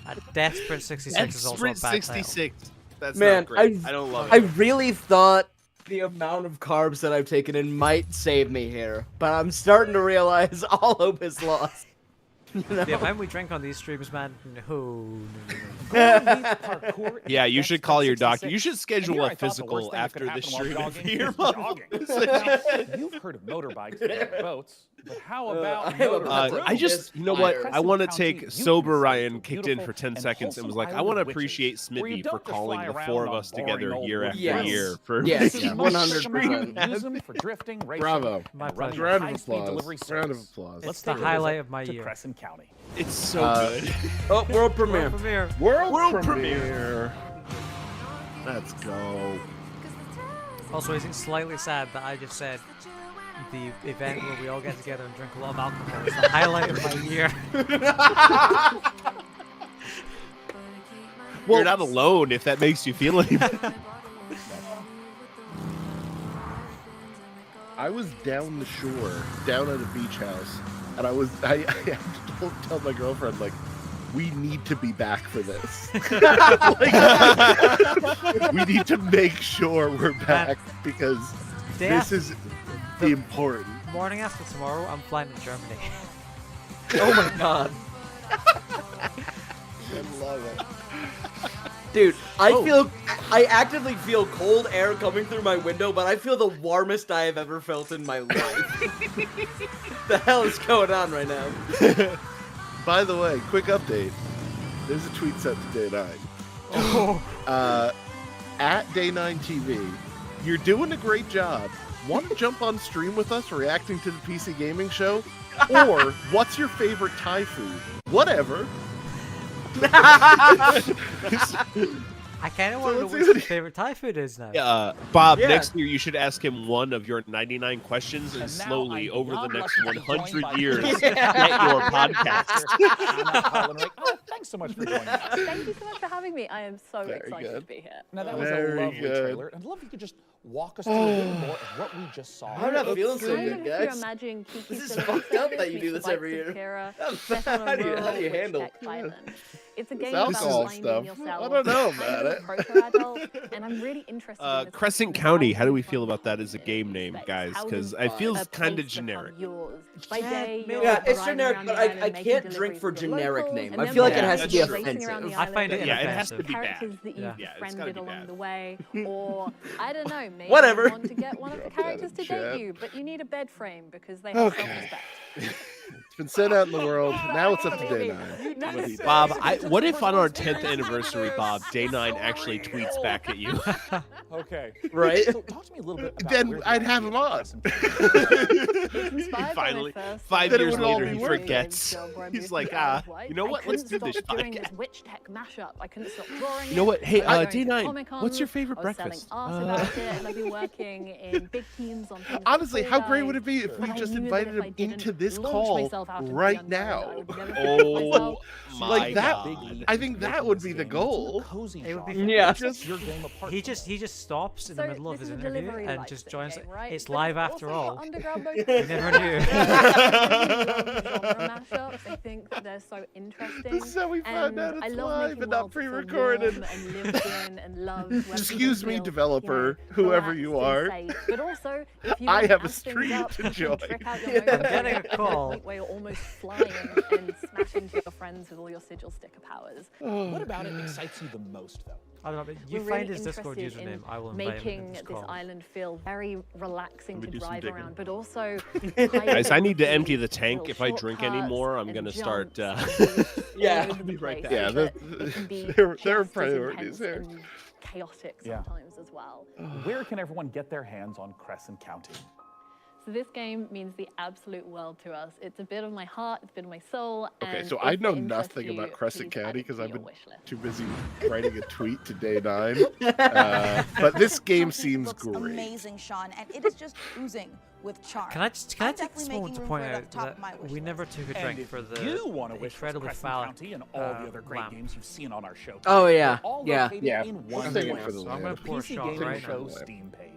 A Desperate 66 is also a bad 66. That's Man, not great. I don't love it. I really thought the amount of carbs that I've taken in might save me here, but I'm starting to realize all hope is lost. You know? The amount we drink on these streams, man. No. Yeah, you should call your doctor. You should schedule a physical after the stream if you're You've heard of motorbikes and boats, but how about I just, you know what? I want to take Sober Ryan kicked in for 10 seconds and was like, I want to appreciate Smithy for calling the four of us together year after year. For 100%. Use them for drifting, racing, Bravo. My pleasure. Round of applause. Round of applause. It's the highlight of my year. Crescent County. It's so good. Oh, world premiere. World premiere. Let's go. Also, is it slightly sad that I just said the event where we all get together and drink a lot of alcohol is the highlight of my year? Well, you're not alone if that makes you feel any better. I was down the shore, down at a beach house, and I had to tell my girlfriend, like, we need to be back for this. We need to make sure we're back because this is important. Morning after tomorrow, I'm flying to Germany. Oh my god. I love it. Dude, I actively feel cold air coming through my window, but I feel the warmest I have ever felt in my life. The hell is going on right now? By the way, quick update. There's a tweet sent to Day 9. At Day 9 TV, you're doing a great job. Want to jump on stream with us reacting to the PC gaming show? Or what's your favorite Thai food? Whatever. I kind of want to know what your favorite Thai food is now. Bob, next year you should ask him one of your 99 questions and slowly, over the next 100 years, get your podcast. Thanks so much for joining us. Thank you so much for having me. I am so excited to be here. Now, that was a lovely trailer. I'd love if you could just walk us through a little more of what we just saw. I'm not feeling so good, If you guys. imagine Kiki This is fucked up that you do this every year. How do you handle It's a game This about alcohol finding stuff. yourself. I don't know about it. Proto-adult, and I'm really interested in this Crescent County, how do we feel about that as a game name, guys? Because it feels kind of generic. By day, Yeah, it's generic, but I can't drink for generic name. I feel like it has to be offensive. I find it Yeah, it has to be characters bad. that you've Yeah, it's gotta befriended be along bad. the way, or I don't know, maybe Whatever. you want to get one of the characters to date you, but you need a bed frame because they have self-respect. It's been sent out in the world. Now it's up to Day 9. Bob, what if on our 10th anniversary, Bob, Day 9 actually tweets back at you? Okay. Right? So talk to me a little bit about Then I'd have him on. Finally, 5 Then it years would all later, be he worth it. forgets. He's like, you know what? Let's do this Doing this podcast. witch tech mashup. I couldn't stop drawing. You know what? Hey, I was going to D9, Comic-Con, what's your favorite I was breakfast? selling art about it, and I've been working in big teams on things. Honestly, like how Fall great Guys, would it be if we but I just knew that invited if I him didn't into this launch call myself out into the right unknown, I now? would never finish myself. My Like that, God. I think that would be the goal. It would be Yeah. He just stops in the So middle of this his is a interview delivery and life just thing, joins. okay, right? It's But live it's after also all. got underground You motivations. never knew. I really love genre mashups. I think that they're so interesting. This is how we found out and I it's love live making and not worlds that feel pre-recorded. warm and lived in and loved, where people Excuse me, feel, developer, you know, whoever you relaxed are. and safe. But also, if you I want have a amp things stream up to and join. trick out your I'm motivation getting a to the call. point where you're almost flying and smash into your friends with all your sigil sticker powers. What about it excites you the most, though? I don't know, but you We're find really his Discord interested in username, I will invite him making into this this call. island feel very relaxing Let to me do some drive digging. around, but also Guys, I need to empty the little tank. If I drink shortcuts anymore, I'm and gonna start. Yeah. all over the right place, back. Yeah, but it can be there are just as priorities intense here. and chaotic Yeah. sometimes as well. Where can everyone get their hands on Crescent County? So this game means the absolute world to us. It's a bit of my heart, it's a bit of my soul. Okay, and so if I it know interests nothing you, about Crescent please add County it because to I've your been wish list. too busy writing a tweet to day 9. But this game County seems looks great. amazing, Sean, and it is just oozing with charm. Can I take this definitely moment to making room point for it out at the top of my that wish we list. never took a And drink if for the you want to wish for incredibly Crescent foul County and all the other great lamp. games you've seen on our show, Oh, today, yeah. they're all Yeah. located Yeah. in We're one singing place. for the So I'm gonna lamp. pour a PC shot Gaming right Show now. Steam page.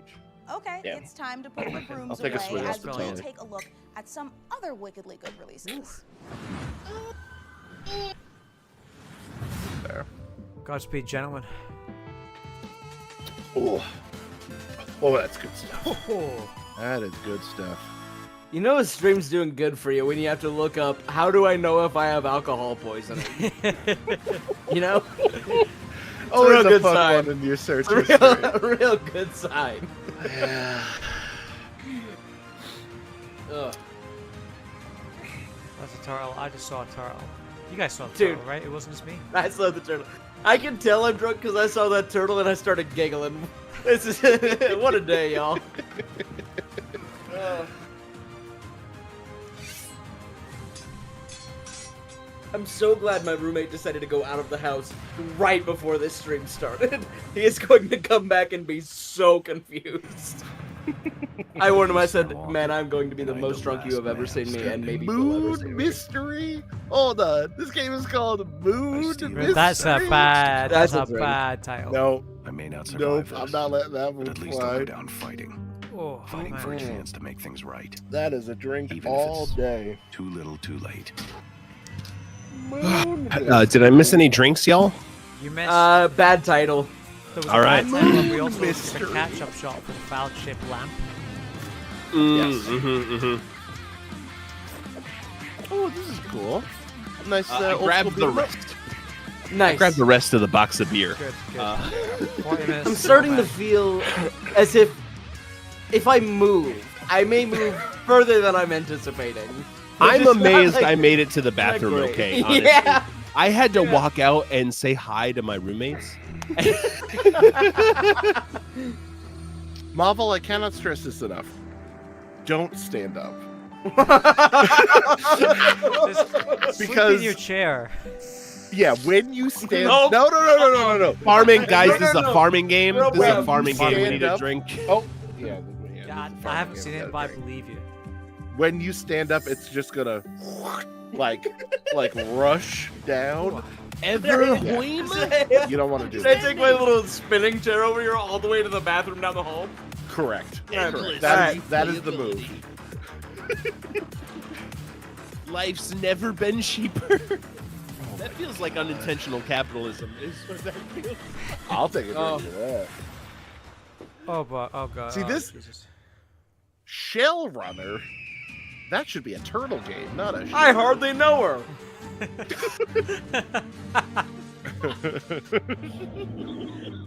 Okay, Yeah. it's time to put the brooms I'll take a away swig. as we Brilliant. take a look at some other wickedly good releases. There. Godspeed, gentlemen. Oh, that's good stuff. That is good stuff. You know a stream's doing good for you when you have to look up, how do I know if I have alcohol poisoning? You know? Always real a good fun sign. one in your search Real, history. real good sign. Ugh. That's a turtle. I just saw a turtle. You guys saw the Dude. turtle, right? It wasn't just me. I saw the turtle. I can tell I'm drunk because I saw that turtle and I started giggling. This is what a day, y'all. I'm so glad my roommate decided to go out of the house right before this stream started. He is going to come back and be so confused. I warned him, I said, man, I'm going to be the most drunk you have ever seen me, and maybe you'll ever see Moon me. Mystery? Hold on. This game is called Moon Mystery. That's a bad. That's That's a a drink. bad title. No. I may not survive Nope. this, I'm not letting that one but at least I'll go fly. down fighting. Oh, Fighting for a man. chance to make things right. That is a drink Even if all it's day. too little, too late. Moon Did I miss any drinks, y'all? You missed. Bad title. There was all a right. bad title, and we also took Mystery. a catch-up shot for the foul-shaped lamp. Oh, this is cool. Nice. I old grabbed school the beat 'em up. rest. Nice. I grabbed the rest of the box of beer. Good, good. Uh, 40 minutes. I'm starting to man. feel as if I move, I may move further than I'm anticipating. I'm It's not amazed like- I made it to the it's not bathroom great. okay, honestly. Yeah. I had to walk out and say hi to my roommates. Mahvl, I cannot stress this enough. Don't stand up. Just sleep Because- in your chair. Yeah, when you stand. Nope. No. Farming, guys, No, this is no, a no. farming game. Real This is a quick. farming game. We Stand need a up. drink. Oh, yeah. God, this is I haven't farming seen game, it, gotta but I drink. believe you. When you stand up, it's just gonna like rush down. Ever Yeah. You don't want to do Should I that. take my little spinning chair over here all the way to the bathroom down the hall? Correct. Endless That is the move. Life's never been cheaper. That feels like unintentional capitalism. Is what that feels. I'll take it for that. Oh, but oh god. See oh, this? Jesus. Shell Runner. That should be a turtle game, not a. I hardly know her.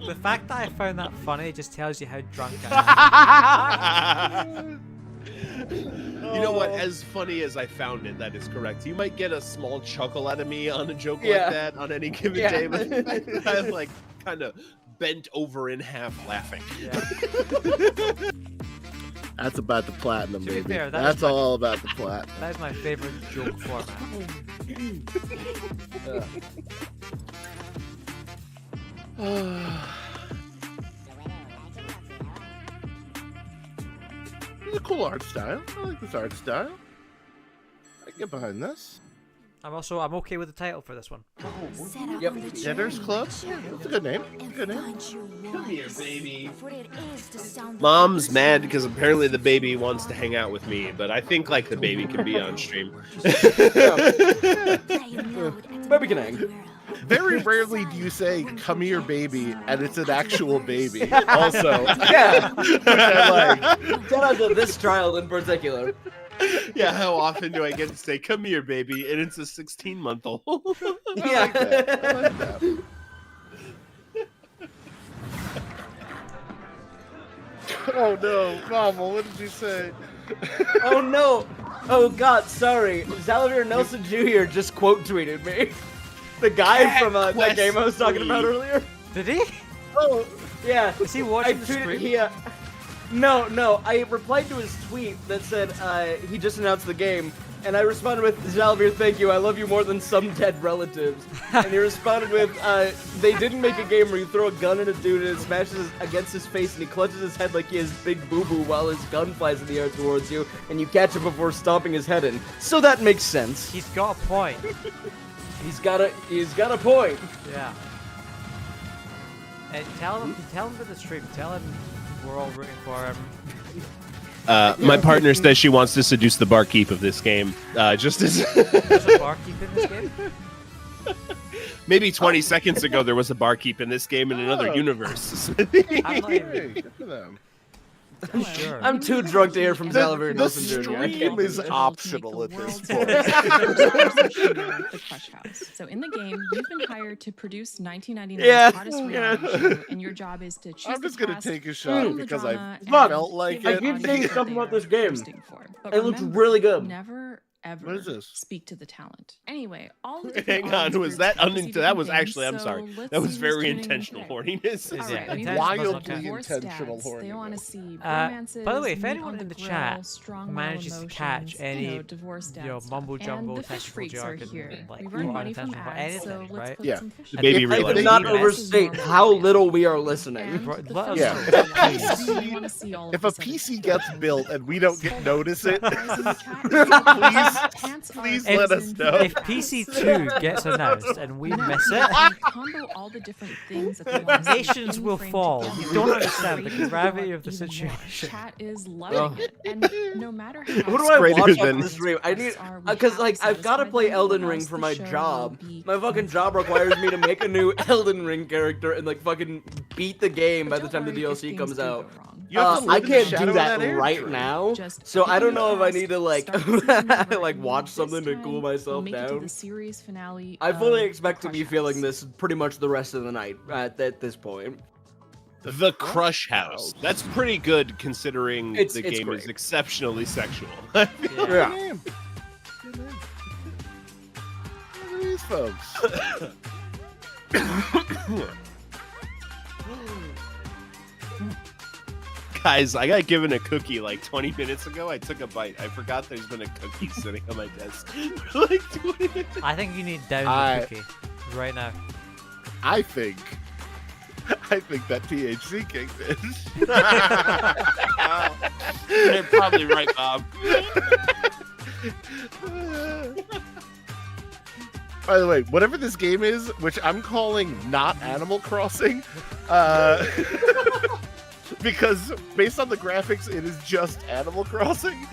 The fact that I found that funny just tells you how drunk I am. You know what? As funny as I found it, that is correct. You might get a small chuckle out of me on a joke Yeah. like that on any given Yeah. day, but I'm like kind of bent over in half laughing. Yeah. That's about the platinum, To be baby. fair, that That's is my- all about the platinum. That is my favorite joke format. It's a cool art style. I like this art style. I can get behind this. I'm okay with the title for this one. Yep. Debtors Club. Yeah, that's a good name. Good name. Come here, baby. Mom's mad because apparently the baby wants to hang out with me, but I think like the baby can be on stream. Baby can hang. Very rarely do you say "come here, baby," and it's an actual baby. Also, Yeah. which I like. Shout out to this child in particular. Yeah, how often do I get to say "come here, baby" and it's a 16-month-old? Yeah. I like that. Oh no, Mahvl, what did you say? Oh no! Oh god, sorry. Xavier Nelson Jr. just quote tweeted me. The guy from that game I was talking about earlier. Did he? Oh, yeah. Is he watching the stream? No. I replied to his tweet that said he just announced the game, and I responded with, Xavier, thank you. I love you more than some dead relatives. And he responded with, they didn't make a game where you throw a gun at a dude and it smashes against his face and he clutches his head like he has big boo-boo while his gun flies in the air towards you, and you catch him before stomping his head in. So that makes sense. He's got a point. He's got a point. Yeah. And tell him to the stream. Tell him we're all rooting for him. My partner says she wants to seduce the barkeep of this game. Just as There's a barkeep in this game? maybe 20 seconds ago there was a barkeep in this game in another universe. I'm not even Good for them. sure. I'm too drunk to hear from Xavier The Nelson Jr. I stream can't is believe it. optional at this point. The Crush House. So in the game, you've been hired to produce 1999's Yeah. hottest reality show, and your job is to choose I'm just the gonna cast, take a film shot the because I drama, and felt like give it. the I keep saying audience something what about they this are game. thirsting for. But It looks remember, really good. Never ever What is this? speak to the talent. Anyway, all the Hang on, was that that was actually, I'm sorry. That was very intentional horniness. Yeah, Right, we've intentional got Wildly okay. four intentional stats. They horniness. want to see By romances. the way, if meat anyone on in the grill, chat strong manages to emotions, catch any, divorce mumble dad jumble, and the fish technical freaks are jargon, here. like We've earned money from unintentional, ads, so anything, let's right? put Yeah. some fish The baby on I realized did that not he overstate how little we are listening. And Let the us Yeah, film if a is PC we wanna see all of If a this other PC stuff. gets built and we don't get notice it, please If- let us know. If PC2 gets announced and we miss it, combo all the different things that they want to see nations in will frame fall. together. You don't understand the Creators gravity want of the even more. situation. Chat is loving it, and no matter how Who do I greater watch than- on the stream? I need, because like I've got to play Elden Ring for my job. My fucking job requires me to make a new Elden Ring character and like fucking beat the game by the time the DLC comes out. You have to I live in the can't shadow do of that air right tree. now, Just so I pick don't a know if I cast, need to like start the season over, like and watch this something to time, cool we'll myself make it to down. the series finale I fully of expect to The be Crush feeling House. this pretty much the rest of the night at this point. The Crush House. That's pretty good considering It's the game great. is exceptionally sexual. Yeah. Good name. Look at these folks. Guys, I got given a cookie like 20 minutes ago. I took a bite. I forgot there's been a cookie sitting on my desk for like 20 minutes. I think you need down the cookie right now. I think that THC kicked in. You're probably right, Bob. By the way, whatever this game is, which I'm calling not Animal Crossing, because based on the graphics, it is just Animal Crossing.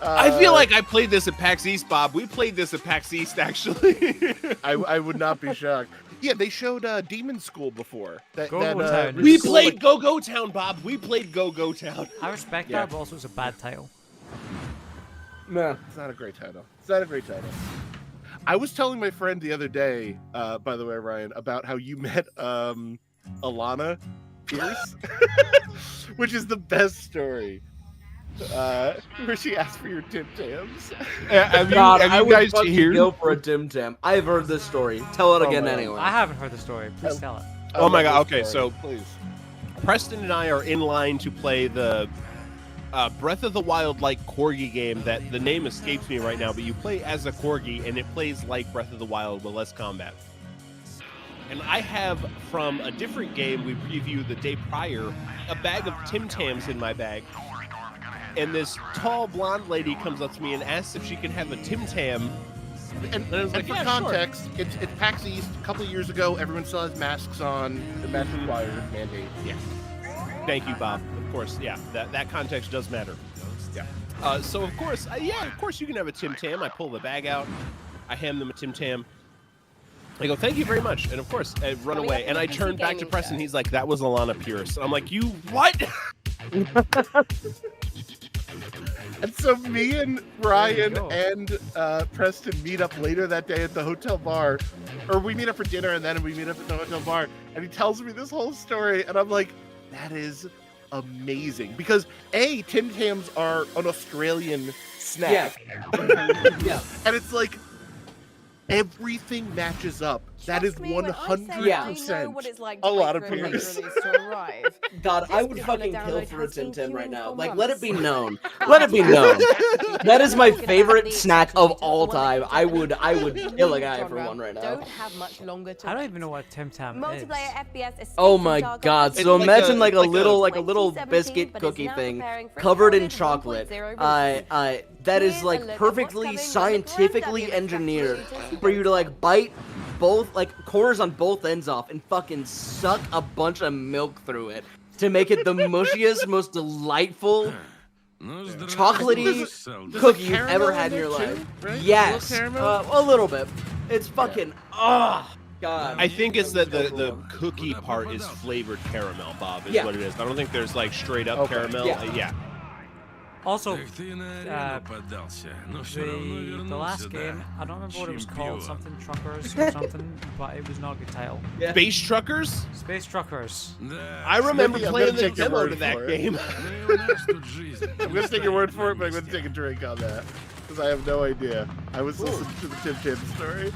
I feel like I played this at PAX East, Bob. We played this at PAX East, actually. I would not be shocked. Yeah, they showed Demon School before. Go-Go Town. We school, played like- Go-Go Town, Bob. We played Go-Go Town. I respect Yeah. that, but also it's a bad title. No, It's not a great title. It's not a great title. I was telling my friend the other day, by the way, Ryan, about how you met Alana Pierce, which is the best story. Where she asked for your Tim Tams. Have you, God, have I you would guys fucking heard? go for a Tim Tam. I've heard this story. Tell it again my anyway. I haven't heard the story. Please tell it. Oh my God, love okay, this story. so- Please. Preston and I are in line to play the Breath of the Wild-like corgi game that the name escapes me right now, but you play as a corgi, and it plays like Breath of the Wild with less combat. And I have, from a different game we previewed the day prior, a bag of Tim Tams in my bag. And this tall blonde lady comes up to me and asks if she can have a Tim Tam. And I was like, for yeah, context, it's PAX East. A couple of years ago, everyone still has masks on. The mask required mandate. Yeah. Thank you, Bob. Of course, yeah. That context does matter. Yeah. So of course, of course you can have a Tim Tam. I pull the bag out. I hand them a Tim Tam. I go, thank you very much. And of course, I run away. And I turn back to Preston. He's like, that was Alana Pierce. And I'm like, you what? And so me and Ryan and Preston meet up later that day at the hotel bar. Or we meet up for dinner and then we meet up at the hotel bar. And he tells me this whole story. And I'm like, that is amazing because Tim Tams are an Australian snack. Yeah. And it's like everything matches up. That is 100% a lot of peers. God, I would fucking kill for a Tim Tam right now. Like, let it be known. Let it be known. That is my favorite snack of all time. I would kill a guy for one right now. Don't have much longer to I don't even know what Tim Tam is. Multiplayer FPS escape Oh my god. So imagine like a little 2017, biscuit but is cookie now thing preparing for covered in crowded chocolate. 1.0 That is like perfectly scientifically engineered for you to like bite both like corners on both ends off and fucking suck a bunch of milk through it to make it the mushiest, most delightful chocolatey cookie you've ever had in your life. Right? Yes, A little caramel? a little bit. It's fucking God. I think it's that the cookie part is flavored caramel, Bob, is what it is. I don't think there's like straight up caramel. Yeah. Also, the last game, I don't remember what it was called, something Truckers or something, but it was not a good title. Space Truckers? Space Truckers. I remember playing the demo to that game. I'm going to take your word for it, but I'm going to take a drink on that. Because I have no idea. I was listening to the Tim Tam story.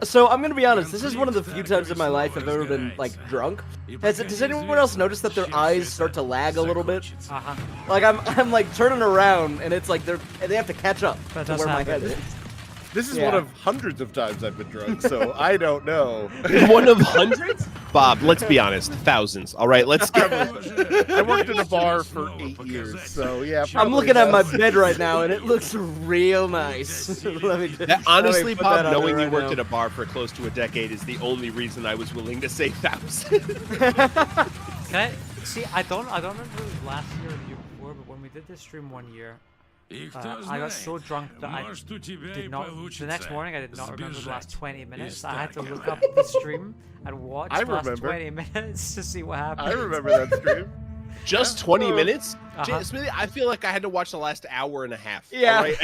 So I'm gonna be honest. This is one of the few times in my life I've ever been like drunk. Does anyone else notice that their eyes start to lag a little bit? Like I'm like turning around and it's like they have to catch up to where my head is. This is one of hundreds of times I've been drunk, so I don't know. One of hundreds? Bob, let's be honest, thousands. All right, let's get. I worked in a bar for 8 years, so yeah. I'm looking at my bed right now, and it looks real nice. Honestly, Bob, knowing you worked at a bar for close to a decade is the only reason I was willing to say thousands. Can I see? I don't remember if it was last year or the year before, but when we did this stream one year, I got so drunk that I did not. The next morning, I did not remember the last 20 minutes. I had to look up the stream and watch the last 20 minutes to see what happened. I remember that stream. Just 20 minutes? Smithy, I feel like I had to watch the last hour and a half. Yeah. All right?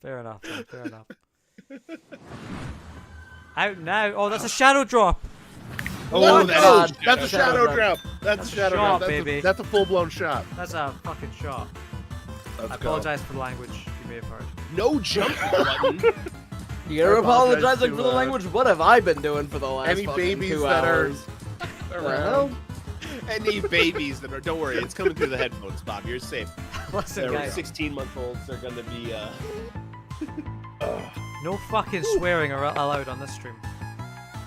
Fair enough. Man, fair enough. Out now. Oh, that's a shadow drop. Oh, that's a shadow drop. That's a shadow drop, baby. That's a full-blown shot. That's a fucking shot. I apologize for the language you may have heard. No jump button. You're apologizing for the language? What have I been doing for the last any fucking babies 2 that hours? are around? Any babies that are, don't worry, it's coming through the headphones, Bob. You're safe. Listen, They're guys. 16-month-olds. They're gonna be. No fucking swearing allowed on this stream.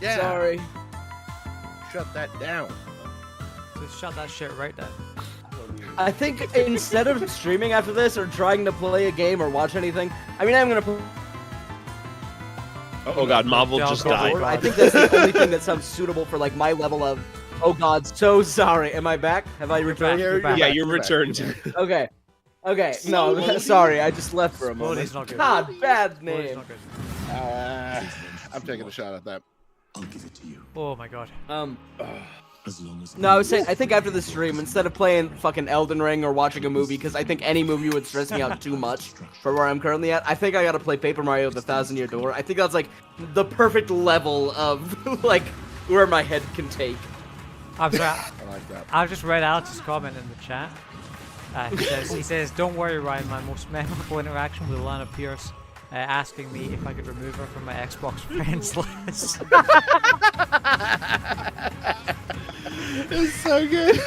Yeah. Sorry. Shut that down. Just shut that shit right down. I think instead of streaming after this or trying to play a game or watch anything, I'm gonna play. Oh god, Mahvl just died. I think that's the only thing that sounds suitable for like my level of. Oh god, so sorry. Am I back? Have I returned? Yeah, you're returned. Okay. Okay. No, sorry. I just left for a moment. Not good. God, bad name. I'm taking a shot at that. I'll give it to you. Oh my god. As long as No, I was saying, I think after the stream, instead of playing fucking Elden Ring or watching a movie, because I think any movie would stress me out too much for where I'm currently at, I think I gotta play Paper Mario: The Thousand Year Door. I think that's like the perfect level of like where my head can take. I like that. I've just read Alex's comment in the chat. He says, "Don't worry, Ryan. My most memorable interaction with Lana Pierce." Asking me if I could remove her from my Xbox friends list. It's so good.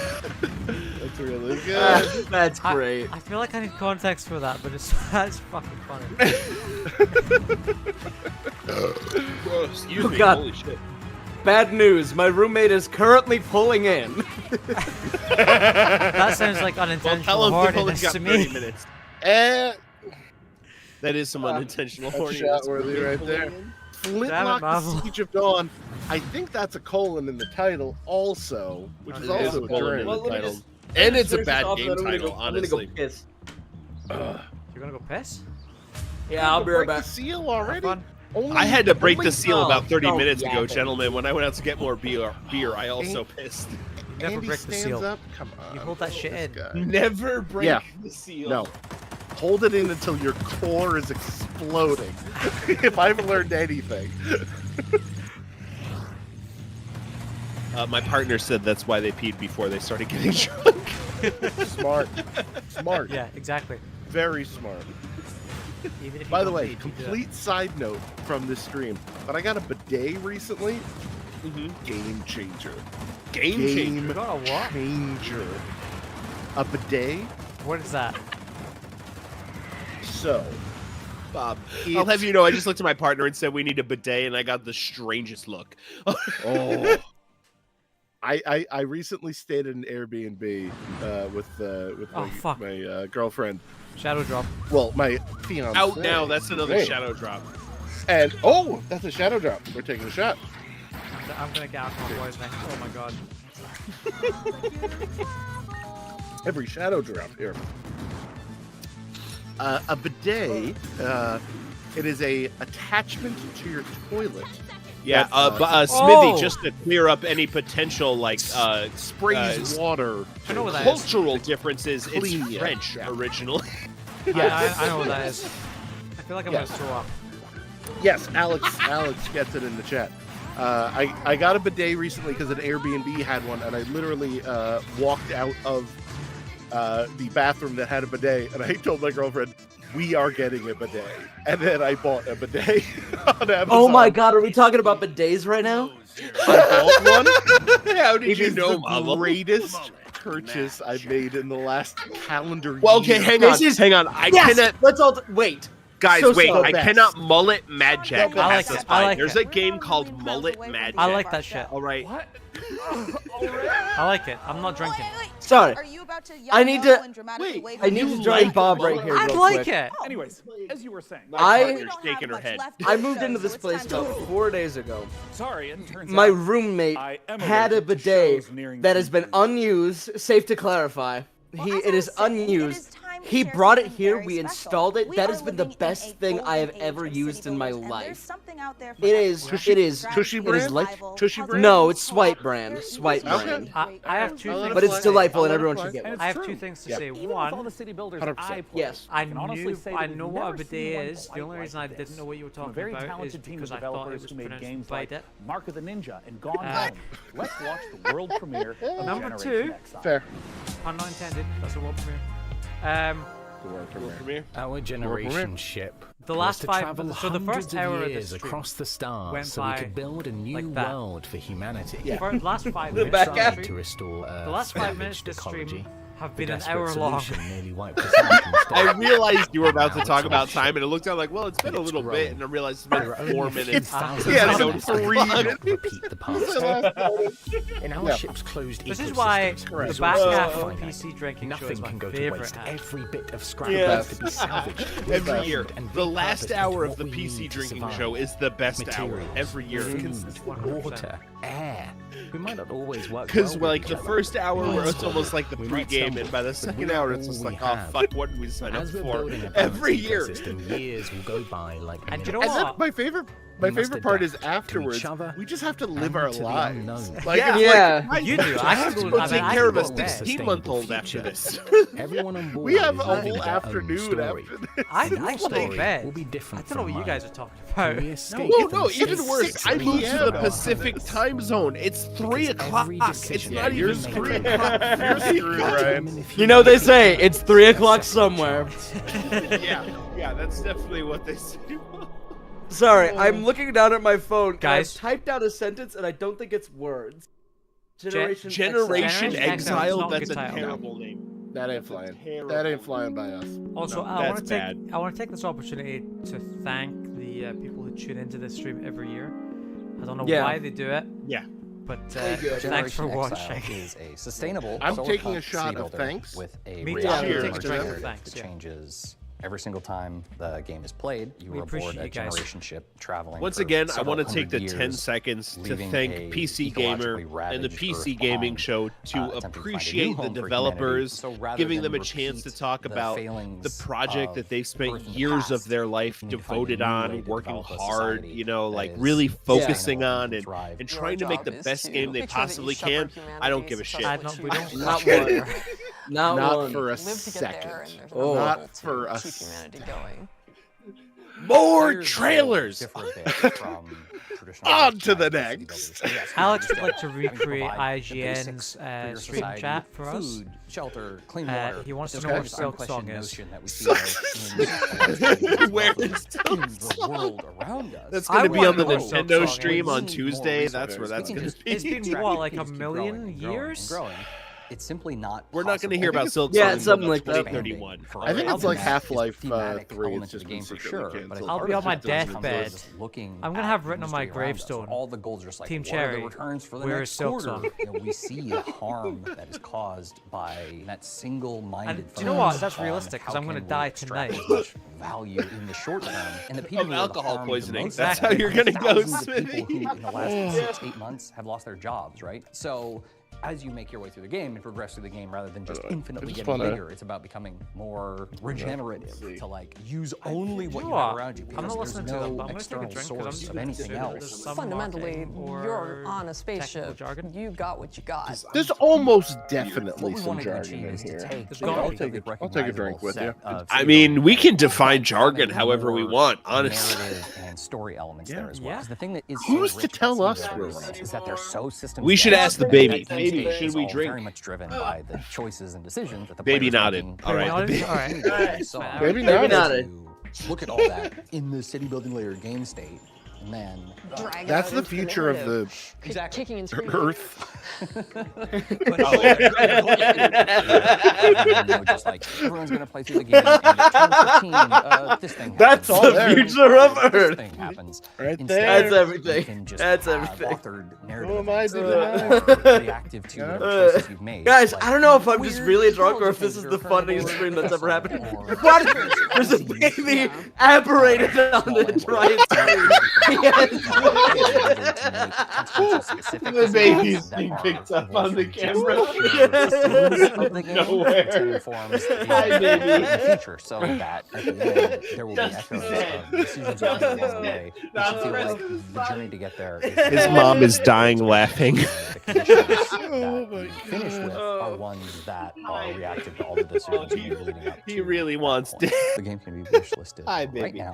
That's really good. That's great. I feel like I need context for that, but that's fucking funny. Excuse me, God. holy shit. Bad news. My roommate is currently pulling in. That sounds like unintentional horniness to me. 30 minutes. That is some unintentional That's horniness. shot-worthy right there. Flintlock: The Siege of Dawn. I think that's a colon in the title also, which is also a colon in the title. And it's a bad game title, honestly. I'm gonna go piss. You're gonna go piss? Yeah, I'll be right back. The seal already? I had to break the seal about 30 minutes ago, gentlemen. When I went out to get more beer, I also pissed. Never Andy break the stands seal. up. Come on. You hold that shit in. Never break the seal. No. Hold it in until your core is exploding. If I've learned anything. My partner said that's why they peed before they started getting drunk. Smart. Yeah, exactly. Very smart. Even if you By the don't way, pee, you do that. complete side note from this stream, but I got a bidet recently. Game changer. Game changer? You got a what? Changer. A bidet. What is that? So, Bob, I'll have you know, I just looked at my partner and said we need a bidet, and I got the strangest look. Oh. I recently stayed at an Airbnb with my girlfriend. Shadow drop. Well, my fiance. Out now, that's another Hey. shadow drop. And that's a shadow drop. We're taking a shot. I'm gonna get alcohol poisoning. Oh my god. Every shadow drop here. A bidet. It is a attachment to your toilet. Yeah, That, Smithy, just to clear up any potential sprays water. I know what that is. cultural differences. It's Clean you. French originally. Yeah, I know what that is. I feel like I'm gonna throw up. Yes, Alex gets it in the chat. I got a bidet recently because an Airbnb had one, and I literally walked out of the bathroom that had a bidet, and I told my girlfriend, we are getting a bidet. And then I bought a bidet on Amazon. Oh my god, are we talking about bidets right now? I bought one. How did It you is know, the Mahvl? greatest purchase I've made in the last calendar year. Well, okay, hang on. I cannot. Let's all wait. Guys, So wait, so I best. cannot mullet Mad Jack. I like That's it, I fine. like There's it. a game called Mullet Mad Jack. I like that shit. All right. I like it. I'm not drinking. Sorry. Are you about to I need yell to. and dramatically wave I need your to join hand? Bob right here. I real like quick. it. Anyways, as you were saying. Partner's shaking her head. I moved into this place about 4 days ago. Sorry, it turns My out roommate I am had a allergic to bidet shows nearing that has been unused. Safe to clarify, it is unused. He brought it here. We installed it. That has been the best thing I have ever used in my life. It is. Tushy brand? Tushy brand? No, it's Swipe brand. Swipe Okay. brand. I have two things. But it's to say. delightful, and everyone should get And one. it's I have true. two things to Yeah. say. Even with all One, the city builders 100%. I play, Yes. I can honestly say that know we've what a never bidet seen one is. The only quite reason I like didn't know what you were From a talking very about is talented team of because I thought it developers was who made pronounced games like bidet. Mark of the Ninja and Gone Home. Let's watch the world premiere of Number Generation two. Exile. Fair. Pun not intended. That's a world premiere. Our generation ship. The was last to five. travel So the first hundreds of hour of years the stream across the stars went so we by could build a new like that. world for humanity. For the last 5 We minutes. tried of the to stream, restore the last 5 minutes salvaged of the stream ecology. have The been an desperate hour long. solution nearly wiped us out instead. I realized you were about to Now talk it's about our time, ship. and it looked out like, well, it's been a little bit, and I realized it's There are been 4 only a few minutes. thousand Yeah, years no, left. 3 We cannot minutes. repeat the past. In our Yeah. ship's closed This is ecosystem, why the resources back are half of finite. PC drinking show Nothing is my can go to favorite waste. half. Every bit of scrap Yeah. has to be salvaged. Every year. and The last repurposed hour into of the what we PC need to drinking survive. show is the best hour Materials, every year. food, water, air. We might not always work Because well like with the each other. first hour We where might it's almost like the we might pre-game, stumble, and by the but second we're hour it's all just we like, oh have. fuck, what did we sign up As we're for? building a Every balanced year. ecosystem, years will go by like And you minutes. know And then what? my favorite part is afterwards. We just have to live our and to the lives. unknown. Like, Yeah. it's Yeah. like, You do. I have to go take I care of a can go away. 16-month-old after this. Everyone on board we have is a living whole their own afternoon story. after this. I Your go to story bed. will be I different don't know from what you mine. guys are talking Can about. we escape No, from no, state even worse. 6 I moved to the PM? Pacific time zone. It's 3 o'clock. every It's decision not you even make 3 in o'clock. You're screwed, Ryan. You know they say it's 3 o'clock somewhere. Yeah, that's definitely what they say. Sorry, I'm looking down at my phone. Guys. I've typed out a sentence and I don't think it's words. Generation Generation Exile. Exile. That's a Exile. terrible name. That ain't flying. That ain't flying by us. Also, No, I want that's to bad. take this opportunity to thank the people who tune into this stream every year. I don't know Yeah. why they do it, Yeah. but thanks for watching. Is a sustainable I'm solar taking a city shot of builder thanks. with a Me too. reality I'm taking a marker drink of that thanks, yeah. changes every single time the game is played. You We are aboard appreciate a you guys. generation ship traveling. Once for again, I several want to take the hundred 10 years, seconds to leaving thank a PC Gamer ecologically and the ravaged PC Earth Gaming behind, Show to attempting to find a new appreciate the home for developers, humanity. So rather giving than them a chance to repeat talk the about the failings project of that they've spent Earth in the years of past, their life we need to find a devoted new on, way to working develop a hard, society you know, that like is really focusing sustainable on and thrive. and trying to make the best game they possibly can. I don't give a shit. We don't. Not one. Not one. for a live to get second. there, and there's Oh. no Not goal for to a keep humanity going. More Players trailers. differ a bit from traditional. On to the next. Alex would like to recreate IGN's stream chat for us. Food, shelter, clean water. He wants to know what Silk Song is. That we see Where is the world around us? That's going to be on the Nintendo stream on Tuesday. That's where that's going to be. It's been what, like a million years? It's simply not. We're not going to hear about Silk Yeah, Song it's something until like that. 2031. I think it's like Half-Life 3. It's element just of the game been for secretly sure. But canceled. I'll be on my deathbed. Looking I'm gonna have written on my gravestone. All the goals are like Team what are Cherry. the returns for the Where next is Silk quarter? Song? You know, we see the harm that is caused by that single-minded. And do you know what? That's realistic because I'm gonna die tonight. As much value in the short term, and the people who are alcohol harmed the poisoning. most That's by how that you're are gonna go, thousands of people Smithy. who, in the last 6-8 months, have lost their jobs. Right, so. As you make your way through the game and progress through the game, rather than just infinitely getting bigger, it's about becoming more regenerative to like use only what you have around you. I'm not Because listening there's to them, no but I'm gonna take a external drink because I'm source just of anything else. Fundamentally, you're on a spaceship. You got what you got. There's almost definitely What we some wanted to jargon achieve in is to here. take I'll take a drink with you. I mean, we can define jargon however we want, honestly. Narrative and story elements there as well. 'Cause the thing that is Who's so to rich tell about us Steam we're is wrong? that they're so systems. We should ask the baby. Baby, Baby, should we drink? Very much driven by the choices and decisions that the Baby players nodded. making. All right. All right. So, Baby nodded. Look at all that in the city building layer game state, and then That's the future of the Kicking and screaming. Earth. just like everyone's gonna play through the game, and at turn 15, this thing happens. That's all the there. future of This Earth. thing happens. Right Instead, there. That's everything. you can just That's have everything. authored narrative Who am I events to that deny? are reactive to whatever choices you've made. Guys, Like, I don't know if I'm just weird really drunk or if college this is major the turning funniest over stream that's ever happened. or- What? There's a baby apparated on the giant screen. The baby's being picked up on the camera. Nowhere. Hi, baby. In the future, so that at the end there will be echoes of decisions made along the way. It should feel like the journey to get there. His mom is dying laughing. The conditions that we finish with are ones that are reactive to all the decisions we made leading up to. He really wants that point. to. The game can be wish listed Hi, right baby. now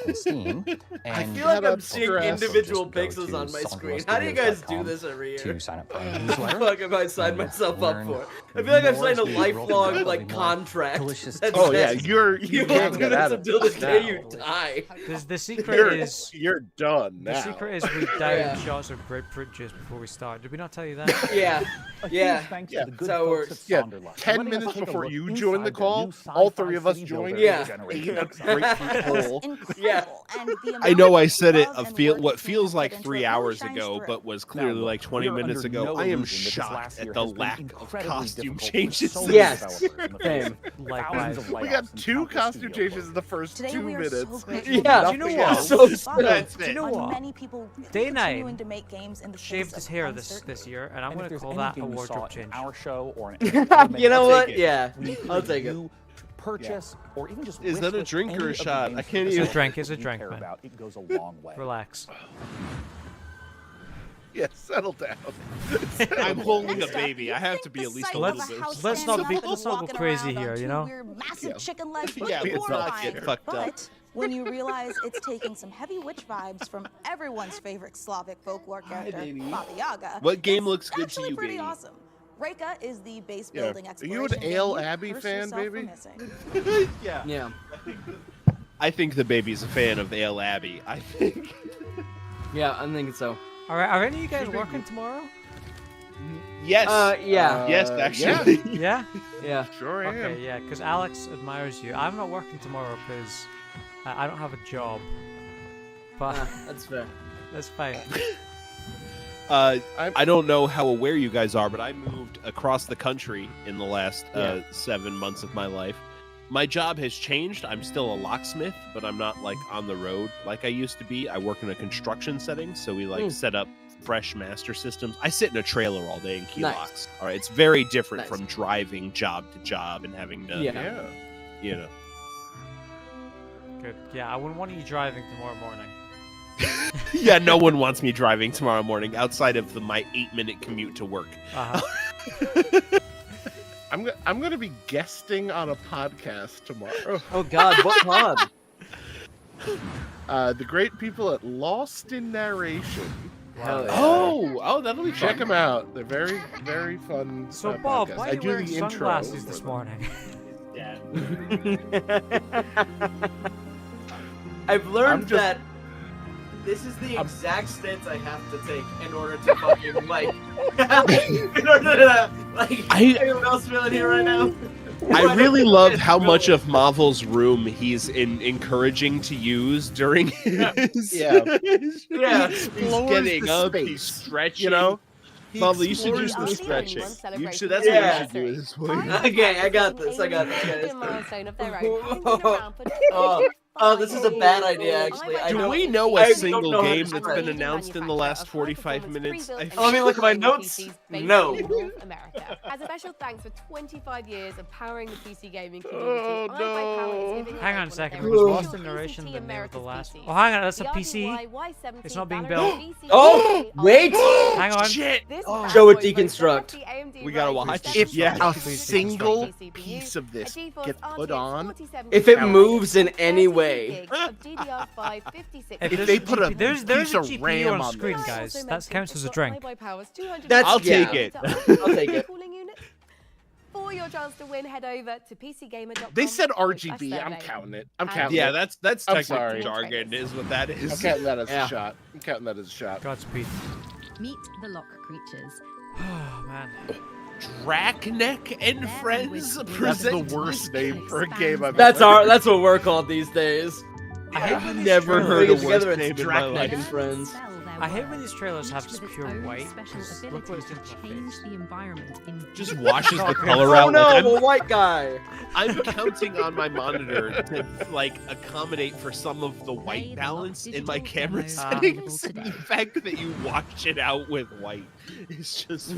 on Steam. I And feel like I'm up seeing stress. individual Just go pixels to on my screen. SolidWorks How do you guys do Studios.com this every year? to sign up for our What the newsletter. fuck have I signed and myself up learn for? I feel like I've more signed a as we grow lifelong through like building more contract. delicious that Oh yeah, says you you can't won't get do out this of until the this day now. you die. The secret is You're done now. the secret is we down Yeah. shots of grapefruit juice before we start. Did we not tell you that? Yeah, yeah. Thanks Yeah, to the good that's how it folks works. at Yeah, Sonderlust, 10 letting us minutes take a before look you inside joined the their call, new all sci-fi three of us city joined. builder Yeah. Ate generator. a grapefruit whole. Yeah. I know I said it what feels like 3 hours ago, but was clearly Now, like 20 we are minutes under ago. no I am illusion that this shocked last at year the has been lack of incredibly costume difficult for changes. so in many Yes. developers in the face Same. of Likewise. thousands of We layoffs got and 2 countless costume studio changes in the closures. first Today 2 we are minutes. so grateful Yeah, for do you know the what? efforts So of sad. Do you know on what? many people Day continuing nine to make games in the face Shaved of his hair uncertainty. this year, and I'm And if going to there's call that a anything you saw wardrobe in change. our show or You know what? it. Yeah, we need I'll for take it. you to purchase or even just Is wish that a list drink or any a of the shot? games I can't that even- It's a drink, it's a you drink, care man. about. It goes a long way. Relax. Yeah, settle down. I'm holding a Next up, baby. I have to be at least a Let's- little bit. let's not be- let's not go crazy here, you know? Massive Yeah. chicken legs Yeah, look let's not horrifying, get fucked up. but when you realize it's taking some heavy witch vibes from everyone's favorite Slavic folklore character, baby. Baba Yaga, What game it's looks good to actually you, pretty baby? awesome. Reka is the base Yeah. building Are exploration you an game Ale you Abbey curse fan, yourself for baby? missing. Yeah. I think the baby's a fan of Ale Abbey. I think. Yeah, I'm thinking so. All right, are any of you guys working tomorrow? Yes. Yeah. Yes, actually. Yeah? Yeah. Sure am. Okay, yeah, because Alex admires you. I'm not working tomorrow because I don't have a job. But That's fair. that's fine. I don't know how aware you guys are, but I moved across the country in the last 7 months of my life. My job has changed. I'm still a locksmith, but I'm not like on the road like I used to be. I work in a construction setting, so we like set up fresh master systems. I sit in a trailer all day and key Nice. locks. All right, it's very different Nice. from driving job to job and having to, Yeah. you know. Good. Yeah, I wouldn't want you driving tomorrow morning. Yeah, no one wants me driving tomorrow morning outside of my 8-minute commute to work. Uh-huh. I'm gonna be guesting on a podcast tomorrow. Oh God, what pod? The great people at Lost in Narration. Hell yeah. Oh, that'll be fun. Check them out. They're very, very fun. So Bob, podcasts. why I are you do wearing the intro sunglasses for this them. morning? Yeah. I've learned that this is the exact stance I have to take in order to fucking like. In order to like. Anyone else feeling here right now? I really love how much of Mahvl's room he's encouraging to use during his. Yeah. He's getting up, he's stretching. You know? Mahvl, you should do some stretching. That's what you should do at this point. Okay, I got this. I got this. Milestone of their own, having been around for Oh, this is a bad idea, actually. Do we know a single game that's been announced in the last 45 minutes? Let me look at my notes. No. America. As a special thanks for 25 years of powering the PC gaming community, iBuyPower is giving Hang away on a one second. of their Was official Lost in Narration the name of the last? PCs. Oh, hang on. That's a The PC. RDY It's not being Valorant built. PC Oh, wait. Hang on. Shit. Show it deconstruct. We gotta watch. If Yeah. a single piece of this gets put on, If it moves in any way. If they put a there's piece a of GPU RAM on screen, this. guys. That counts as a drink. I'll take it. I'll take it. For your chance to win, head over to PCGamer.com. They said RGB. I'm counting it. I'm counting Yeah, it. that's I'm technical sorry. jargon, is what that is. I'm counting that as Yeah. a shot. I'm counting that as a shot. Godspeed. Meet the lock creatures. Oh man. Draknek and Friends That's the present. worst name for a game I've That's ever. that's what we're called these days. I've never heard a Together worse it's name in my Draknek life. and Friends. I hate when these trailers have just pure white. 'Cause look what it's doing to my face. The environment in Just washes the color Oh out. no, Like, a white guy. I'm counting on my monitor to like accommodate for some of the white balance in my camera settings. The fact that you wash it out with white is just.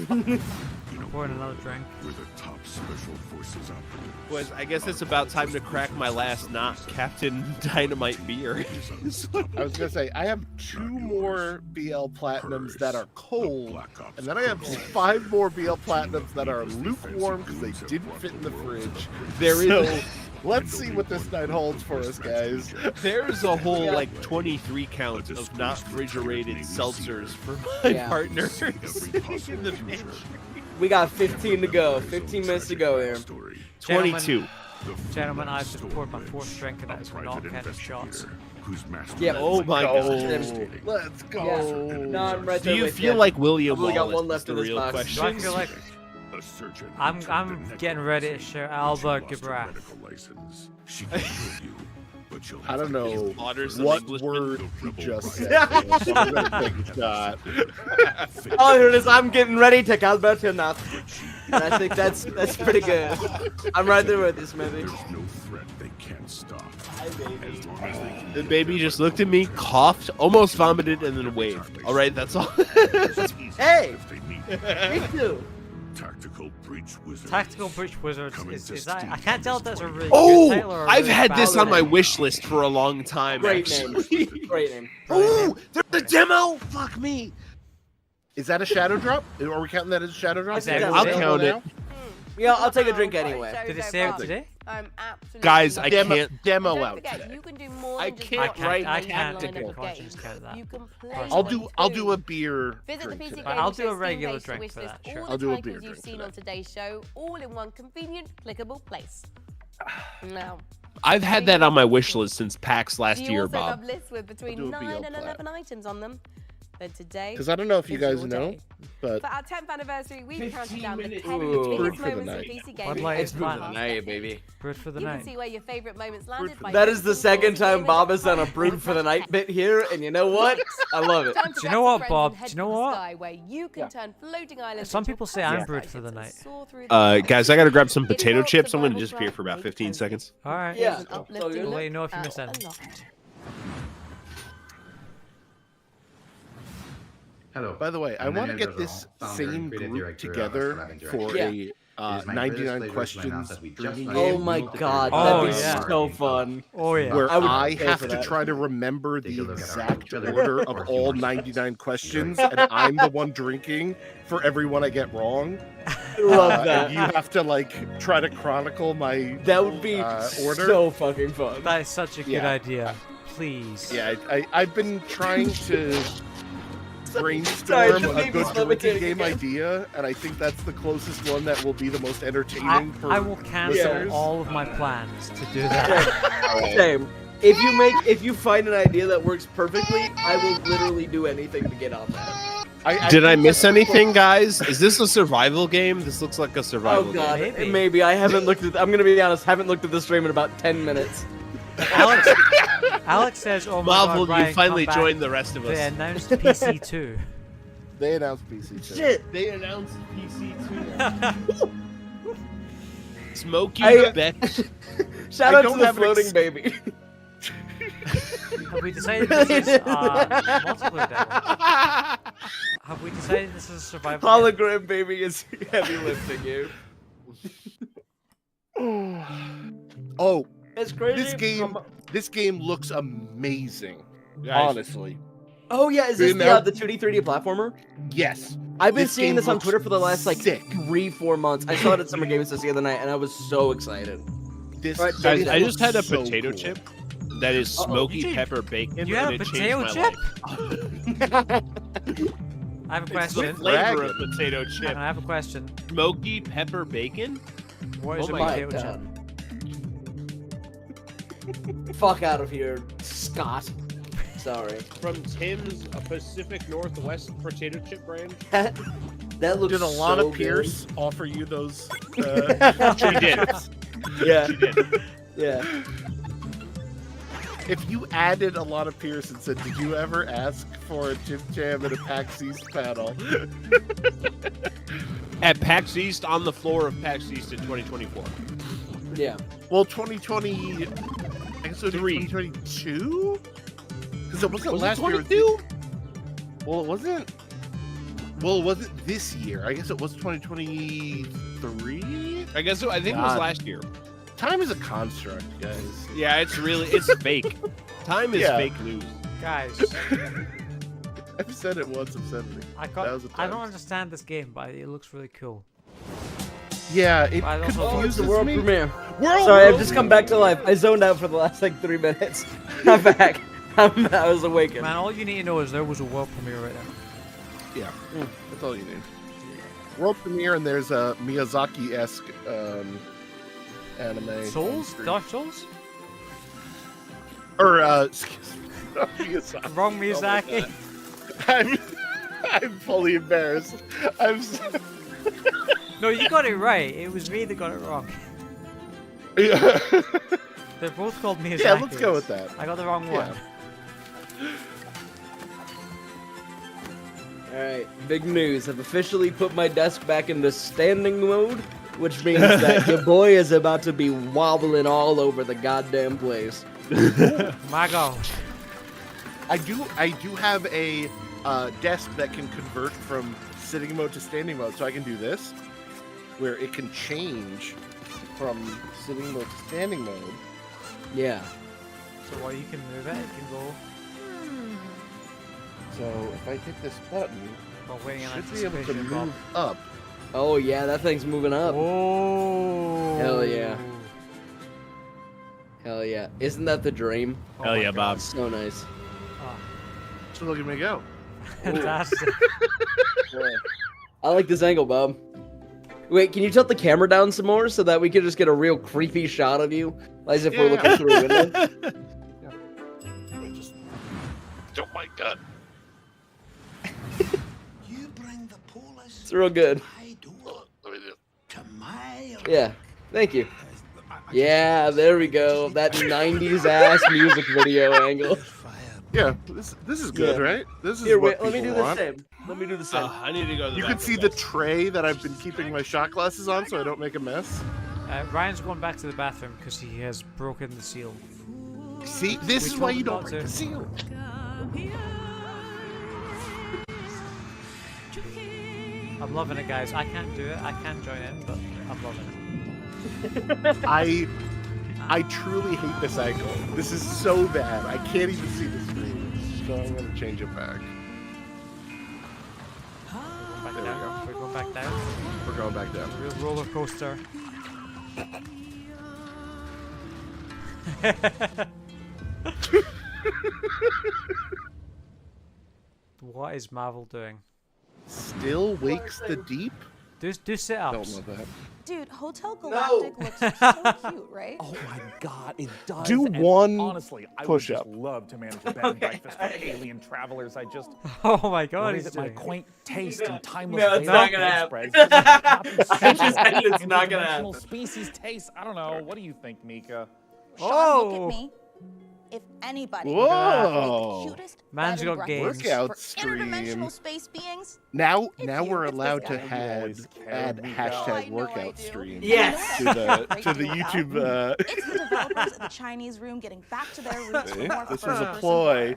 Pour in another drink. We're the top special forces operative. Was I guess it's about time to crack my last knot, Captain Dynamite beer. I was gonna say I have 2 more BL Platinums that are cold, and then I have 5 more BL Platinums that are lukewarm because they didn't fit in the fridge. There is. So, let's see what this night holds for us, guys. There's a whole like 23 count of not refrigerated seltzers for my partner sitting in the pantry. We got 15 to go. 15 minutes to go here. 22. Gentlemen, I've just poured my 4th drink and that's not kind of shots. Yeah. Oh my god. Let's go. Yeah. No, I'm right Do there you with feel you. like William I've only got Wallace one is left the in this real box. question? Do I feel like I'm getting ready to share Alba Gabra? I don't know Otters what of English word he just said. I'm gonna take a shot. Oh, here it is. I'm getting ready to Alberta now. And I think that's pretty good. I'm right there with you, Smithy. There's no threat they can't stop. Hi, baby. As long as they keep The baby just looked at me, coughed, almost vomited, and then waved. All right, that's all. Hey! if they need Me too. Tactical breach wizard. Tactical Breach Wizards Coming is to that? I Steam can't tell if that's a really Oh, good title or a I've really had bad this on my name. wish list for a long time. Great actually. name. Great name. Oh, there's a demo. Fuck me. Is that a shadow drop? Are we counting that as a shadow drop? Is that I'll it? count it. Yeah, I'll take a drink anyway. Did it say it today? I'm absolutely Guys, I Demo, can't. demo Don't out forget, today. you can do more I than just can't play write I the can't lineup take of a conscience games. count of that. You can play I'll them do too. a beer Visit the drink PC today. Gaming I'll do a Steam regular page to drink wish for list that, sure. all I'll the do a titles beer you've drink seen for on today's show, all in one convenient, clickable place. Now, I've had that on my wish list since PAX last do you year, also Bob. have lists with between do a 9 BL and plat. 11 items on them? Then today Because I don't know if you is guys your know, day. but For our 10th anniversary, we've counted down the 10 Ooh. biggest Brewed for the moments in night. PC Bud gaming. Light over is the fine. past Night, decade. baby. Brewed for the You can night. see where your favorite moments landed by That is the visiting second time PCGaming.com. Bob has done a brood for the night bit here, and you know what? I love it. Time to Do you grab know some what, friends Bob? and head Do you know to the what? sky where you can turn floating islands Some into people say puzzle I'm brewed for stations the and night. soar through the Guys, I gotta grab some It potato helps chips. I'm gonna survival disappear threat for about make 15 toast. seconds. All right. Yeah. An So uplifting good. We'll let you look know if you out miss any. aloft. Hello. by the way, I I'm want to Daniel get this Bergeron, founder same and creative group director of together Scrapping for Directory. a It is my 99 greatest pleasure to questions announce that we just streaming launched game Oh my multiple god, Oh, that'd be yeah. so fun. Oh yeah. where I would I pay have for to that. try to remember Take the a look at our exact trailer order or of all humor 99 questions, and I'm the one drinking for every one I get wrong. I love that. And you have to like try to chronicle my That would be order. so fucking fun. That is such a good Yeah. idea. please. Yeah, I've been trying to brainstorm a good drinking game idea, and I think that's the closest one that will be the most entertaining for I will cancel listeners. all of my plans to do that. Same. If you find an idea that works perfectly, I will literally do anything to get on that. Did I miss anything, guys? Is this a survival game? This looks like a survival Oh god, game. maybe. I haven't looked at. I'm gonna be honest. Haven't looked at the stream in about 10 minutes. Alex says, "Oh my Mahvl, God, Ryan, you finally come back. joined the rest of us. They announced PC 2. They announced PC 2. Shit, they announced PC 2. Smokey Beck. Shout out to the floating baby. Have we decided this is multiplayer demo? Have we decided this is a survival game? Hologram baby is heavy lifting you. Oh, it's crazy. This game looks amazing. Guys. Honestly. Oh yeah, is this the 2D 3D platformer? Yes. I've been This seeing game this on looks Twitter for the last like sick. 3-4 months. I saw it at Summer Games Fest the other night, and I was so excited. This Guys, I just had a so potato cool. chip that is smoky You pepper bacon. You had and a it changed potato my chip? life. I have a It's question. the flavor of potato chip. I have a question. Smoky pepper bacon? What is Oh a my potato chip? Fuck out of here, Scott. Sorry. From Tim's Pacific Northwest potato chip brand? That looks Did Alana so Pierce offer you those? She did. Yeah. She did. Yeah. If you added Alana Pierce and said, "Did you ever ask for a Jim Jam and a PAX East panel?" At PAX East, on the floor of PAX East in 2024. Yeah. Well, 2020. I guess it was 2022. Because it wasn't Was it last year. 22? Well, it wasn't. Well, it wasn't this year. I guess it was 2023. I think it was last year. Time is a construct, guys. Yeah, it's fake. Time is fake news. Guys, I've said it once. I've said it again. I don't understand this game, but it looks really cool. Yeah, it I don't know. confuses The world me. premiere. World Sorry, I've just come back to life. I zoned out for the last like 3 minutes. I'm back. I was awakened. Man, all you need to know is there was a world premiere right now. Yeah, that's all you need. World premiere, and there's a Miyazaki-esque anime. Souls? Dark Souls? Or excuse me, not Miyazaki. Wrong Oh my Miyazaki. God. I'm fully embarrassed. No, you got it right. It was me that got it wrong. Yeah. They're both called Miyazaki. Yeah, let's go with that. I got the wrong one. Alright, big news. I've officially put my desk back into standing mode, which means that your boy is about to be wobbling all over the goddamn place. My gosh. I do have a desk that can convert from sitting mode to standing mode, so I can do this, where it can change from sitting mode to standing mode. Yeah. So while you can move it, it can go. So if I hit this button, While waiting in should be able to anticipation, Bob. move up. Oh yeah, that thing's moving up. Oh. Hell yeah. Hell yeah. Isn't that the dream? Hell yeah, Bob. So nice. So look at me go. Fantastic. I like this angle, Bob. Wait, can you tilt the camera down some more so that we can just get a real creepy shot of you? As if we're looking through a window? Oh my god. It's real good. Yeah, thank you. Yeah, there we go. That 90s ass music video angle. Yeah, this is good, Yeah. right? This is Here, what wait, let me people do the want. same. Let me do the same. I need to go to the You can bathroom, see the guys. tray that I've been keeping my shot glasses on so I don't make a mess. Ryan's going back to the bathroom because he has broken the seal. See, this We is why told you him don't not break to. the seal. I'm loving it, guys. I can't do it. I can't join in, but I'm loving it. I truly hate this angle. This is so bad. I can't even see the screen. So I'm gonna change it back. Back There we down. We're going back down. We're going back down. Real roller coaster. What is Mahvl doing? Still wakes the deep? Do sit-ups. Don't know that. Dude, Hotel Galactic looks so cute, right? Oh my God, it does. Do And one honestly, I would push-up. just love to manage a bed and breakfast for alien travelers. I just. Oh my God, worry he's that my doing it. quaint taste and timeless No, it's flavor not of gonna happen. bedspreads does not be I suitable just said it's to not gonna interdimensional happen. species taste. I don't know. What do you think, Mika? Sean, look at me. If anybody Whoa. the cutest Man's bed and got breakfast games. Workout for stream. interdimensional space beings, Now you. we're It's allowed this to guy. add Mika. hashtag I know I workout do. stream Yes. to the YouTube. It's the developers at the Chinese room getting back to their roots for more This was a first-person ploy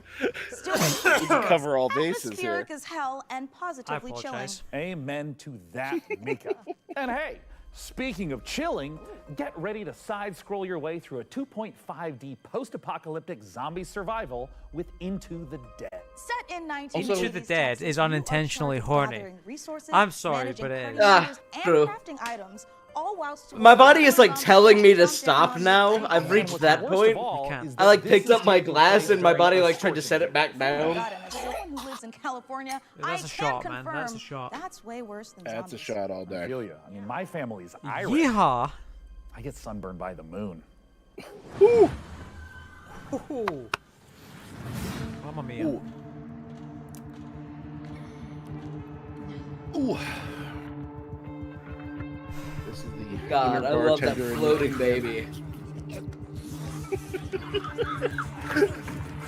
Still, to cover all bases here. atmospheric as hell and I positively chilling. apologize. Amen to that, Mika. And hey, speaking of chilling, get ready to side-scroll your way through a 2.5D post-apocalyptic zombie survival with Into the Dead. Set in 1980s Into the Dead Texas, is you are unintentionally charged with horny. gathering resources, I'm sorry, managing but it is. party members, and True. crafting items, all whilst My body is like zombies telling me to jump stop down now. on you. I've reached what's that worst of point. all You can't. is I like that picked this up is my taking glass place and my during body a like tried to short set it back Oh down. my God, and as someone who lives in California, I That's a can shot, man. confirm That's a shot. that's way worse than That's a zombies. shot all I day. feel you. I mean, my family's Irish. Yeehaw! I get sunburned by the moon. Ooh. Ooh. Mamma mia. Ooh. Ooh. This is the God, inner I love that bartender in me. floating baby.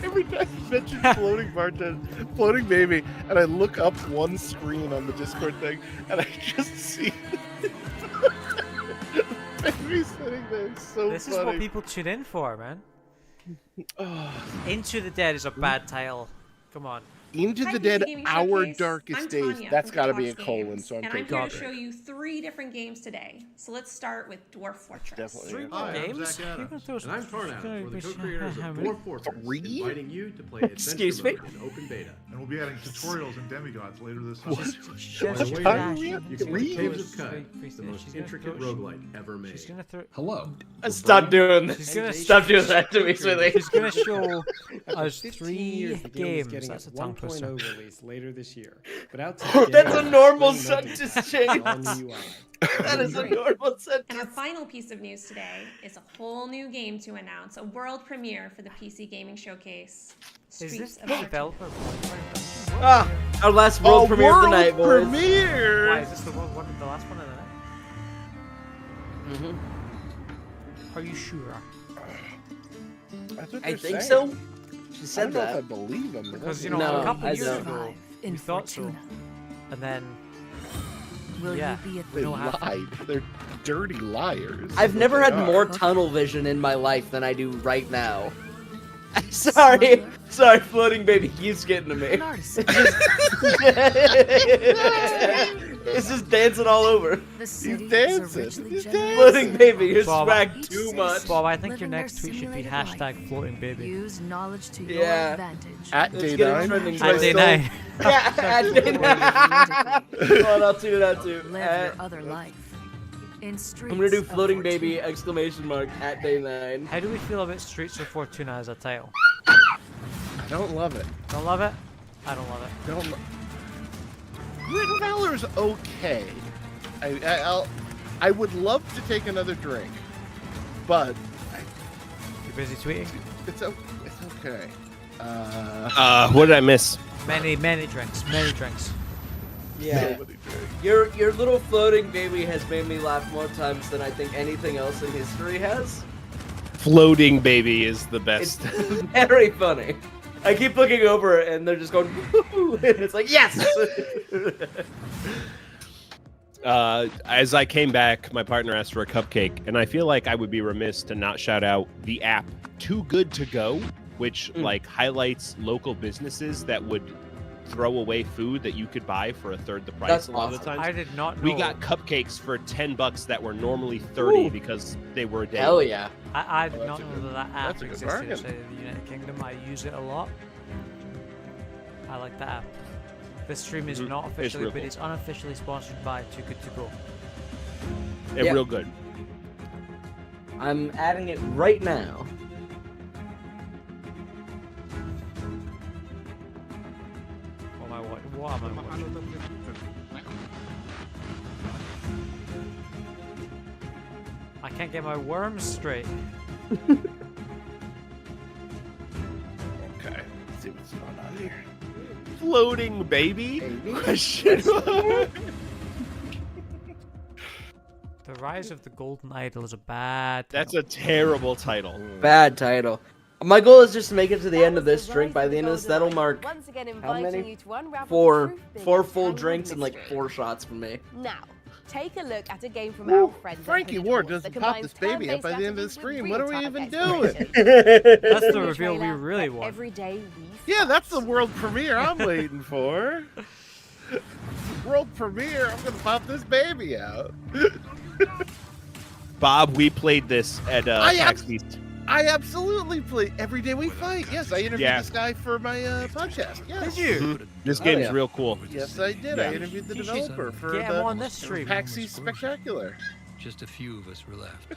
Every time you mention floating baby, and I look up one screen on the Discord thing, and I just see baby sitting there. It's so This is funny. what people tune in for, man. Into the Dead is a bad title. Come on. Into Hi, the PC Dead, Gaming Our Showcase. Darkest I'm Days. Tanya That's from got to be a Fox colon, Games, so I'm and I'm taking here it. to show you 3 different games today. So let's start with Dwarf Fortress. Definitely. Hi, I'm Games? Zach You Adams, can throw and I'm Tornado, some- one of the co-creators of How Dwarf Fortress, Three? inviting you to play Excuse Adventure me? Mode in open beta. And we'll be adding tutorials and demigods later this summer. Just While you're waiting, Tiny you can play Caves of Kai, She's the gonna most throw- intricate roguelike ever made. She's gonna throw. Hello. Stop doing this. She's gonna Stop doing that to me, Smithy. She's gonna show us 15 3 years, the game is games. getting That's a its tongue twister. 1.0 release later this year. But out That's a normal sentence change. All new UI. That is a normal sentence. And our final piece of news today is a whole new game to announce, a world premiere for the PC Gaming Showcase. Is Streets this of the Virtue. developer? Ah, our last world premiere of the night, boys. Premiere. Why is this the last one of the night? Are you sure? That's what I they're think saying. so. She I said don't know if I that. believe them. Because, you know, No, a couple I of years don't. ago, we thought so. And then, Will yeah, you be at They no happened. lied. They're dirty liars. I've never They had are. more tunnel vision in my life than I do right now. Sorry, floating baby keeps getting to me. It's just dancing all over. He's dancing. He's dancing. Floating baby, you're Bob, smacked too much. Bob, I think your next tweet should be hashtag floating baby. Use knowledge to your Yeah. advantage. At Let's day get it 9. trending. Should I At day still- 9. Yeah, at day 9. Oh, I'll tune it out too. Live your other life. In streets I'm gonna do of floating Fortuna. baby exclamation mark at day 9. How do we feel about Streets of Fortuna as a title? I don't love it. Don't love it? I don't love it. Don't. Grid Valor's okay. I would love to take another drink, but You're busy tweeting? it's okay. What did I miss? Many drinks. Many drinks. Yeah. Nobody drinks. Your little floating baby has made me laugh more times than I think anything else in history has. Floating baby is the best. It's very funny. I keep looking over and they're just going, woo, and it's like, yes! As I came back, my partner asked for a cupcake, and I feel like I would be remiss to not shout out the app Too Good To Go, which like highlights local businesses that would throw away food that you could buy for a third the price. That's a lot of awesome. the times. I did not know. We got cupcakes for $10 that were normally 30 because they were a day. Hell yeah. I did not know that app that's a good existed bargain. outside of the United Kingdom. I use it a lot. I like that app. This stream is not officially, real but cool. it's unofficially sponsored by Too Good To Go. They're Yeah. real good. I'm adding it right now. I can't get my worms straight. Okay, let's see what's going on here. Floating baby? Question mark. The Rise of the Golden Idol is a bad title. That's a terrible title. Bad title. My goal is just to make it to the end of this drink. By the end of this, that'll mark Once again, how inviting many? you to unravel the Four truth behind full Halloween drinks and like mystery. 4 shots from me. Now, take a look at a game from our friends. Frankie Ward doesn't pop this baby up by the end of the stream. What are we even doing? That's the reveal we really want. Every day we Yeah, that's the world premiere I'm waiting for. World premiere, I'm gonna pop this baby out. Bob, we played this at PAX East. I absolutely play Every Day We Fight. Yes, I interviewed this guy for my podcast. Yes. Did you? This game's real cool. Yes, I did. Yeah. I interviewed the developer for Get him on this stream. PAX East Spectacular. Just a few of us were left.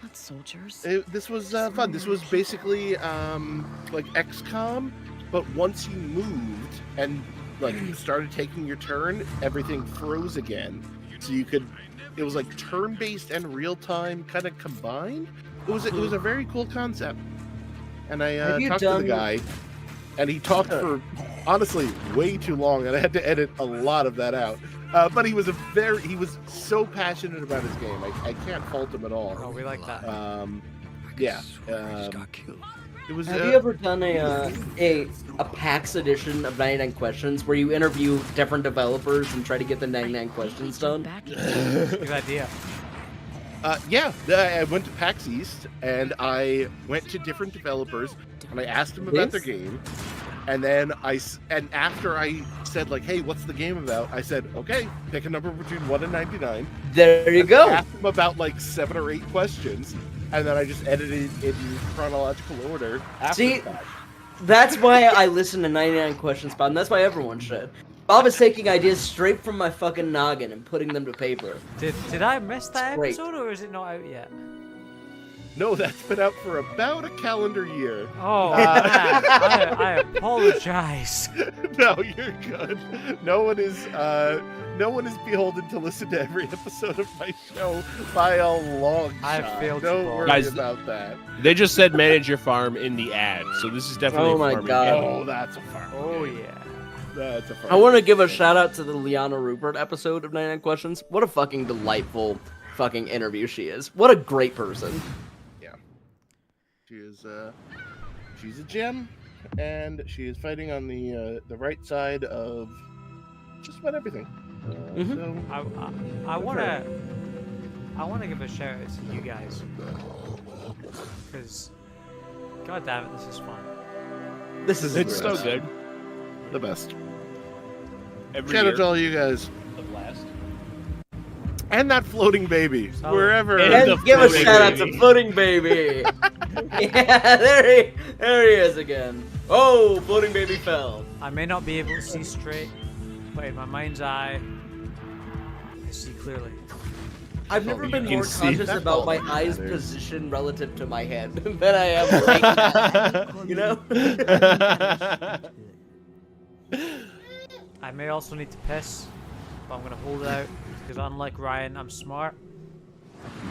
Not soldiers. This was fun. This was basically like XCOM, but once you moved and like started taking your turn, everything froze again. So you could, it was like turn-based and real-time kind of combined. It was a very cool concept. And I talked to the guy, and he talked for honestly way too long, and I had to edit a lot of that out. But he was so passionate about his game. I can't fault him at all. Oh, we like that. Yeah. It was. Have you ever done a PAX edition of 99 Questions where you interview different developers and try to get the 99 questions done? Good idea. Yeah, I went to PAX East and I went to different developers and I asked them about their game, and then after I said like, "Hey, what's the game about?" I said, "Okay, pick a number between 1 and 99." There you go. I asked them about like 7 or 8 questions, and then I just edited it in chronological order. After See, that. that's why I listen to 99 Questions, Bob, and that's why everyone should. Bob is taking ideas straight from my fucking noggin and putting them to paper. Did I miss that Great. episode, or is it not out yet? No, that's been out for about a calendar year. Oh, man, I apologize. No, you're good. No one is beholden to listen to every episode of my show by a long shot. I failed Don't you, worry Guys, about that. They just said manage your farm in the ad, so this is definitely Oh a my farming God. game. Oh, that's a farm. Oh yeah. That's a farm. I want to give a shout out to the Liana Rupert episode of 99 Questions. What a fucking delightful fucking interview she is. What a great person. Yeah. She is she's a gem, and she is fighting on the right side of just about everything. So I wanna give a shout out to you guys, because god damn it, this is fun. This is It's so good. the best. Every Shout out year. to all you guys. The blast. And that floating baby, Oh. wherever. And give a floating shout out baby. to Floating Baby. Yeah, there he is again. Oh, Floating Baby fell. I may not be able to see straight, but in my mind's eye, I see clearly. I've never been can more see conscious that about my all eyes' matters. position relative to my head than I am right now. You know? I may also need to piss, but I'm gonna hold it out because unlike Ryan, I'm smart.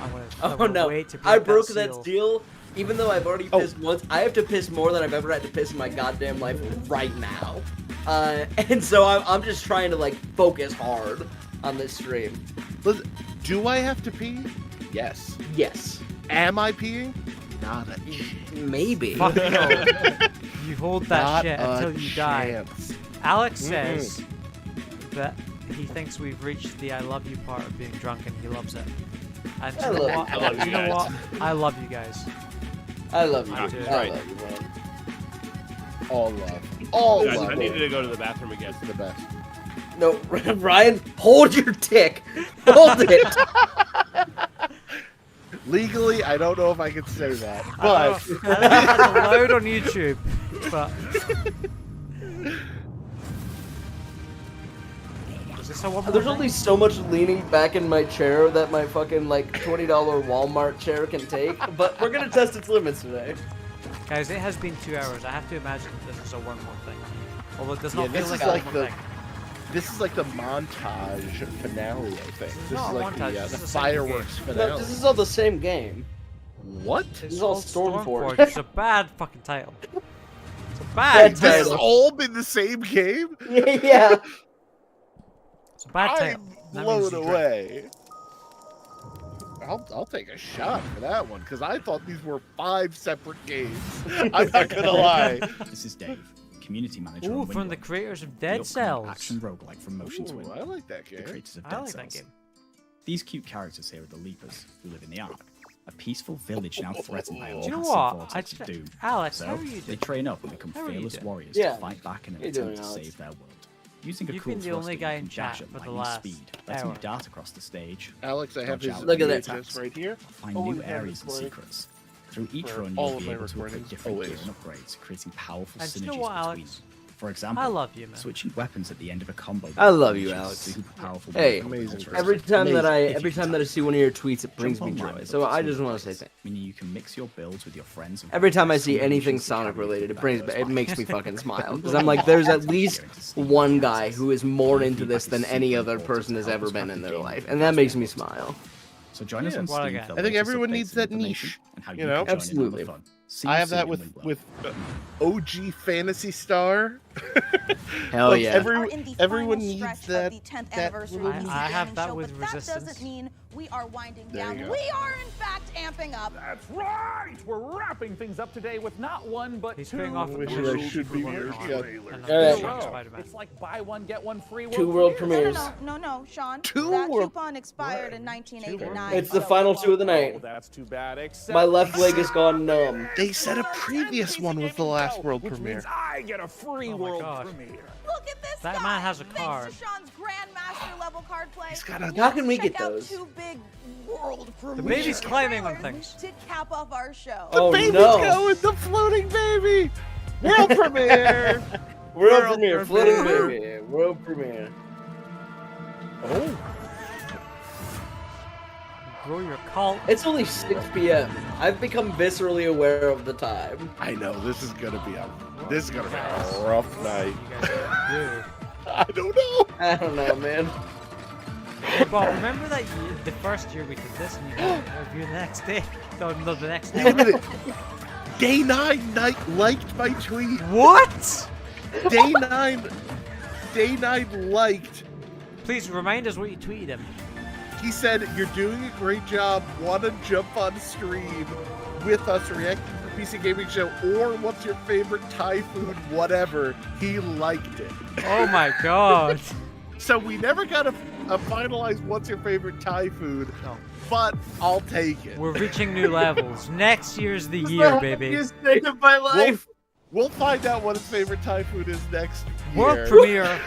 I'm Oh gonna no, wait to break I broke that seal. deal. Even though I've already pissed once, I have to piss more than I've ever had to piss in my goddamn life right now. And so I'm just trying to like focus hard on this stream. Listen, do I have to pee? Yes. Yes. Am I peeing? Not a Maybe. Fuck no. You hold that Not shit a until you die. chance. Alex says that he thinks we've reached the I love you part of being drunk and he loves it. And I love you. I love you you know guys. what? I love you guys. I love you. I do. I Right. love you, man. All love. All Guys, love. I needed to go to the bathroom again. The best. No, Ryan, hold your dick. Hold it. Legally, I don't know if I can say that, I but don't know if that's allowed on YouTube, but is this a one more There's thing? only so much leaning back in my chair that my fucking like $20 Walmart chair can take, but we're gonna test its limits today. Guys, it has been 2 hours. I have to imagine that this is a one more thing. Although it does not Yeah, feel this like is a like one more the- thing. This is like the montage finale, I think. This is not a like montage, the this is the same fireworks game. finale. No, this is all the same game. What? This is all Stormforge. It's a bad fucking title. It's a bad This title. has all been the same game? Yeah. It's a bad title. I'm blown away. I'll take a shot for that one, because I thought these were 5 separate games. I'm not gonna lie. This is Dave, community manager. Ooh, on from the Windward, creators of the Dead upcoming Cells. Action roguelike from Motion Ooh, Twin. I like that game. The creators of I Dead like Cells. that game. These cute characters here are the Leapers, who live in the Ark, a peaceful village now threatened by a Do you know massive what? vortex of doom. Alex, so how are you they doing? train up and become How are you fearless doing? warriors Yeah. to fight back in an How you attempt doing, to Alex? save their world. Using a You've cool been the thruster, only you guy can in dash chat at for the lightning last speed, letting hour. you dart across the stage. Alex, I have dodge his out Look at that. just right here. Find Oh, new we have areas it and for- secrets. Through each for run, all you'll of be my able to equip recordings, different gear always. and upgrades, creating powerful And synergies you know what, between. Alex? For example, I love you, man. switching weapons at the end of a combo. I love you, unleashes Alex. super powerful Hey, weapons. amazing. every time that Amazing. every time that I see one of your tweets, it brings me Jump online joy. with So up to I 2 just want to say upgrades, thank. meaning you can mix your builds with your friends. And Every time I see combinations anything to Sonic carry related, you through it makes me those fucking smile because I'm like, there's at least one guy who is more into this than any other person has ever been in their life, and that makes me smile. So join us on What Steam again? for the I think latest everyone updates needs and that information niche, and how you you know? can join in on Absolutely. the fun. See I you have that soon in with Windwell. OG Fantasy Star. Hell Like, yeah. everyone needs that. The 10th that anniversary little PC niche. I have gaming that show, with but that Resistance. doesn't mean we are winding There down. you go. We are in fact amping up. That's right! We're wrapping things up today with not one, but He's two putting off a Wish commercial I should be for here. one Yeah. and All right. another Spider-Man. It's like buy one, get one free. 2 world No, premieres. no, Sean. 2 that world- coupon expired in 1989. It's the final 2 of the night. Oh, that's too bad. Except My left leg has gone numb. They said a previous one was the last world which premiere. means I get a free Oh my world God. premiere. Look at this That guy. man has a Thanks card. to Sean's Grandmaster level card play. He's got a- How can we Check get out those? 2 big world premiere baby's climbing on trailers things. to cap off our show. Oh Baby's no! going, the floating baby. World premiere. World premiere, floating baby, world premiere. Oh, Grow your cult. It's only 6 p.m. I've become viscerally aware of the time. I know this is gonna be a rough night. You guys are I don't know. I don't know, man. Hey, Bob, remember that year, the first year we did this and you got a review the next day? No, the next day. Look at it. Day 9 liked my tweet. What? Day 9 liked. Please remind us what you tweeted him. He said, "You're doing a great job. Want to jump on stream with us reacting to the PC Gaming Show, or what's your favorite Thai food? Whatever." He liked it. Oh my God. So we never got a finalized what's your favorite Thai food, No. but I'll take it. We're reaching new levels. Next year's the year, baby. Happiest day of my life. We'll find out what his favorite Thai food is next World year. premiere.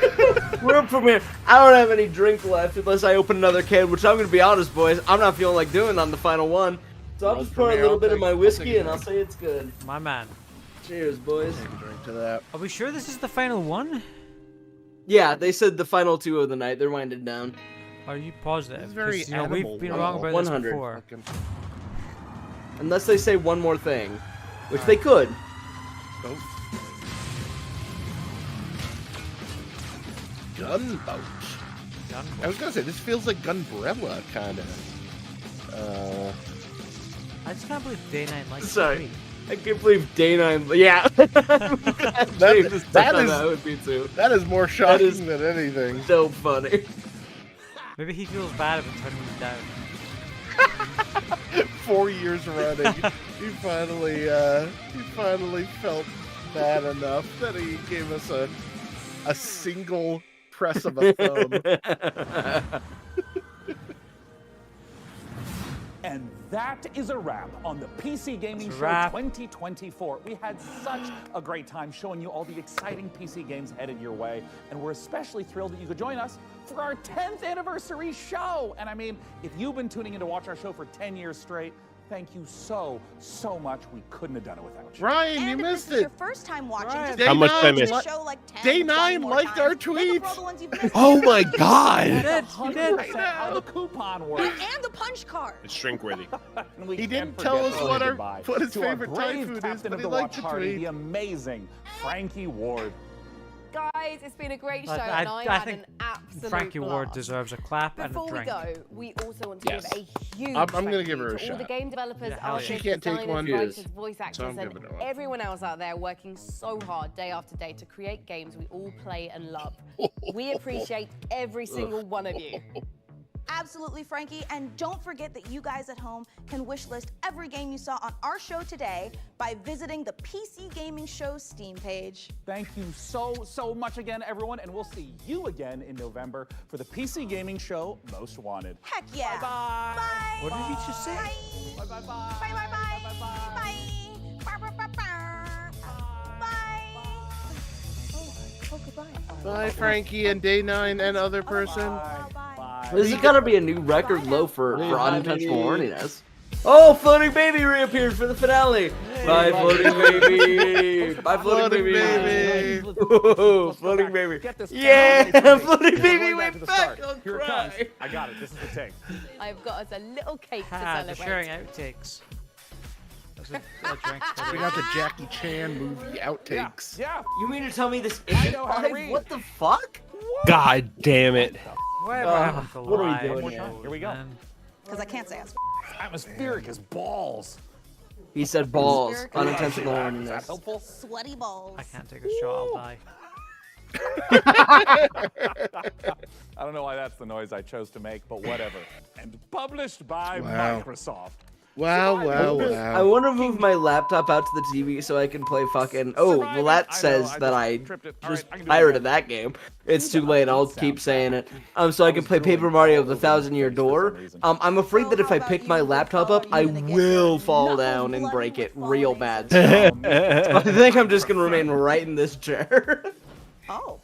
World premiere. I don't have any drink left unless I open another can, which I'm gonna be honest, boys. I'm not feeling like doing on the final one. So I'll World just pour a premiere, little I'll bit of take- my I'll whiskey take a and I'll drink. say it's good. My man. Cheers, boys. Take a drink to that. Are we sure this is the final one? Yeah, they said the final 2 of the night. They're winding down. Are you positive? It's very 'Cause, animal. we've been wrong about 100. this before. Unless they say one more thing, which they could. Oh. Gunboat. I was gonna say this feels like Gunbrella, kind of. I just can't believe Day 9 likes Sorry. the I can't believe Day 9. Yeah. that would be too. That is more shocking is than anything. So funny. Maybe he feels bad about turning me down. 4 years running, he finally felt bad enough that he gave us a single press of a thumb. And that is a wrap on the PC Gaming It's a Show wrap. 2024. We had such a great time showing you all the exciting PC games headed your way, and we're especially thrilled that you could join us for our 10th anniversary show. And I mean, if you've been tuning in to watch our show for 10 years straight, thank you so much. We couldn't have done it without you. Ryan, And you if missed this is your it. first time watching, Right. just How much watch I the missed? show like 10, Day 20 9 more liked times. our Make up for all tweets. the ones you've missed. Oh my You God! did. You did. 100% how the coupon works. And the punch card. It's shrink worthy. And we He can't didn't tell forget us to what say our- goodbye what his to our favorite Thai brave food is, captain but of he the liked watch the party, tweet. the amazing Frankie Ward. Guys, it's been a great show, I and I had think an absolute Frankie Ward blast. deserves a clap Before and a we drink. go, we also want to Yes. give a huge I'm thank gonna give you her a to all the shot. game developers, Yeah, hell artists, yeah. She can't take designers, one, writers, so voice I'm actors, and giving her one. everyone else out there working so hard day after day to create games we all play and love. We appreciate every single one of you. Absolutely, Frankie. And don't forget that you guys at home can wishlist every game you saw on our show today by visiting the PC Gaming Show Steam page. Thank you so much again, everyone, and we'll see you again in November for the PC Gaming Show Most Wanted. Heck yeah. Bye-bye. Bye. What did he just say? Bye-bye. Bye, bye, bye. Bye. Bye, bye, bye, bye. Bye. Oh, goodbye. Bye, Frankie and Day 9 and other person. This has got to be a new record low for unintentional horniness. Oh, Floating Baby reappeared for the finale. Bye, Floating Baby. Bye, Floating Baby. Whoa, Floating Baby. Yeah, Floating Baby went back. Here it comes. I got it. This is the take. I've got us a little cake to They're celebrate. sharing outtakes. There's a drink. We got the Jackie Chan movie outtakes. Yeah. You mean to tell me this isn't know how to live? read. What the fuck? God damn it. Whatever happened to what are we live doing shows, Here we go. man? Because I can't say it's Atmospheric as balls. He said balls. Atmospheric. Unintentional Is that horniness. helpful? sweaty balls. I can't take a shot, I'll die. I don't know why that's the noise I chose to make, but whatever. And published by Wow. Microsoft. Wow, wow, I wow. want to move my laptop out to the TV so I can play fucking. Oh, well, that says that I just pirated that game. It's too late. I'll keep saying it. So I can play Paper Mario: The Thousand-Year Door. I'm afraid that if I pick my laptop up, I will fall down and break it real bad. So I think I'm just gonna remain right in this chair. Oh.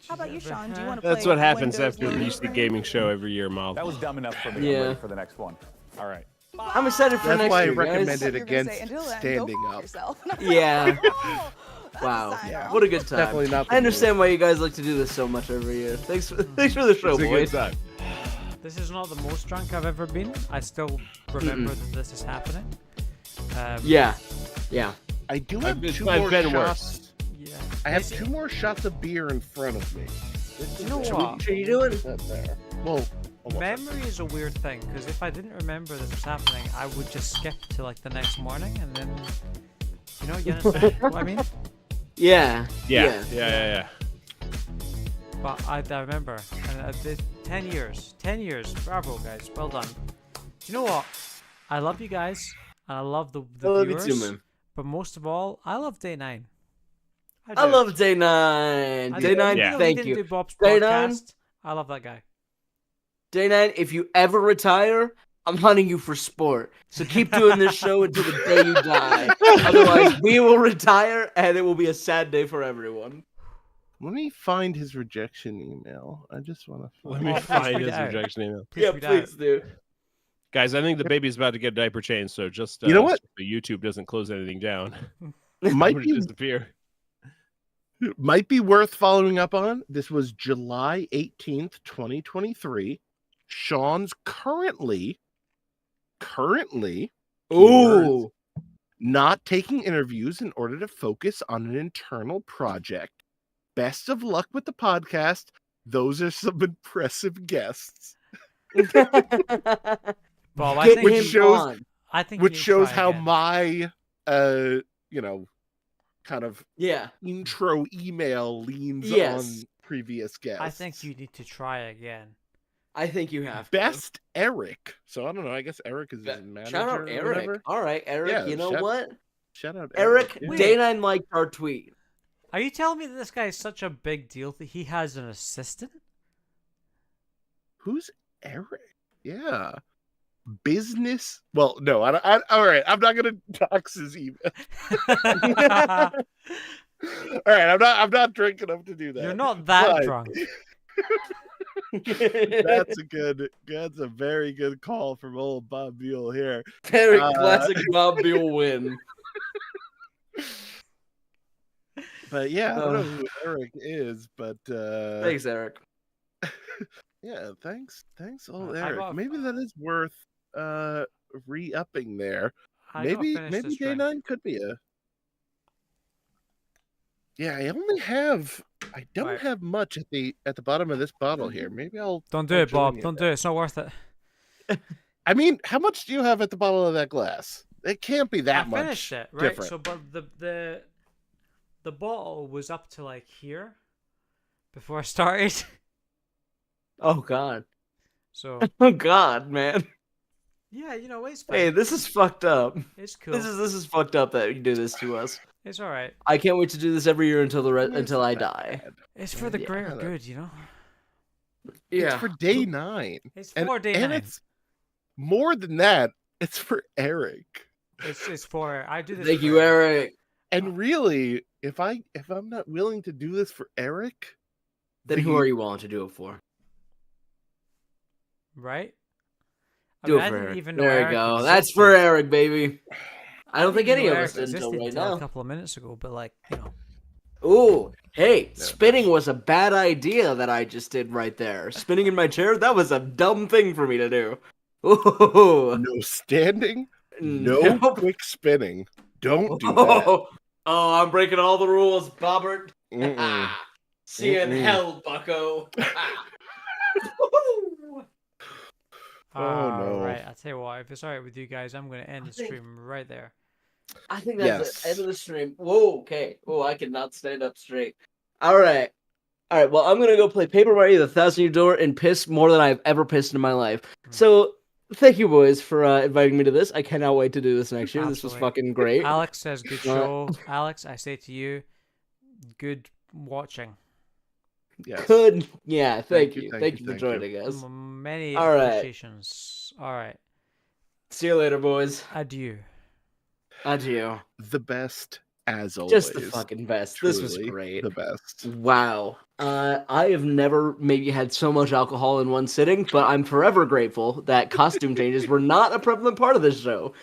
How about you, Sean? Do you want to play That's what happens Windows after the Live? PC Gaming Show every year, Mal. That was dumb enough for me. Yeah. I'm ready for the next one. All right. I'm excited for That's next why I year, guys. recommended You're gonna against say, "Angela, go standing fuck up. yourself." Yeah. Oh, that's a Wow. sign, Yeah. girl. What a good time. Definitely not the I understand why you guys like to do this so much every year. Thanks for the show, It's a good boys. time. This is not the most drunk I've ever been. I still remember that this is happening. Yeah. Yeah. I do have I've 2 been more worse. shots. Yeah. I have 2 more shots of beer in front of me. You know what? What are you doing? That there. Well, almost. Memory is a weird thing, because if I didn't remember this was happening, I would just skip to like the next morning, and then, you understand what I mean? Yeah. Yeah. But I remember, and I did 10 years, bravo guys, well done. Do you know what? I love you guys, and I love the I love you viewers, too, man. but most of all, I love Day 9. I love Day 9. Day 9, even though he thank didn't you. do Bob's Day 9, podcast, I love that guy. Day 9, if you ever retire, I'm hunting you for sport. So keep doing this show until the day you die. Otherwise, we will retire, and it will be a sad day for everyone. Let me find his rejection email. I just want to Let me find his rejection email. Yeah, please do. Guys, I think the baby's about to get a diaper change, so just You know what? so YouTube doesn't close anything down. Might I'm gonna be disappear. Might be worth following up on. This was July 18th, 2023. Sean's currently Ooh. not taking interviews in order to focus on an internal project. Best of luck with the podcast. Those are some impressive guests. Bob, I Get think him Which shows, on. I think which you shows try how again. my kind of Yeah. intro email leans Yes. on previous guests. I think you need to try again. I think you have to. Best Eric. So I don't know. I guess Eric is his manager. Shout out or Eric. whatever. All right, Eric. Yeah, you know what? Shout out Eric, Yeah. Day 9 liked our tweet. Are you telling me that this guy is such a big deal that he has an assistant? Who's Eric? Yeah. Business. Well, no. All right. I'm not gonna dox his email. All right. I'm not drunk enough to do that. You're not that But- drunk. That's a very good call from old Bob Buell here. Very classic Bob Buell win. But yeah, I don't know who Eric is, but Thanks, Eric. yeah, thanks, old I Eric. got- Maybe that is worth re-upping there. I gotta Maybe finish this Day drink. 9 could be a. Yeah, I don't have much at the bottom of this bottle here. Maybe I'll Don't do it, Bob. Don't do it. It's not worth it. I mean, how much do you have at the bottom of that glass? It can't be that much. I finished it, right? Different. So, but the bottle was up to like here before I started. Oh God. So. Oh God, man. Yeah, you know, it's fine. Hey, this is fucked up. It's cool. This is fucked up that you do this to us. It's all right. I can't wait to do this every year until I die. It's for the greater good, you know. Yeah. It's for day 9. It's for day 9. And it's more than that. It's for Eric. It's for I do this. Thank you, Eric. And really, if I'm not willing to do this for Eric, then who are you willing to do it for? Right? Do it for Eric. There you go. That's for Eric, baby. I don't think any of us did until right now. A couple of minutes ago, but like, you know. Ooh, hey, spinning was a bad idea that I just did right there. Spinning in my chair, that was a dumb thing for me to do. Ooh. No standing, no quick spinning. Don't do that. Oh, I'm breaking all the rules, Bobbert. See you in hell, bucko. No. Right, I'll tell you what, if it's alright with you guys, I'm going to end the stream right there. I think that's the end of the stream. Whoa, okay. Oh, I cannot stand up straight. Alright, well, I'm going to go play Paper Mario the 1,000-Year Door and piss more than I've ever pissed in my life. So, thank you, boys, for inviting me to this. I cannot wait to do this next year. Absolutely. This was fucking great. Alex says, good show. Alex, I say to you, good watching. Yes. Good. Yeah, thank you. Thank you for joining us. Many All right. appreciations. All right. See you later, boys. Adieu. Adieu. The best, as always. Just the fucking best. This was Truly great. The best. Wow. I have never maybe had so much alcohol in one sitting, but I'm forever grateful that costume changes were not a prevalent part of this show.